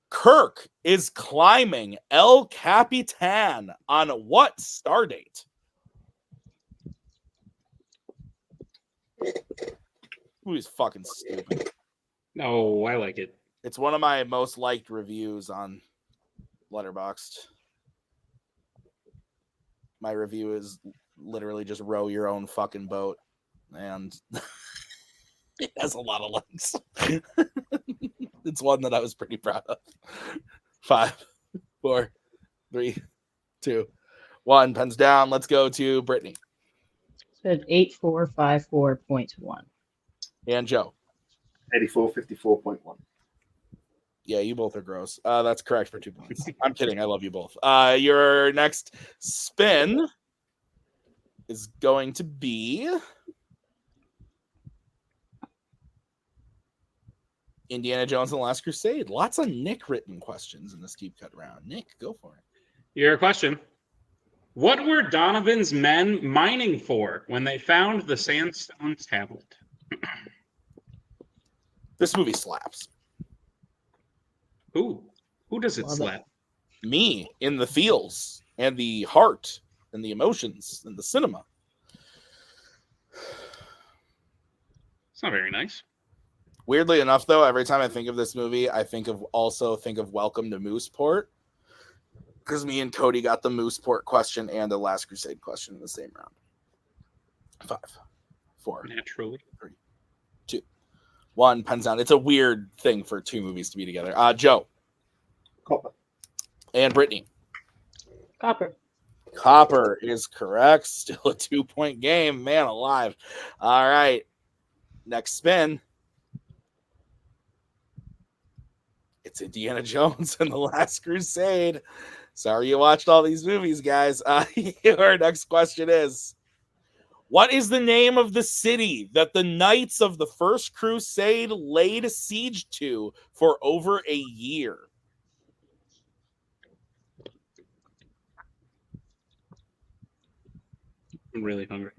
Kirk is climbing El Capitan on what stardate? Movie's fucking stupid. No, I like it. It's one of my most liked reviews on Letterboxd. My review is literally just row your own fucking boat, and it has a lot of likes. It's one that I was pretty proud of. 5, 4, 3, 2, 1. Pens down. Let's go to Brittany. Said 8454.1. And Joe. 8454.1. Yeah, you both are gross. That's correct for 2 points. I'm kidding. I love you both. Your next spin is going to be Indiana Jones and the Last Crusade. Lots of Nick written questions in this deep cut round. Nick, go for it. Your question. What were Donovan's men mining for when they found the sandstone tablet? This movie slaps. Who does it Love slap? Me in the feels and the heart and the emotions and the cinema. It's not very nice. Weirdly enough, though, every time I think of this movie, I think of Welcome to Mooseport, because me and Cody got the Mooseport question and the Last Crusade question in the same round. 5, 4, naturally, 3, 2, 1. Pens down. It's a weird thing for 2 movies to be together. Joe. Copper. And Brittany. Copper. Copper is correct. Still a 2-point game. Man alive. All right. Next spin. It's Indiana Jones and the Last Crusade. Sorry you watched all these movies, guys. Your next question is, what is the name of the city that the Knights of the First Crusade laid siege to for over a year? I'm really hungry.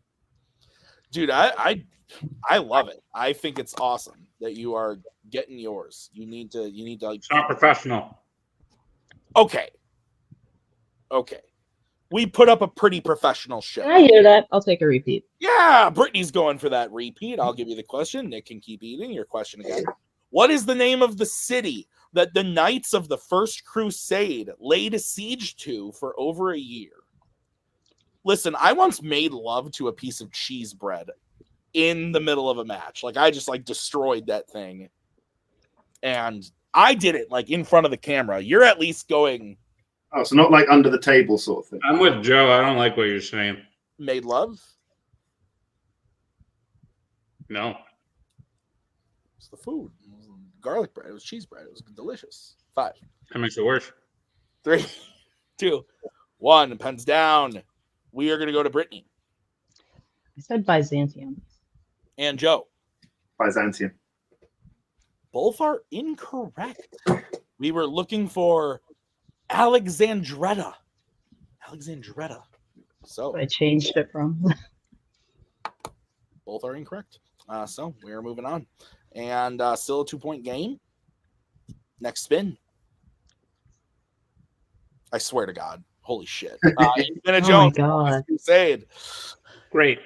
Dude, I love it. I think it's awesome that you are getting yours. You need to like, It's not professional. Okay. We put up a pretty professional show. I hear that. I'll take a repeat. Yeah, Brittany's going for that repeat. I'll give you the question. Nick can keep eating. Your question again. What is the name of the city that the Knights of the First Crusade laid siege to for over a year? Listen, I once made love to a piece of cheese bread in the middle of a match. Like, I just destroyed that thing. And I did it in front of the camera. You're at least going... Oh, so not under the table sort of thing. I'm with Joe. I don't like what you're saying. Made love? No. It's the food. It was garlic bread. It was cheese bread. It was delicious. 5. That makes it worse. 3, 2, 1. Pens down. We are going to go to Brittany. I said Byzantium. And Joe. Byzantium. Both are incorrect. We were looking for Alexandretta. So I changed it from. both are incorrect. So we are moving on. And still a 2-point game. Next spin. I swear to God. Holy shit. Indiana Jones. Oh my God. Crusade. Great.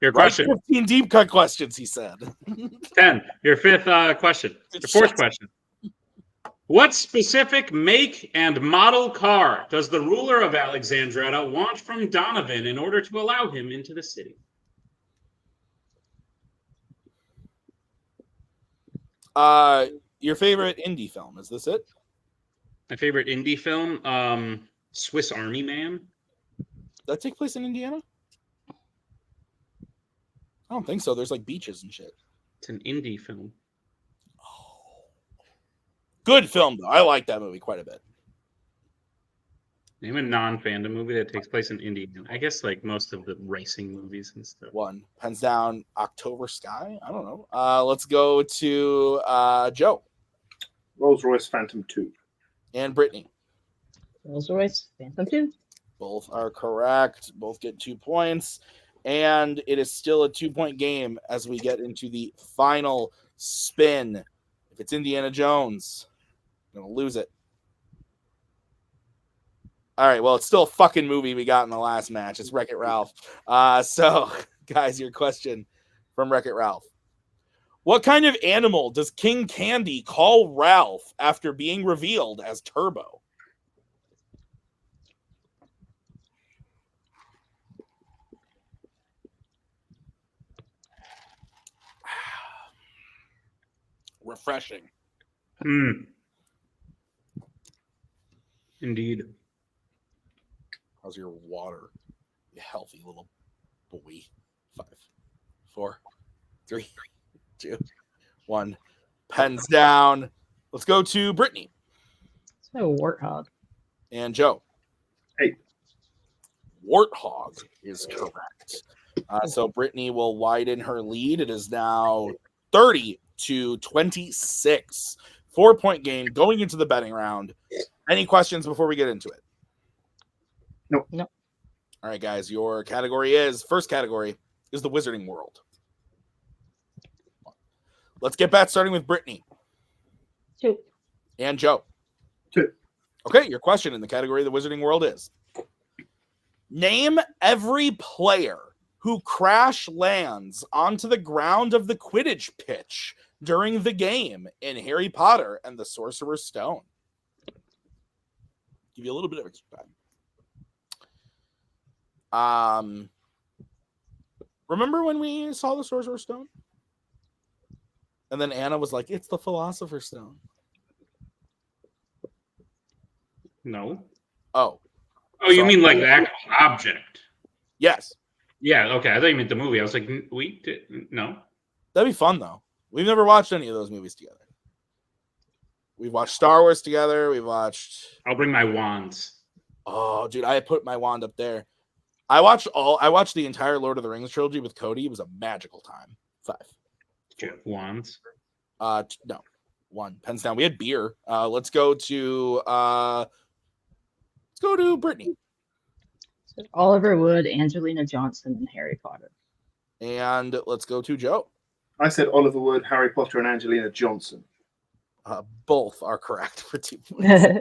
Your question. 15 deep cut questions, he said. 10. Your 5th question. Your 4th question. What specific make and model car does the ruler of Alexandretta want from Donovan in order to allow him into the city? Your favorite indie film, is this it? My favorite indie film, Swiss Army Man. Does that take place in Indiana? I don't think so. There's beaches and shit. It's an indie film. Good film, though. I like that movie quite a bit. Name a non-fandom movie that takes place in Indiana. I guess most of the racing movies and stuff. 1. Pens down. October Sky? I don't know. Let's go to Joe. Rolls-Royce Phantom 2. And Brittany. Rolls-Royce Phantom 2. Both are correct. Both get 2 points. And it is still a 2-point game as we get into the final spin. If it's Indiana Jones, I'm going to lose it. All right, well, it's still a fucking movie we got in the last match. It's Wreck-It Ralph. So, guys, your question from Wreck-It Ralph. What kind of animal does King Candy call Ralph after being revealed as Turbo? Refreshing. Indeed. How's your water, you healthy little boy? 5, 4, 3, 2, 1. Pens down. Let's go to Brittany. So Warthog. And Joe. Hey. Warthog is correct. So Brittany will widen her lead. It is now 30-26. 4-point game going into the betting round. Any questions before we get into it? Nope. Nope. All right, guys. Your first category is the Wizarding World. Let's get back starting with Brittany. 2. And Joe. 2. Okay, your question in the category of the Wizarding World is: name every player who crash lands onto the ground of the Quidditch pitch during the game in Harry Potter and the Sorcerer's Stone. Give you a little bit of extra time. Remember when we saw the Sorcerer's Stone? And then Anna was like, it's the Philosopher's Stone. No. Oh. Oh, you mean like the actual object? Yes. Yeah, okay. I thought you meant the movie. I was like, no. That'd be fun, though. We've never watched any of those movies together. We've watched Star Wars together. We've watched... I'll bring my wands. Oh, dude, I put my wand up there. I watched the entire Lord of the Rings trilogy with Cody. It was a magical time. 5. Do you have wands? No. 1. Pens down. We had beer. Let's go to Brittany. Oliver Wood, Angelina Johnson, and Harry Potter. And let's go to Joe. I said Oliver Wood, Harry Potter, and Angelina Johnson. Both are correct for 2 points.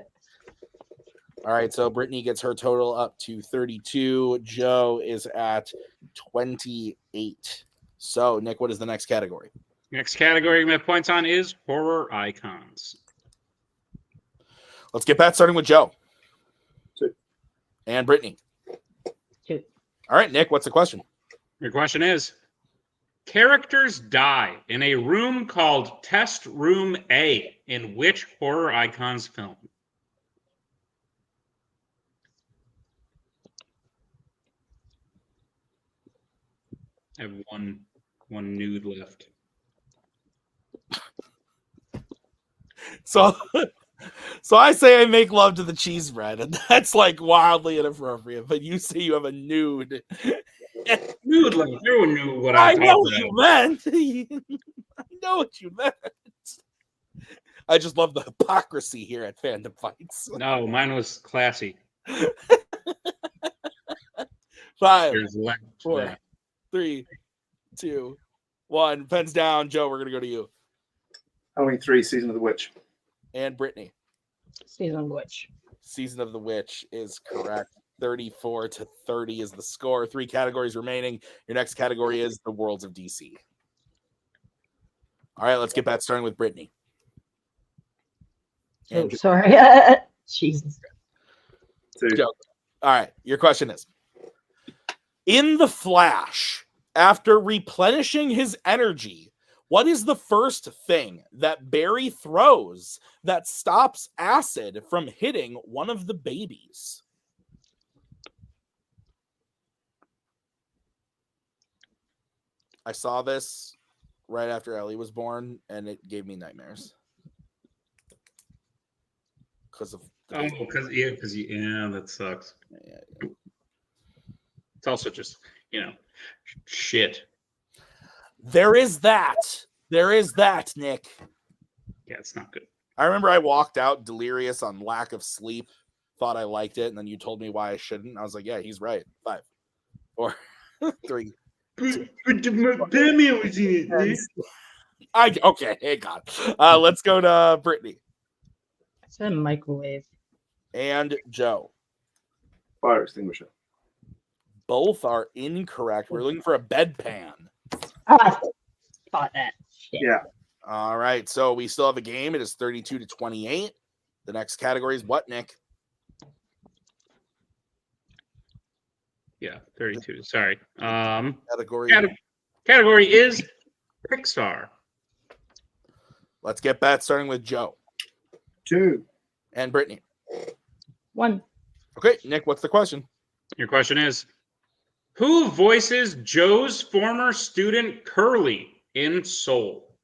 All right, so Brittany gets her total up to 32. Joe is at 28. So, Nick, what is the next category? Next category we have points on is horror icons. Let's get back starting with Joe. 2. And Brittany. 2. All right, Nick, what's the question? Your question is: characters die in a room called Test Room A in which horror icons film? I have one nude left. So I say I make love to the cheese bread, and that's like wildly inappropriate. But you say you have a nude. Nude, like everyone knew what I know thought. what you meant. I know what you meant. I just love the hypocrisy here at Fandom Fights. No, mine was classy. 5, There's left 4, that. 3, 2, 1. Pens down. Joe, we're gonna go to you. Halloween 3, Season of the Witch. And Brittany. Season of the Witch. Season of the Witch is correct. 34-30 is the score. 3 categories remaining. Your next category is the Worlds of DC. All right, let's get back starting with Brittany. Oh, sorry. Jesus. Joe. All right, your question is: in The Flash, after replenishing his energy, what is the first thing that Barry throws that stops acid from hitting one of the babies? I saw this right after Ellie was born, and it gave me nightmares. Because that sucks. Yeah. It's also just shit. There is that, Nick. Yeah, it's not good. I remember I walked out delirious on lack of sleep, thought I liked it, and then you told me why I shouldn't. I was like, yeah, he's right. 5, 4, 3. But Batman was in it. Okay, hang on. Let's go to Brittany. I said microwave. And Joe. Fire extinguisher. Both are incorrect. We're looking for a bedpan. I thought that. Shit. Yeah. All right, so we still have a game. It is 32-28. The next category is what, Nick? Yeah, 32. Sorry. Category is Pixar. Let's get back starting with Joe. 2. And Brittany. 1. Okay, Nick, what's the question? Your question is: who voices Joe's former student Curly in Soul?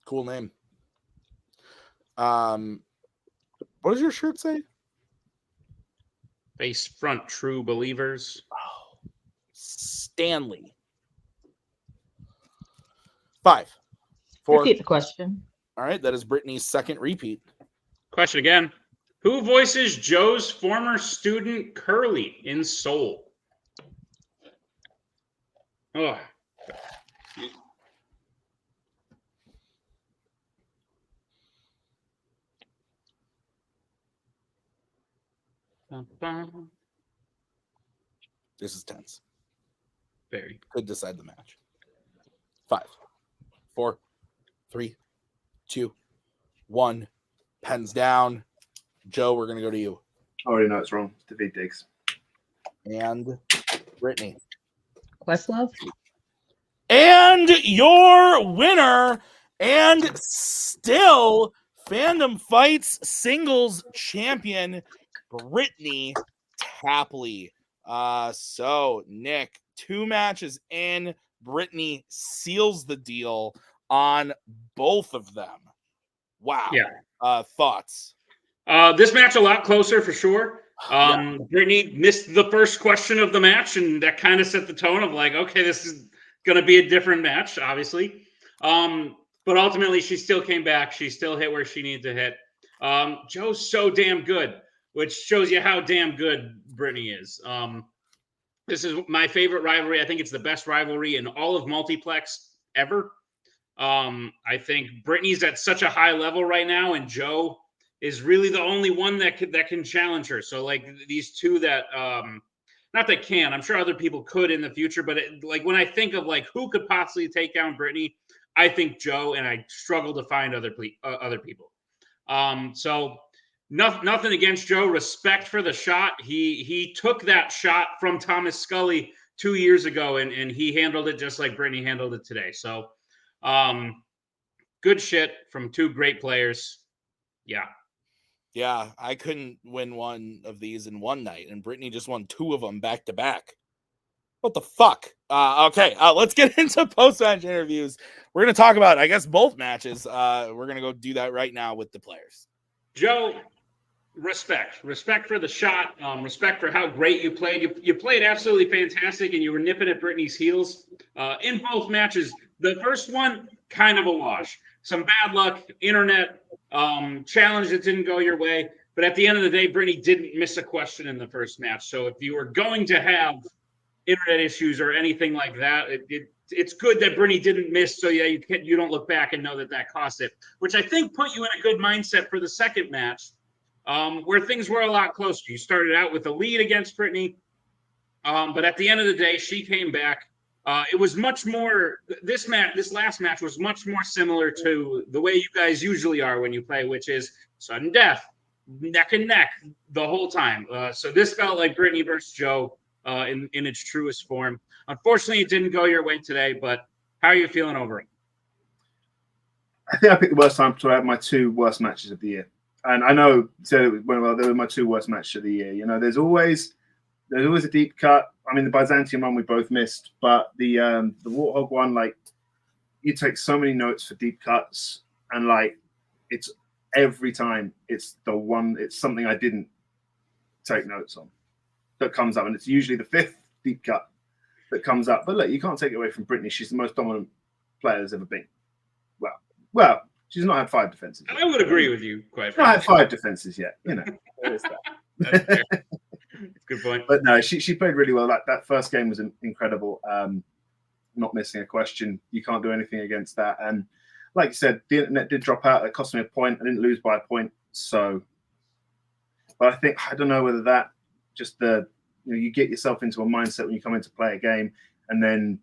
Cool name. What does your shirt say? Face front true believers. Oh, Stanley. 5, 4. Repeat the question. All right, that is Brittany's second repeat. Question again. Who voices Joe's former student Curly in Soul? Oh. This is tense. Very. Could decide the match. 5, 4, 3, 2, 1. Pens down. Joe, we're going to go to you. I already know it's wrong. It's David Diggs. And Brittany. Questlove? And your winner, and still Fandom Fights singles champion, Brittany Tapley. So, Nick, 2 matches in. Brittany seals the deal on both of them. Wow. Yeah. Thoughts? This match a lot closer for sure. Brittany missed the first question of the match, and that kind of set the tone of like, okay, this is going to be a different match, obviously. But ultimately, she still came back. She still hit where she needed to hit. Joe's so damn good, which shows you how damn good Brittany is. This is my favorite rivalry. I think it's the best rivalry in all of Multiplex ever. I think Brittany's at such a high level right now, and Joe is really the only one that can challenge her. So like these two that not that can, I'm sure other people could in the future, but like when I think of like who could possibly take down Brittany, I think Joe, and I struggle to find other people. So nothing against Joe. Respect for the shot. He took that shot from Thomas Scully 2 years ago, and he handled it just like Brittany handled it today. So good shit from 2 great players. Yeah, I couldn't win one of these in one night, and Brittany just won 2 of them back to back. What the fuck? Okay, let's get into post-match interviews. We're going to talk about, I guess, both matches. We're going to go do that right now with the players. Joe, respect for the shot. Respect for how great you played. You played absolutely fantastic, and you were nipping at Brittany's heels in both matches. The first one, kind of a wash. Some bad luck, internet challenge that didn't go your way. But at the end of the day, Brittany didn't miss a question in the first match. So if you were going to have internet issues or anything like that, it's good that Brittany didn't miss. So yeah, you don't look back and know that cost it, which I think put you in a good mindset for the second match, where things were a lot closer. You started out with a lead against Brittany, but at the end of the day, she came back. It was much more. This last match was much more similar to the way you guys usually are when you play, which is sudden death, neck and neck the whole time. So this felt like Brittany versus Joe in its truest form. Unfortunately, it didn't go your way today. But how are you feeling over it? I think I picked the worst time to have my 2 worst matches of the year, and I know said it went well. They were my 2 worst matches of the year. You know, there's always a deep cut. I mean, the Byzantium one we both missed, but the Warthog one, like, you take so many notes for deep cuts, and like it's every time it's something I didn't take notes on that comes up, and it's usually the 5th deep cut that comes up. But look, you can't take it away from Brittany. She's the most dominant player there's ever been. Well, she's not had 5 defenses yet. I would agree with you, quite frankly. frankly. Not had 5 defenses yet. You know, there is that. That's fair. Good point. But no, she played really well. That first game was incredible. Not missing a question. You can't do anything against that. And like you said, the internet did drop out. It cost me a point. I didn't lose by a point. So, but I don't know whether that just you get yourself into a mindset when you come in to play a game, and then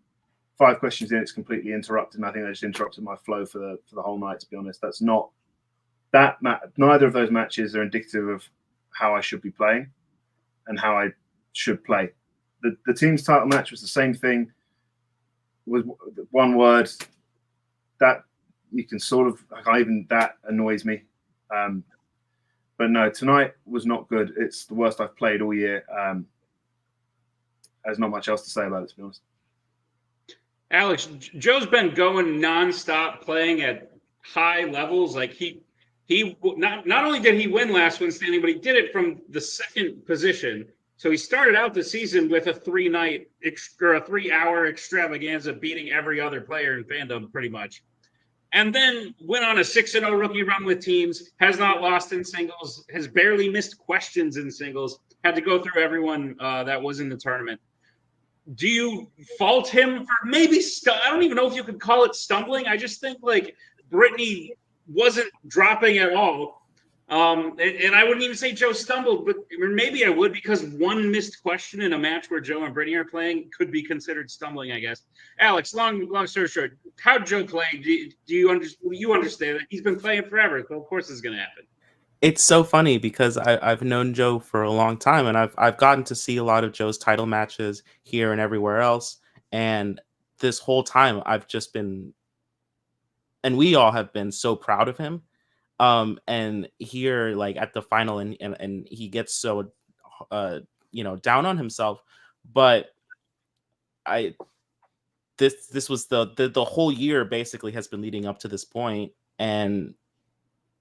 5 questions in, it's completely interrupted. And I think that just interrupted my flow for the whole night. To be honest, that's not that. Neither of those matches are indicative of how I should be playing and how I should play. The team's title match was the same thing. Was one word that you can sort of even that annoys me. But no, tonight was not good. It's the worst I've played all year. There's not much else to say about it, to be honest. Alex, Joe's been going nonstop, playing at high levels. Like he not only did he win last one standing, but he did it from the second position. So he started out the season with a 3-hour extravaganza, beating every other player in Fandom pretty much. And then went on a 6-0 rookie run with teams, has not lost in singles, has barely missed questions in singles, had to go through everyone that was in the tournament. Do you fault him for maybe, I don't even know if you could call it stumbling. I just think like Brittany wasn't dropping at all. And I wouldn't even say Joe stumbled, but maybe I would, because one missed question in a match where Joe and Brittany are playing could be considered stumbling, I guess. Alex, long story short, how'd Joe play? Do you understand that he's been playing forever? So of course it's going to happen. It's so funny because I've known Joe for a long time, and I've gotten to see a lot of Joe's title matches here and everywhere else. And this whole time I've just been, and we all have been so proud of him. And here, like at the final, and he gets so, down on himself. But this was the whole year basically has been leading up to this point, and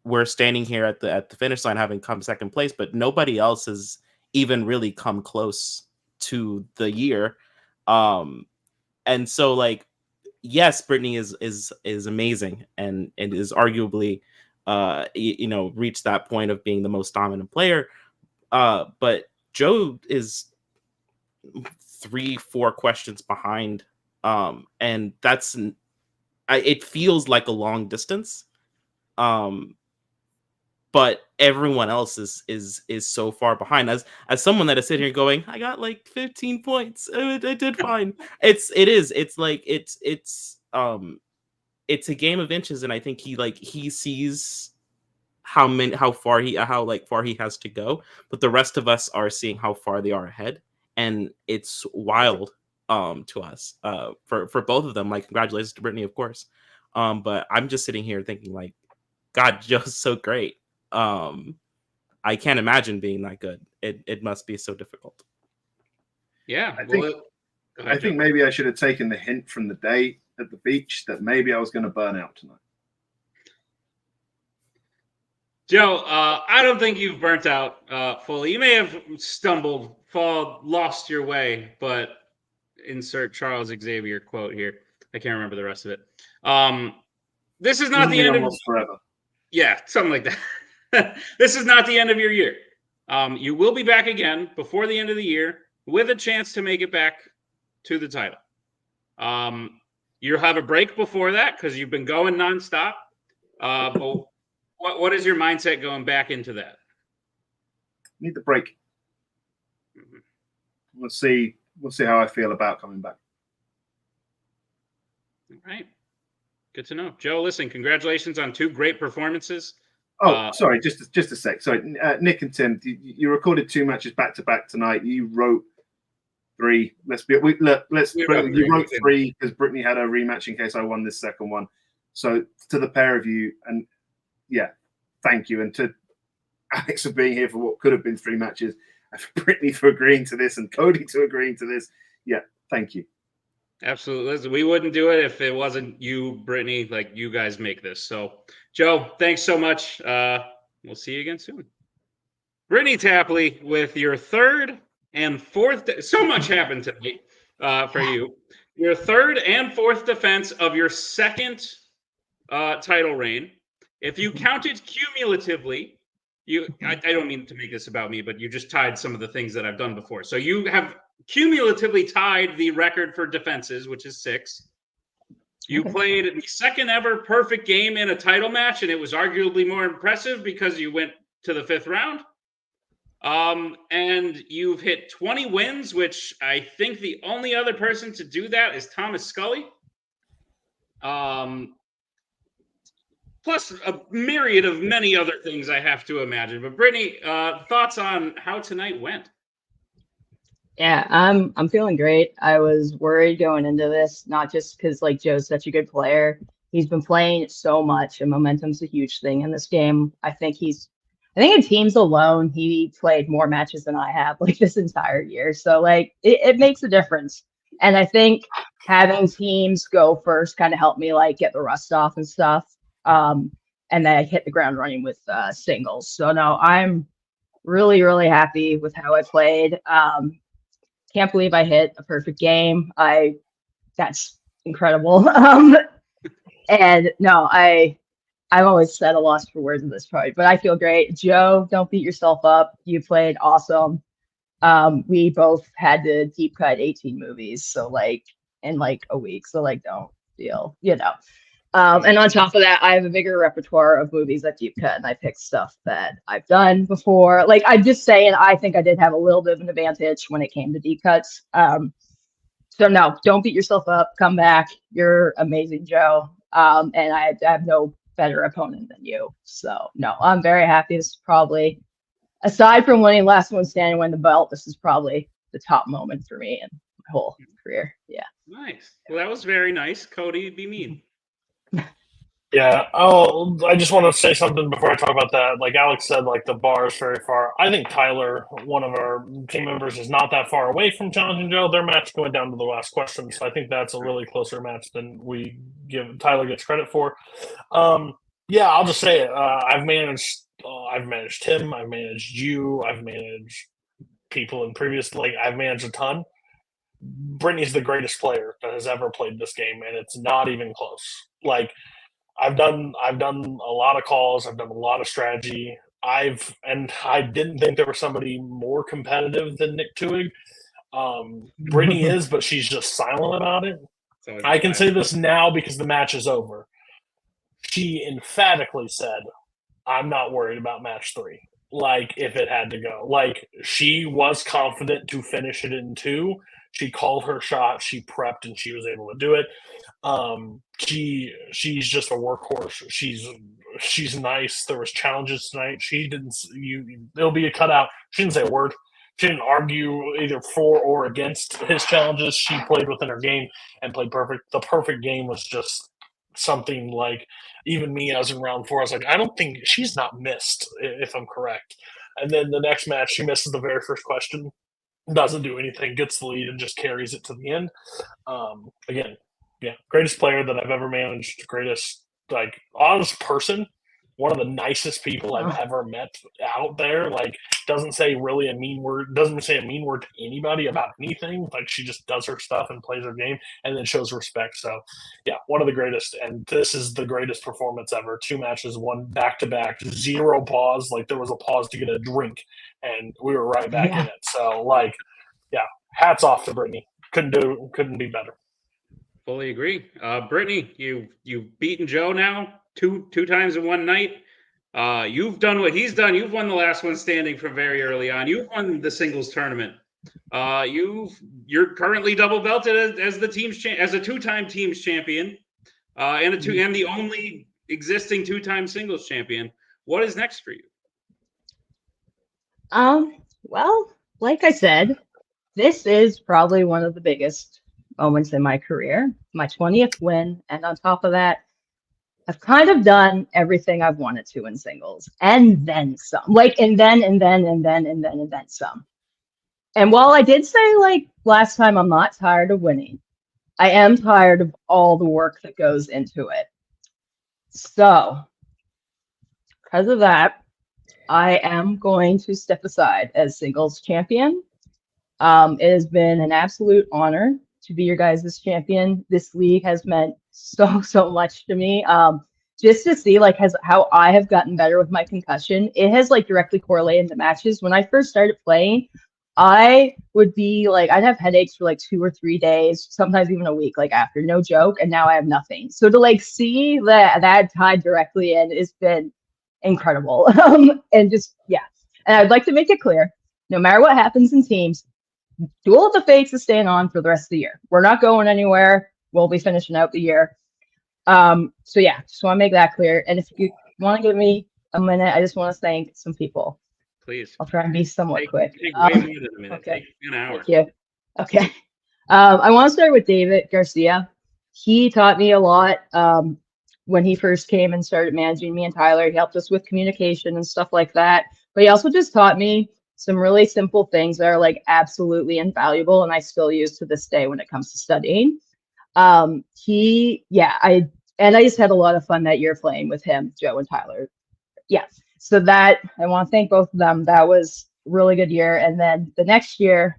we're standing here at the finish line having come second place, but nobody else has even really come close to the year. And so like, yes, Brittany is amazing and is arguably reached that point of being the most dominant player. But Joe is 3-4 questions behind. And that's it feels like a long distance. But everyone else is so far behind. As someone that is sitting here going, I got like 15 points. I did fine. It's a game of inches, and I think he sees how far he has to go, but the rest of us are seeing how far they are ahead, and it's wild to us for both of them. Like, congratulations to Brittany, of course. But I'm just sitting here thinking like, God, Joe's so great. I can't imagine being that good. It must be so difficult. Yeah. I think maybe I should have taken the hint from the day at the beach that maybe I was going to burn out tonight. Joe, I don't think you've burnt out fully. You may have stumbled, lost your way, but insert Charles Xavier quote here. I can't remember the rest of it. This is not the end of forever. Yeah, something like that. This is not the end of your year. You will be back again before the end of the year with a chance to make it back to the title. You'll have a break before that because you've been going nonstop. But what is your mindset going back into that? Need the break. We'll see how I feel about coming back. All right. Good to know. Joe, listen, congratulations on 2 great performances. Oh, sorry, just a sec. Sorry, Nick and Tim, you recorded 2 matches back to back tonight. You wrote 3. You wrote 3 because Brittany had a rematch in case I won this second one. So to the pair of you, and yeah, thank you, and to Alex for being here for what could have been 3 matches, and for Brittany for agreeing to this, and Cody to agreeing to this. Yeah, thank you. Absolutely. Listen, we wouldn't do it if it wasn't you, Brittany. Like, you guys make this. So, Joe, thanks so much. We'll see you again soon. Brittany Tapley with your 3rd and 4th. So much happened tonight for you. Your 3rd and 4th defense of your 2nd title reign. If you counted cumulatively, I don't mean to make this about me, but you just tied some of the things that I've done before. So you have cumulatively tied the record for defenses, which is 6. You played the 2nd ever perfect game in a title match, and it was arguably more impressive because you went to the 5th round. And you've hit 20 wins, which I think the only other person to do that is Thomas Scully. Plus a myriad of many other things I have to imagine. But Brittany, thoughts on how tonight went? Yeah, I'm feeling great. I was worried going into this, not just because like Joe's such a good player. He's been playing so much, and momentum's a huge thing in this game. I think in teams alone, he played more matches than I have like this entire year. So like it makes a difference. And I think having teams go first kind of helped me like get the rust off and stuff. And then I hit the ground running with singles. So no, I'm really, really happy with how I played. Can't believe I hit a perfect game. That's incredible. And no, I've always said a loss for words in this probably, but I feel great. Joe, don't beat yourself up. You played awesome. We both had to deep cut 18 movies, so like in like a week. So like don't feel, and on top of that, I have a bigger repertoire of movies that deep cut, and I picked stuff that I've done before. Like I'm just saying, I think I did have a little bit of an advantage when it came to deep cuts. So no, don't beat yourself up. Come back. You're amazing, Joe. And I have no better opponent than you. So no, I'm very happy. This is probably, aside from winning last one standing, win the belt, this is probably the top moment for me in my whole career. Yeah. Nice. Well, that was very nice. Cody, be mean. Yeah. Oh, I just want to say something before I talk about that. Like Alex said, like the bar is very far. I think Tyler, one of our team members, is not that far away from challenging Joe. Their match going down to the last question, so I think that's a really closer match than we give Tyler gets credit for. Yeah, I'll just say it. I've managed him. I've managed you. I've managed people in previous. Like I've managed a ton. Brittany's the greatest player that has ever played this game, and it's not even close. Like. I've done a lot of calls. I've done a lot of strategy. I didn't think there was somebody more competitive than Nick Twohig. Brittany is, but she's just silent about it. I can say this now because the match is over. She emphatically said, "I'm not worried about match 3." Like if it had to go, like she was confident to finish it in 2. She called her shot. She prepped and she was able to do it. She's just a workhorse. She's nice. There was challenges tonight. She didn't. It'll be a cutout. She didn't say a word. She didn't argue either for or against his challenges. She played within her game and played perfect. The perfect game was just something like even me. I was in round 4. I was like, I don't think she's not missed if I'm correct. And then the next match, she misses the very first question. Doesn't do anything, gets the lead, and just carries it to the end. Again, yeah, greatest player that I've ever managed, greatest, like, honest person, one of the nicest people I've ever met out there. Like, doesn't say really a mean word, doesn't say a mean word to anybody about anything. Like, she just does her stuff and plays her game and then shows respect. So, yeah, one of the greatest. And this is the greatest performance ever. 2 matches, 1 back-to-back, 0 pause. Like, there was a pause to get a drink, and we were right back in it. So, like, yeah, hats off to Brittany. Couldn't be better. Fully agree. Brittany, you've beaten Joe now two times in one night. You've done what he's done. You've won the last one standing from very early on. You've won the singles tournament. You're currently double belted as the team's as a 2-time teams champion, and the only existing 2-time singles champion. What is next for you? Well, like I said, this is probably one of the biggest moments in my career, my 20th win. And on top of that, I've kind of done everything I've wanted to in singles and then some, and then some. And while I did say like last time, I'm not tired of winning, I am tired of all the work that goes into it. So because of that, I am going to step aside as singles champion. It has been an absolute honor to be your guys' champion. This league has meant so much to me. Just to see how I have gotten better with my concussion, it has directly correlated to matches. When I first started playing, I would be I'd have headaches for 2 or 3 days, sometimes even a week, after, no joke. And now I have nothing. So to see that tied directly in has been incredible. And just, yeah. And I'd like to make it clear, no matter what happens in teams, Duel of the Fates is staying on for the rest of the year. We're not going anywhere. We'll be finishing out the year. So yeah, just want to make that clear. And if you want to give me a minute, I just want to thank some people. Please. I'll try and be somewhat quick. Take way more than a minute. Okay. Take an hour. Thank you. Okay. I want to start with David Garcia. He taught me a lot when he first came and started managing me and Tyler. He helped us with communication and stuff like that. But he also just taught me some really simple things that are absolutely invaluable, and I still use to this day when it comes to studying. And I just had a lot of fun that year playing with him, Joe and Tyler. Yeah. So that, I want to thank both of them. That was a really good year. And then the next year,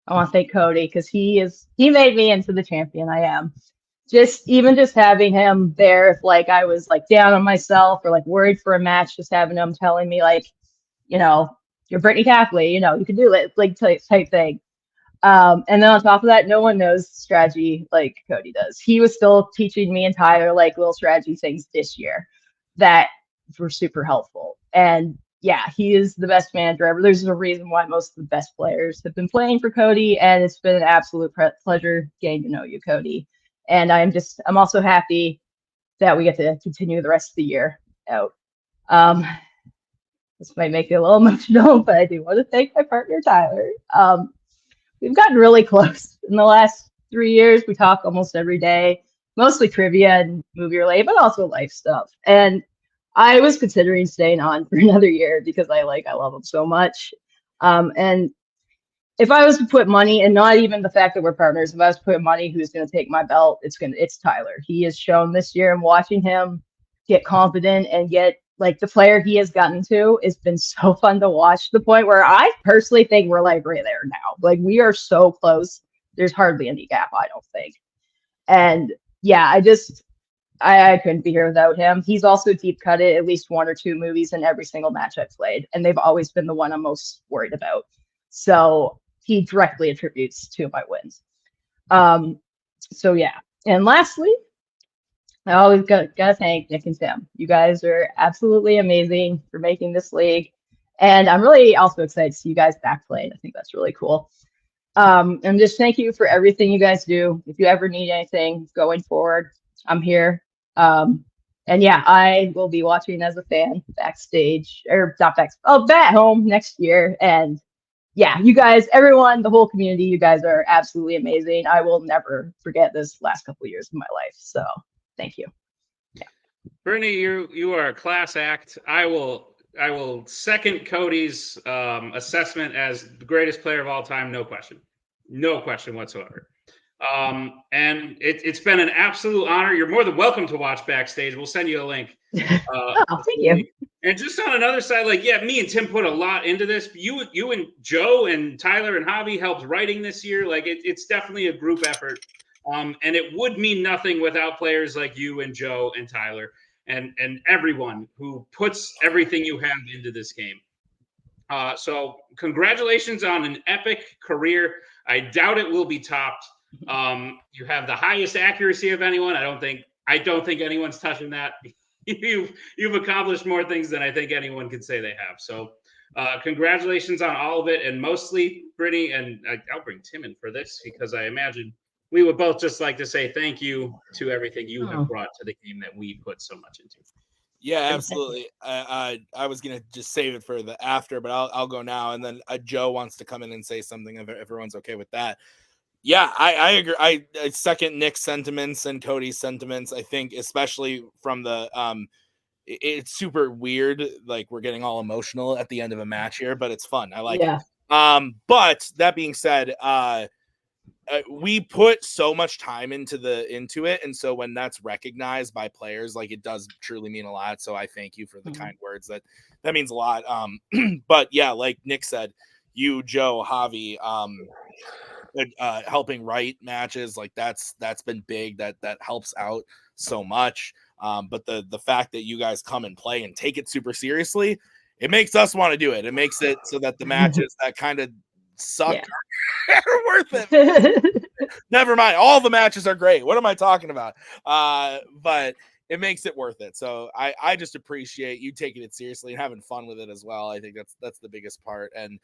I want to thank Cody because he made me into the champion I am. Just having him there, if like I was like down on myself or like worried for a match, just having him telling me like, you're Brittany Tapley, you can do it, like type thing. And then on top of that, no one knows strategy like Cody does. He was still teaching me and Tyler like little strategy things this year that were super helpful. And yeah, he is the best manager ever. There's a reason why most of the best players have been playing for Cody, and it's been an absolute pleasure getting to know you, Cody. And I'm also happy that we get to continue the rest of the year out. This might make you a little emotional, but I do want to thank my partner, Tyler. We've gotten really close in the last 3 years. We talk almost every day, mostly trivia and movie related, but also life stuff. And I was considering staying on for another year because I love him so much. And if I was to put money, and not even the fact that we're partners, if I was to put money who's going to take my belt, it's Tyler. He has shown this year, and watching him get confident and get like the player he has gotten to, it's been so fun to watch, to the point where I personally think we're like right there now. Like we are so close. There's hardly any gap, I don't think. And yeah, I couldn't be here without him. He's also deep cutted at least 1 or 2 movies in every single match I've played, and they've always been the one I'm most worried about. So he directly attributes to my wins. So yeah. And lastly, I always gotta thank Nick and Tim. You guys are absolutely amazing for making this league. And I'm really also excited to see you guys back playing. I think that's really cool. And just thank you for everything you guys do. If you ever need anything going forward, I'm here. And yeah, I will be watching as a fan backstage, or not back, at home next year. And yeah, you guys, everyone, the whole community, you guys are absolutely amazing. I will never forget this last couple of years of my life. So thank you. Yeah. Brittany, you are a class act. I will second Cody's assessment as the greatest player of all time. No question whatsoever. And it's been an absolute honor. You're more than welcome to watch backstage. We'll send you a link. Thank you. And just on another side, like, yeah, me and Tim put a lot into this. You and Joe and Tyler and Javi helped writing this year. Like, it's definitely a group effort. And it would mean nothing without players like you and Joe and Tyler and everyone who puts everything you have into this game. So congratulations on an epic career. I doubt it will be topped. You have the highest accuracy of anyone. I don't think anyone's touching that. You've accomplished more things than I think anyone could say they have. So congratulations on all of it, and mostly Brittany, and I'll bring Tim in for this because I imagine we would both just like to say thank you to everything you have brought to the game that we put so much into. Yeah, absolutely. I was gonna just save it for the after, but I'll go now, and then Joe wants to come in and say something if everyone's okay with that. Yeah, I agree. I second Nick's sentiments and Cody's sentiments. I think especially from the it's super weird. Like we're getting all emotional at the end of a match here, but it's fun. I like it. But that being said, we put so much time into it, and so when that's recognized by players, like it does truly mean a lot. So I thank you for the kind words. That means a lot. But yeah, like Nick said, you, Joe, Javi, helping write matches, like that's been big. That helps out so much. But the fact that you guys come and play and take it super seriously, it makes us want to do it. It makes it so that the matches that kind of suck are worth it. Never mind. All the matches are great. What am I talking about? But it makes it worth it. So I just appreciate you taking it seriously and having fun with it as well. I think that's the biggest part. And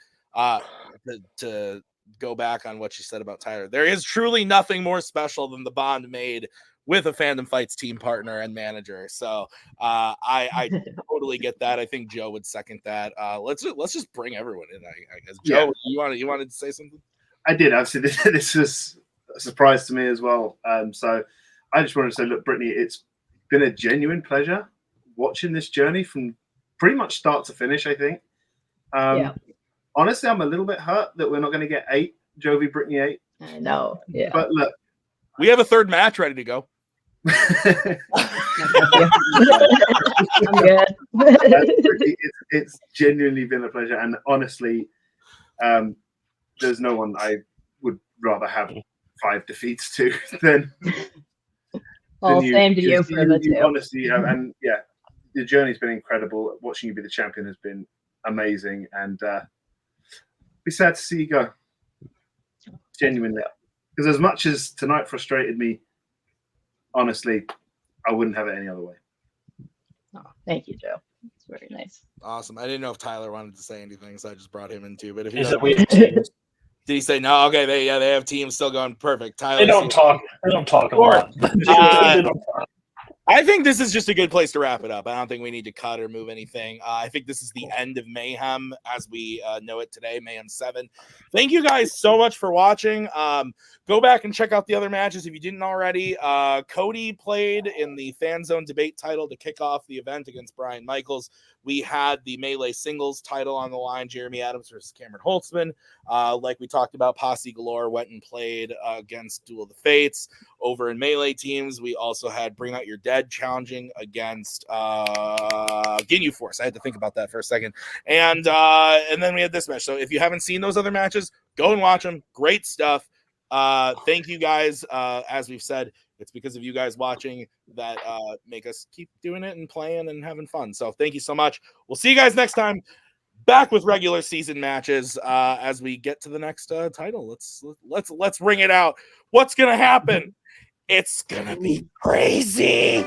to go back on what you said about Tyler, there is truly nothing more special than the bond made with a Fandom Fights team partner and manager. So I totally get that. I think Joe would second that. Let's just bring everyone in. I guess Joe, you wanted to say something? I did. Obviously, this was a surprise to me as well. So I just wanted to say, look, Brittany, it's been a genuine pleasure watching this journey from pretty much start to finish. I think. Honestly, I'm a little bit hurt that we're not going to get 8 Jovi Brittany 8. I know. Yeah. But look, we have a third match ready to go. I'm good. It's genuinely been a pleasure, and honestly, there's no one I would rather have 5 defeats to than. Well, same to you for the 2. Honestly, and yeah, the journey's been incredible. Watching you be the champion has been amazing, and be sad to see you go. Genuinely, because as much as tonight frustrated me, honestly, I wouldn't have it any other way. Oh, thank you, Joe. It's very nice. Awesome. I didn't know if Tyler wanted to say anything, so I just brought him in too. But if he Is doesn't, that we have teams? did he say no? Okay, they have teams still going perfect. Tyler, They don't talk a lot. They don't talk. I think this is just a good place to wrap it up. I don't think we need to cut or move anything. I think this is the end of Mayhem as we know it today, Mayhem 7. Thank you guys so much for watching. Go back and check out the other matches if you didn't already. Cody played in the FanZone debate title to kick off the event against Brian Michaels. We had the Melee singles title on the line, Jeremy Adams versus Cameron Holtzman. Like we talked about, Posse Galore went and played against Duel of the Fates. Over in Melee teams, we also had Bring Out Your Dead challenging against Ginyu Force. I had to think about that for a second. And then we had this match. So if you haven't seen those other matches, go and watch them. Great stuff. Thank you guys. As we've said, it's because of you guys watching that make us keep doing it and playing and having fun. So thank you so much. We'll see you guys next time. Back with regular season matches as we get to the next title. Let's ring it out. What's gonna happen? It's gonna be crazy.